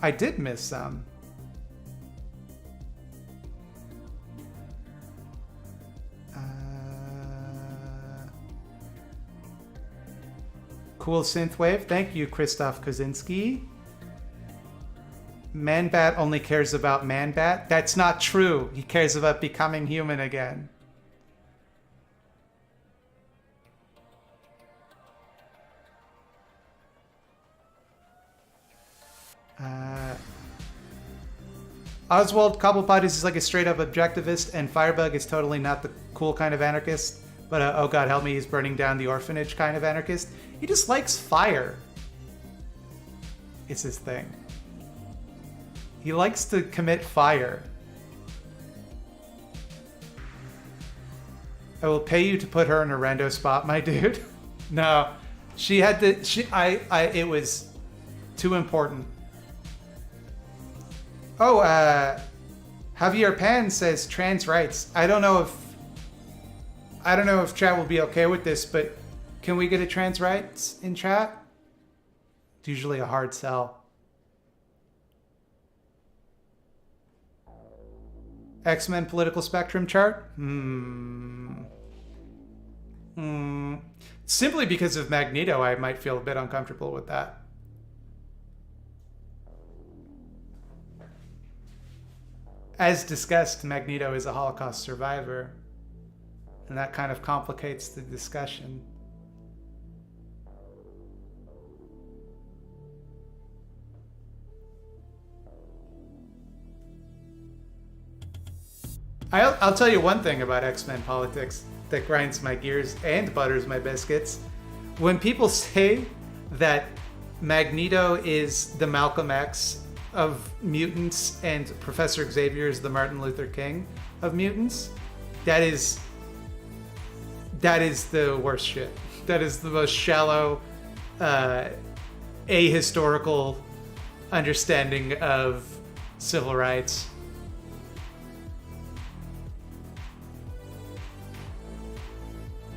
I did miss some. Cool synthwave. Thank you, Christoph Kozinski. Man-Bat only cares about Man-Bat. That's not true. He cares about becoming human again. Oswald Cobblepot is like a straight-up objectivist, and Firebug is totally not the cool kind of anarchist. But, oh god, help me, he's burning down the orphanage kind of anarchist. He just likes fire. It's his thing. He likes to commit fire. I will pay you to put her in a rando spot, my dude. No. She had to... it was too important. Oh, Javier Pan says trans rights. I don't know if chat will be okay with this, but can we get a trans rights in chat? It's usually a hard sell. X-Men political spectrum chart? Simply because of Magneto, I might feel a bit uncomfortable with that. As discussed, Magneto is a Holocaust survivor, and that kind of complicates the discussion. I'll tell you one thing about X-Men politics that grinds my gears and butters my biscuits. When people say that Magneto is the Malcolm X of mutants and Professor Xavier is the Martin Luther King of mutants, that is the worst shit. That is the most shallow, ahistorical understanding of civil rights.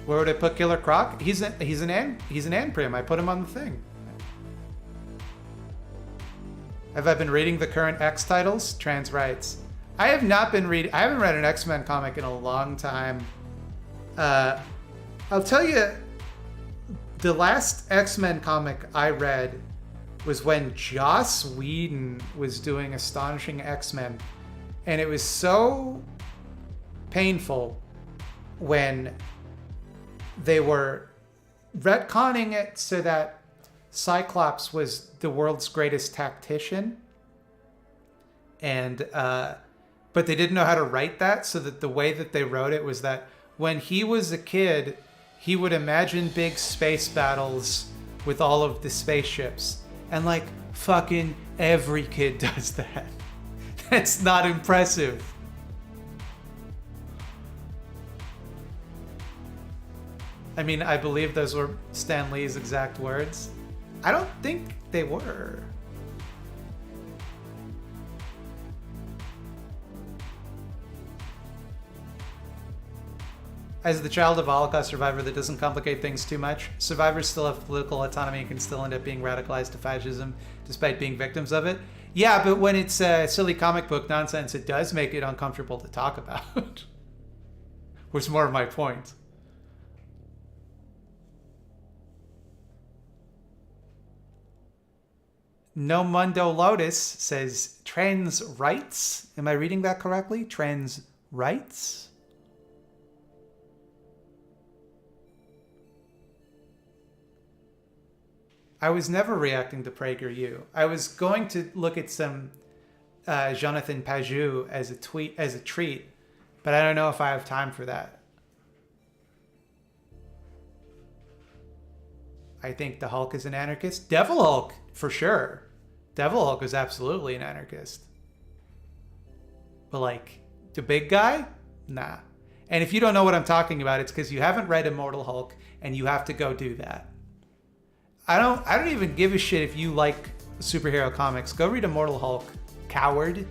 Where would I put Killer Croc? He's an Anprim. I put him on the thing. Have I been reading the current X titles? Trans rights. I have not been reading. I haven't read an X-Men comic in a long time. I'll tell you, the last X-Men comic I read was when Joss Whedon was doing Astonishing X-Men, and it was so painful when they were retconning it so that Cyclops was the world's greatest tactician, and but they didn't know how to write that, so that the way that they wrote it was that when he was a kid, he would imagine big space battles with all of the spaceships. And like, fucking every kid does that. That's not impressive. I mean, I believe those were Stan Lee's exact words. I don't think they were. As the child of a Holocaust survivor, that doesn't complicate things too much. Survivors still have political autonomy and can still end up being radicalized to fascism despite being victims of it. Yeah, but when it's silly comic book nonsense, it does make it uncomfortable to talk about. Was more of my point. No Mundo Lotus says trans rights. Am I reading that correctly? Trans rights? I was never reacting to PragerU. I was going to look at some Jonathan Pajou as a treat, but I don't know if I have time for that. I think the Hulk is an anarchist. Devil Hulk, for sure. Devil Hulk is absolutely an anarchist. But like, the big guy? Nah. And if you don't know what I'm talking about, it's because you haven't read Immortal Hulk, and you have to go do that. I don't even give a shit if you like superhero comics. Go read Immortal Hulk, coward.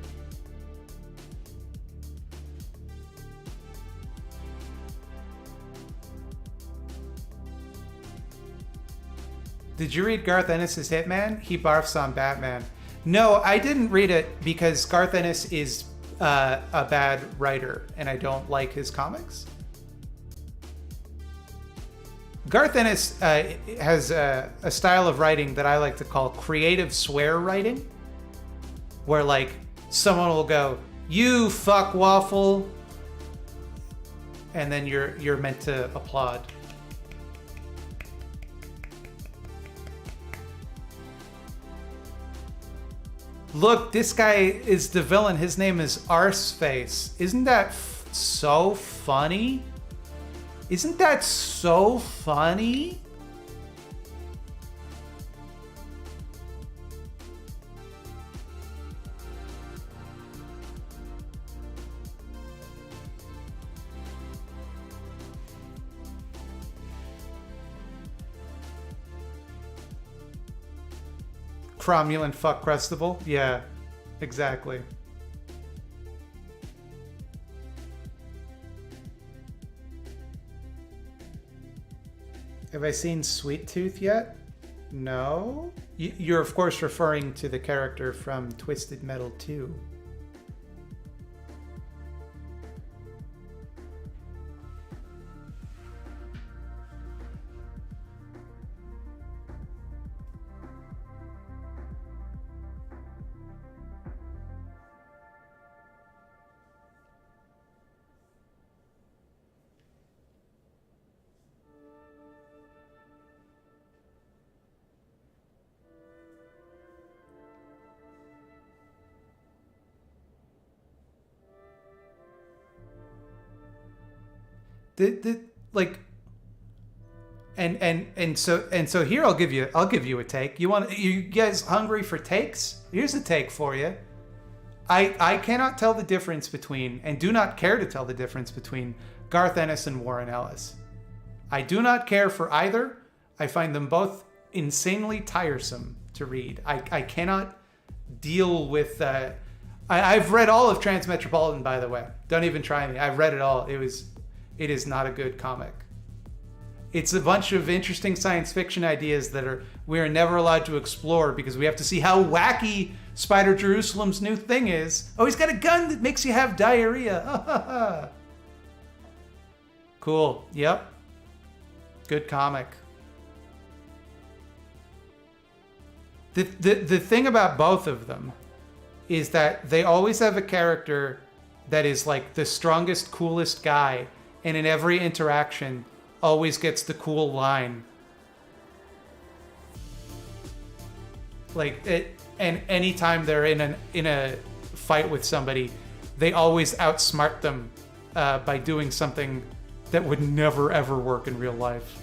Did you read Garth Ennis' Hitman? He barfs on Batman. No, I didn't read it because Garth Ennis is a bad writer and I don't like his comics. Garth Ennis has a style of writing that I like to call creative swear writing, where like someone will go, "You fuck waffle," and then you're meant to applaud. Look, this guy is the villain. His name is Arseface. Isn't that so funny? Isn't that so funny? Cromulent fuck crustable? Yeah, exactly. Have I seen Sweet Tooth yet? No. You're of course referring to the character from Twisted Metal 2. So here I'll give you a take. You guys hungry for takes? Here's a take for you. I cannot tell the difference between, and do not care to tell the difference between, Garth Ennis and Warren Ellis. I do not care for either. I find them both insanely tiresome to read. I cannot deal with I've read all of Transmetropolitan, by the way. Don't even try me. I've read it all. It is not a good comic. It's a bunch of interesting science fiction ideas that we are never allowed to explore because we have to see how wacky Spider Jerusalem's new thing is. Oh, he's got a gun that makes you have diarrhea. Cool. Yep. Good comic. The thing about both of them is that they always have a character that is like the strongest, coolest guy, and in every interaction always gets the cool line. Like it, and anytime they're in a fight with somebody, they always outsmart them by doing something that would never ever work in real life.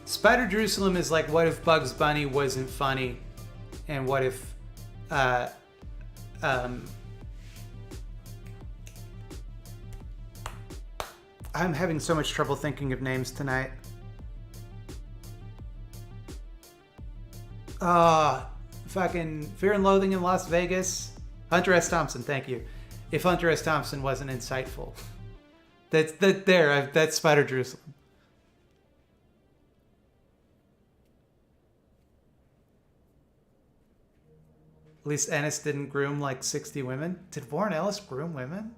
Spider Jerusalem is like, what if Bugs Bunny wasn't funny? And what if, I'm having so much trouble thinking of names tonight. Fucking Fear and Loathing in Las Vegas. Hunter S. Thompson, thank you. If Hunter S. Thompson wasn't insightful. That's Spider Jerusalem. At least Ennis didn't groom like 60 women. Did Warren Ellis groom women?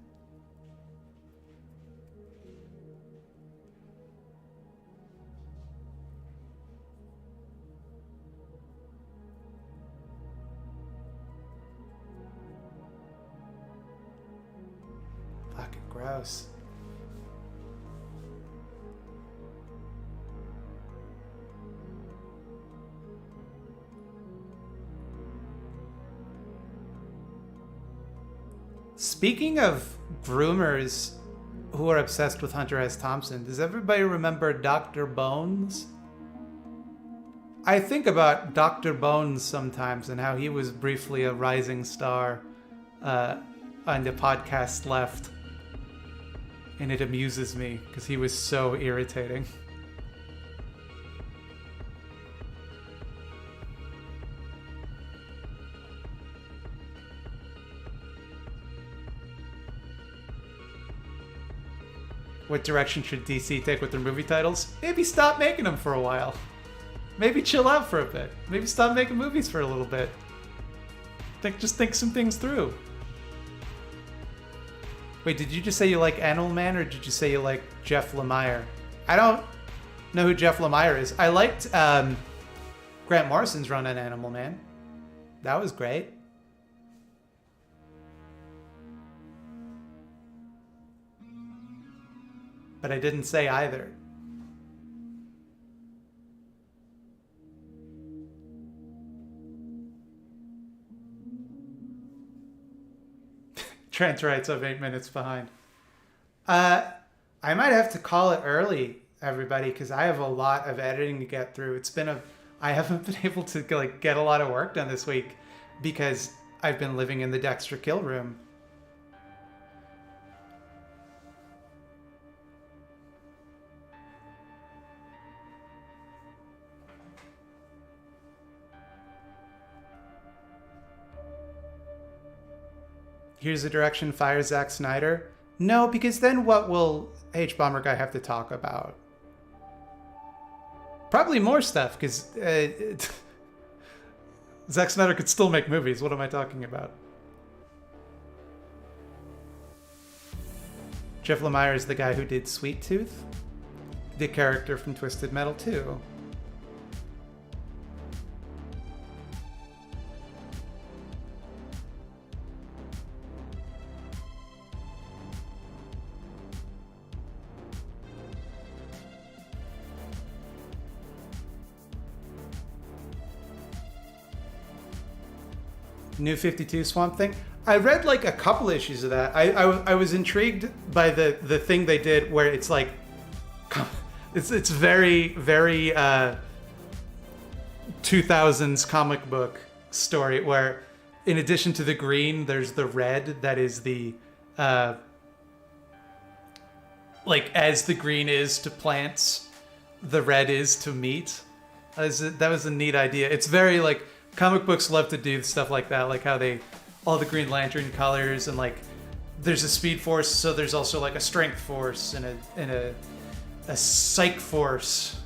Fucking gross. Speaking of groomers who are obsessed with Hunter S. Thompson, does everybody remember Dr. Bones? I think about Dr. Bones sometimes and how he was briefly a rising star on the podcast left. And it amuses me because he was so irritating. What direction should DC take with their movie titles? Maybe stop making them for a while. Maybe chill out for a bit. Maybe stop making movies for a little bit. Just think some things through. Wait, did you just say you like Animal Man, or did you say you like Jeff Lemire? I don't know who Jeff Lemire is. I liked Grant Morrison's run on Animal Man. That was great. But I didn't say either. Trent writes I'm 8 minutes behind. I might have to call it early, everybody, because I have a lot of editing to get through. I haven't been able to get a lot of work done this week because I've been living in the Dexter Kill Room. Here's a direction, fire Zack Snyder. No, because then what will H-Bomber Guy have to talk about? Probably more stuff, because Zack Snyder could still make movies. What am I talking about? Jeff Lemire is the guy who did Sweet Tooth, the character from Twisted Metal 2. New 52 Swamp Thing. I read like a couple issues of that. I was intrigued by the thing they did where it's like it's very very 2000s comic book story where in addition to the green, there's the red that is the like as the green is to plants, the red is to meat. That was a neat idea. It's very like comic books love to do stuff like that, like how they all the Green Lantern colors and like there's a speed force, so there's also like a strength force and a psych force.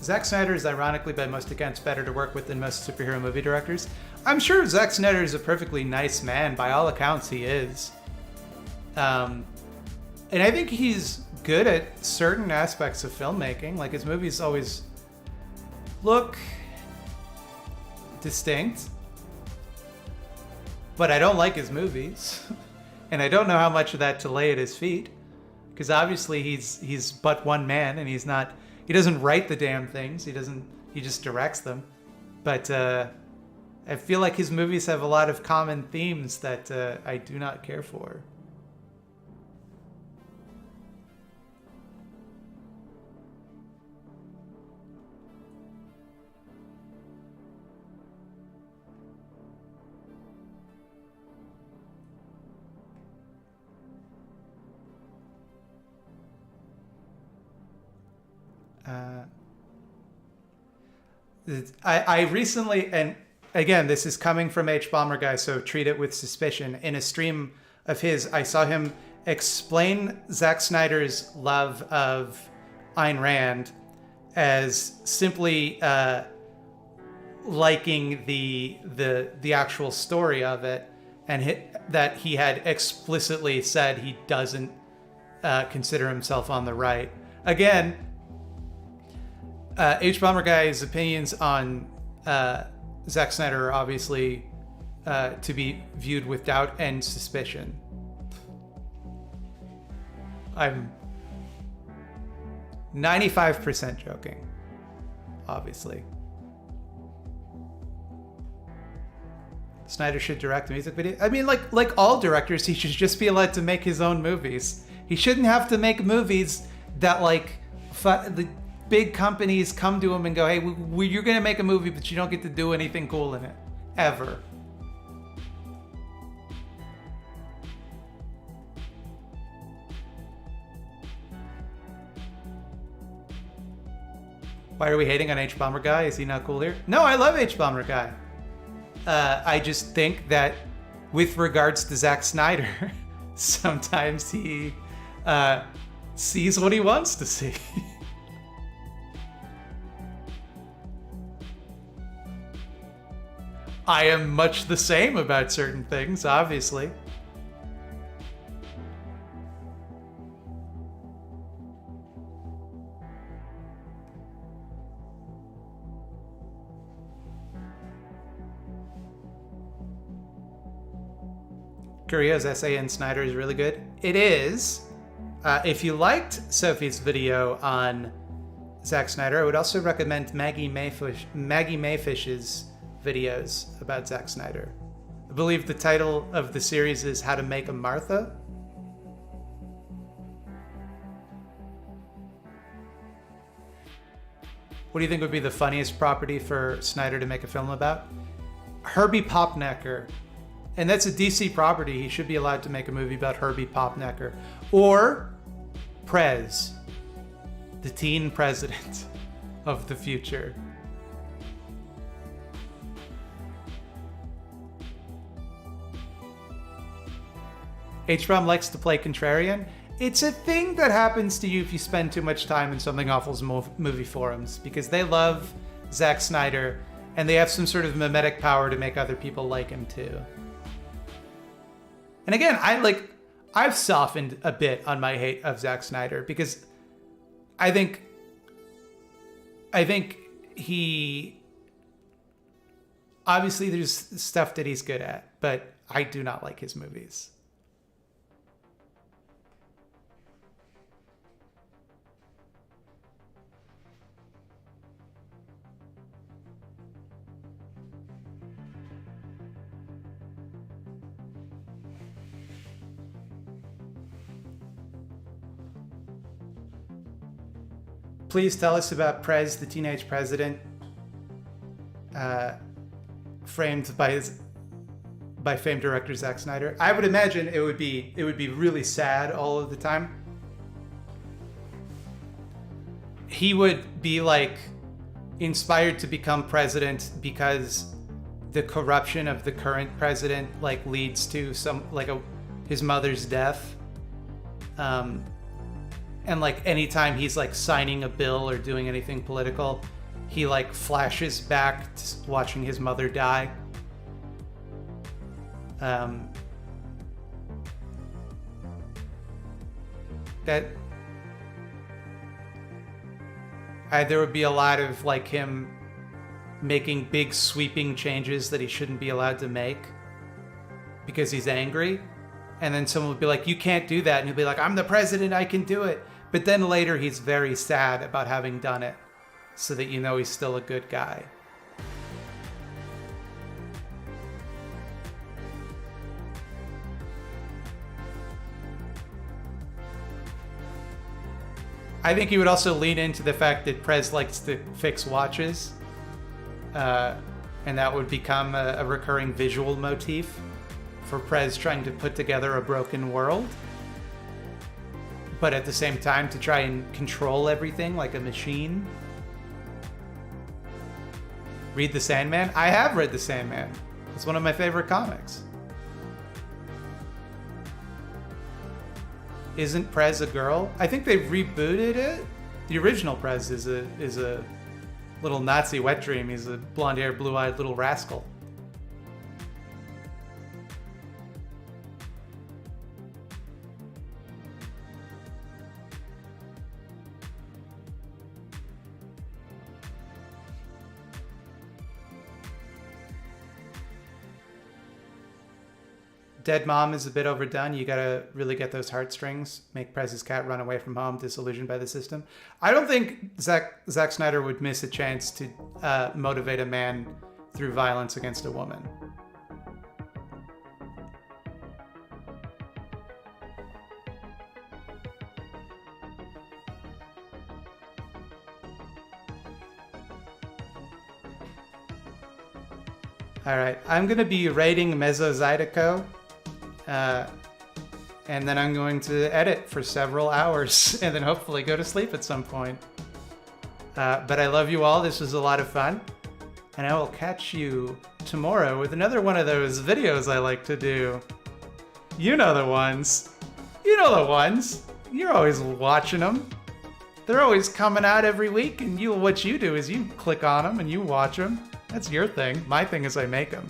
Zack Snyder is ironically by most accounts better to work with than most superhero movie directors. I'm sure Zack Snyder is a perfectly nice man. By all accounts, he is. And I think he's good at certain aspects of filmmaking. Like his movies always look distinct. But I don't like his movies. And I don't know how much of that to lay at his feet. Because obviously he's but one man and he doesn't write the damn things. He just directs them. But I feel like his movies have a lot of common themes that I do not care for. I recently, and again, this is coming from H Bomber Guy, so treat it with suspicion. In a stream of his, I saw him explain Zack Snyder's love of Ayn Rand as simply liking the actual story of it, and that he had explicitly said he doesn't consider himself on the right. Again, H Bomber Guy's opinions on Zack Snyder are obviously to be viewed with doubt and suspicion. I'm 95% joking, obviously. Snyder should direct a music video. I mean, like all directors, he should just be allowed to make his own movies. He shouldn't have to make movies that the big companies come to him and go, hey, you're going to make a movie, but you don't get to do anything cool in it. Ever. Why are we hating on H Bomber Guy? Is he not cool here? No, I love H Bomber Guy. I just think that with regards to Zack Snyder, sometimes he sees what he wants to see. I am much the same about certain things, obviously. Carrillo's essay in Snyder is really good. It is. If you liked Sophie's video on Zack Snyder, I would also recommend Maggie Mayfish's videos about Zack Snyder. I believe the title of the series is How to Make a Martha. What do you think would be the funniest property for Snyder to make a film about? Herbie Popnecker. And that's a DC property. He should be allowed to make a movie about Herbie Popnecker. Or Prez, the teen president of the future. H-Bomb likes to play contrarian. It's a thing that happens to you if you spend too much time in Something Awful's movie forums, because they love Zack Snyder and they have some sort of mimetic power to make other people like him too. And again, I've softened a bit on my hate of Zack Snyder because I think he obviously there's stuff that he's good at, but I do not like his movies. please tell us about Prez, the teenage president, framed by famed director Zack Snyder. I would imagine it would be really sad all of the time. He would be like inspired to become president because the corruption of the current president like leads to his mother's death. And like anytime he's like signing a bill or doing anything political, he like flashes back to watching his mother die. There would be a lot of like him making big sweeping changes that he shouldn't be allowed to make because he's angry. And then someone would be like, you can't do that. And he'll be like, I'm the president, I can do it. But then later he's very sad about having done it so that you know he's still a good guy. I think he would also lean into the fact that Prez likes to fix watches. And that would become a recurring visual motif for Prez trying to put together a broken world. But at the same time to try and control everything like a machine. Read The Sandman? I have read The Sandman. It's one of my favorite comics. Isn't Prez a girl? I think they've rebooted it. The original Prez is a little Nazi wet dream. He's a blonde-haired, blue-eyed little rascal. Dead Mom is a bit overdone. You gotta really get those heartstrings. Make Prez's cat run away from home, disillusioned by the system. I don't think Zack Snyder would miss a chance to motivate a man through violence against a woman. All right, I'm gonna be rating Mesozydeco. And then I'm going to edit for several hours and then hopefully go to sleep at some point. But I love you all. This was a lot of fun. And I will catch you tomorrow with another one of those videos I like to do. You know the ones. You know the ones. You're always watching them. They're always coming out every week, and what you do is you click on them and you watch them. That's your thing. My thing is I make them.